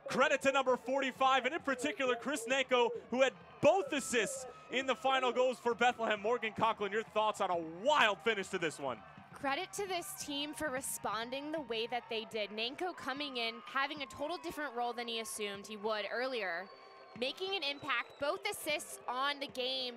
Credit to number 45, and in particular, Chris Nanko, who had both assists in the final goals for Bethlehem. Morgan Conklin, your thoughts on a wild finish to this one? Credit to this team for responding the way that they did. Nanko coming in, having a total different role than he assumed he would earlier, making an impact, both assists on the game,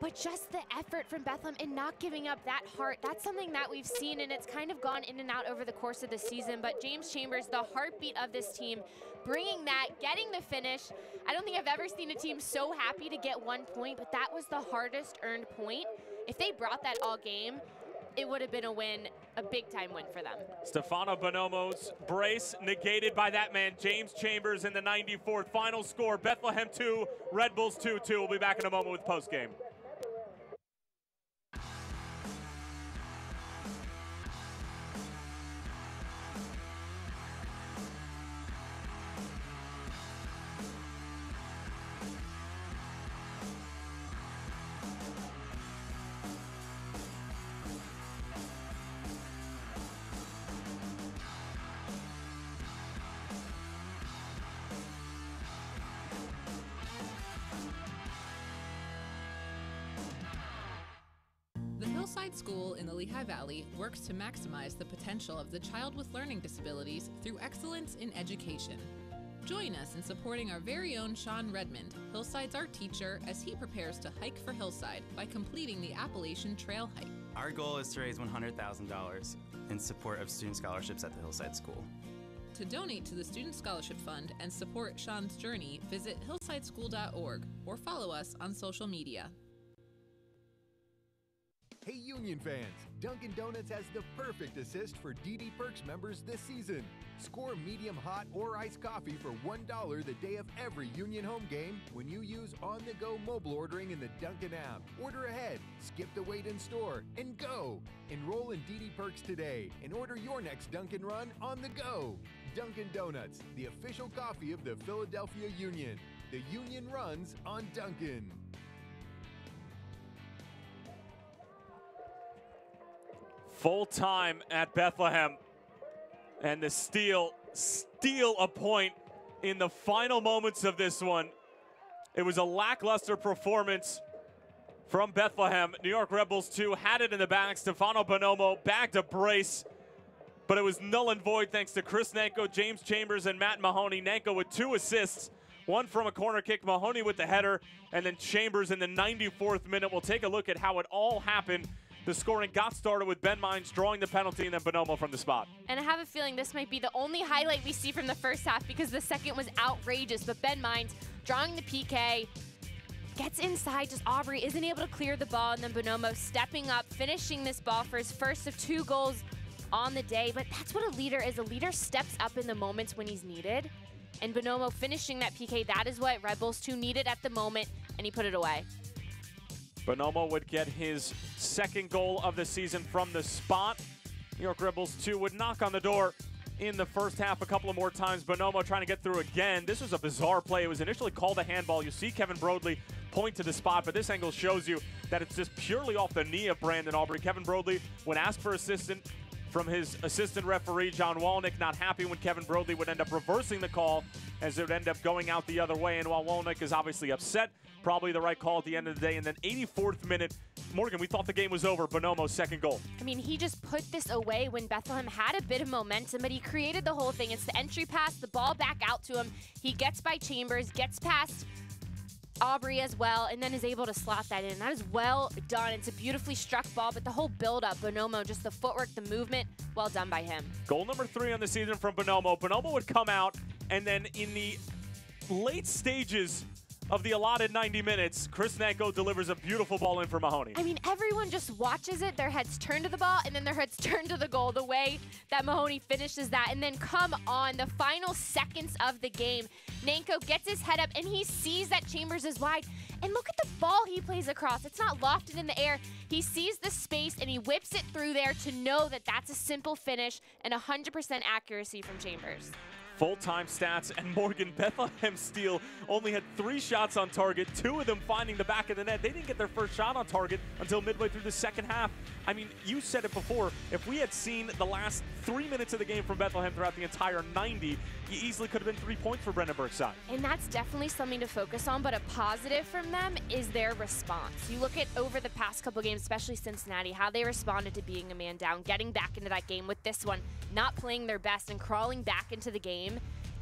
but just the effort from Bethlehem and not giving up that heart. That's something that we've seen, and it's kind of gone in and out over the course of the season. But James Chambers, the heartbeat of this team, bringing that, getting the finish. I don't think I've ever seen a team so happy to get 1 point, but that was the hardest earned point. If they brought that all game, it would have been a win, a big-time win for them. Stefano Bonomo's brace negated by that man, James Chambers, in the 94th. Final score, Bethlehem 2, Red Bulls 2-2. We'll be back in a moment with postgame. Hillside School in the Lehigh Valley works to maximize the potential of the child with learning disabilities through excellence in education. Join us in supporting our very own Sean Redmond, Hillside's art teacher, as he prepares to hike for Hillside by completing the Appalachian Trail hike. Our goal is to raise $100,000 in support of student scholarships at the Hillside School. To donate to the Student Scholarship Fund and support Sean's journey, visit hillsideschool.org or follow us on social media. Hey Union fans, Dunkin' Donuts has the perfect assist for DD Perks members this season. Score medium hot or iced coffee for $1 the day of every Union home game when you use on-the-go mobile ordering in the Dunkin' app. Order ahead, skip the wait in store, and go! Enroll in DD Perks today and order your next Dunkin' run on the go. Dunkin' Donuts, the official coffee of the Philadelphia Union. The Union runs on Dunkin'. Full time at Bethlehem, and the steal a point in the final moments of this one. It was a lackluster performance from Bethlehem. New York Red Bulls 2 had it in the bag. Stefano Bonomo bagged a brace, but it was null and void thanks to Chris Nanko, James Chambers, and Matt Mahoney. Nanko with 2 assists, one from a corner kick, Mahoney with the header, and then Chambers in the 94th minute. We'll take a look at how it all happened. The scoring got started with Ben Mines drawing the penalty and then Bonomo from the spot. And I have a feeling this might be the only highlight we see from the first half because the second was outrageous. But Ben Mines drawing the PK, gets inside, just Aubrey isn't able to clear the ball, and then Bonomo stepping up, finishing this ball for his first of 2 goals on the day. But that's what a leader is. A leader steps up in the moments when he's needed. And Bonomo finishing that PK, that is what Red Bulls 2 needed at the moment, and he put it away. Bonomo would get his 2nd goal of the season from the spot. New York Red Bulls 2 would knock on the door in the first half a couple of more times. Bonomo trying to get through again. This was a bizarre play. It was initially called a handball. You see Kevin Broadley point to the spot, but this angle shows you that it's just purely off the knee of Brandon Aubrey. Kevin Broadley, when asked for assistance from his assistant referee, John Walnick, not happy when Kevin Broadley would end up reversing the call as it would end up going out the other way. And while Walnick is obviously upset, probably the right call at the end of the day. And then 84th minute, Morgan, we thought the game was over. Bonomo's 2nd goal. I mean, he just put this away when Bethlehem had a bit of momentum, but he created the whole thing. It's the entry pass, the ball back out to him. He gets by Chambers, gets past Aubrey as well, and then is able to slot that in. That is well done. It's a beautifully struck ball, but the whole build-up, Bonomo, just the footwork, the movement, well done by him. Goal number 3 on the season from Bonomo. Bonomo would come out, and then in the late stages of the allotted 90 minutes, Chris Nanko delivers a beautiful ball in for Mahoney. I mean, everyone just watches it. Their heads turn to the ball, and then their heads turn to the goal. The way that Mahoney finishes that, and then come on, the final seconds of the game, Nanko gets his head up, and he sees that Chambers is wide. And look at the ball he plays across. It's not lofted in the air. He sees the space, and he whips it through there to know that that's a simple finish and 100% accuracy from Chambers. Full-time stats, and Morgan, Bethlehem Steel only had 3 shots on target, 2 of them finding the back of the net. They didn't get their first shot on target until midway through the second half. I mean, you said it before, if we had seen the last 3 minutes of the game from Bethlehem throughout the entire 90, you easily could have been 3 points for Brandenburg's side. And that's definitely something to focus on, but a positive from them is their response. You look at over the past couple games, especially Cincinnati, how they responded to being a man down, getting back into that game with this one, not playing their best and crawling back into the game,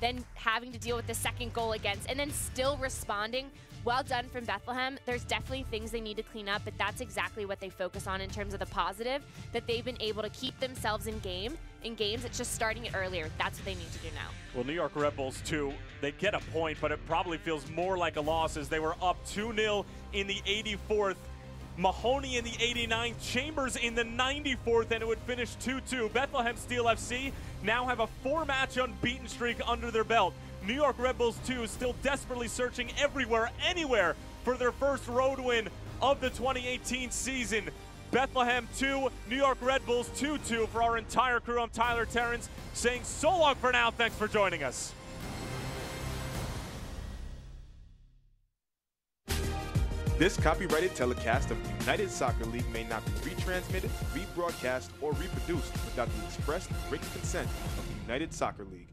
then having to deal with the 2nd goal against, and then still responding. Well done from Bethlehem. There's definitely things they need to clean up, but that's exactly what they focus on in terms of the positive, that they've been able to keep themselves in games. It's just starting it earlier. That's what they need to do now. Well, New York Red Bulls 2, they get a point, but it probably feels more like a loss as they were up 2-0 in the 84th. Mahoney in the 89th, Chambers in the 94th, and it would finish 2-2. Bethlehem Steel FC now have a 4-match unbeaten streak under their belt. New York Red Bulls 2 still desperately searching everywhere, anywhere for their first road win of the 2018 season. Bethlehem 2, New York Red Bulls 2-2 for our entire crew. I'm Tyler Terrence saying so long for now. Thanks for joining us. This copyrighted telecast of the United Soccer League may not be retransmitted, rebroadcast, or reproduced without the express written consent of the United Soccer League.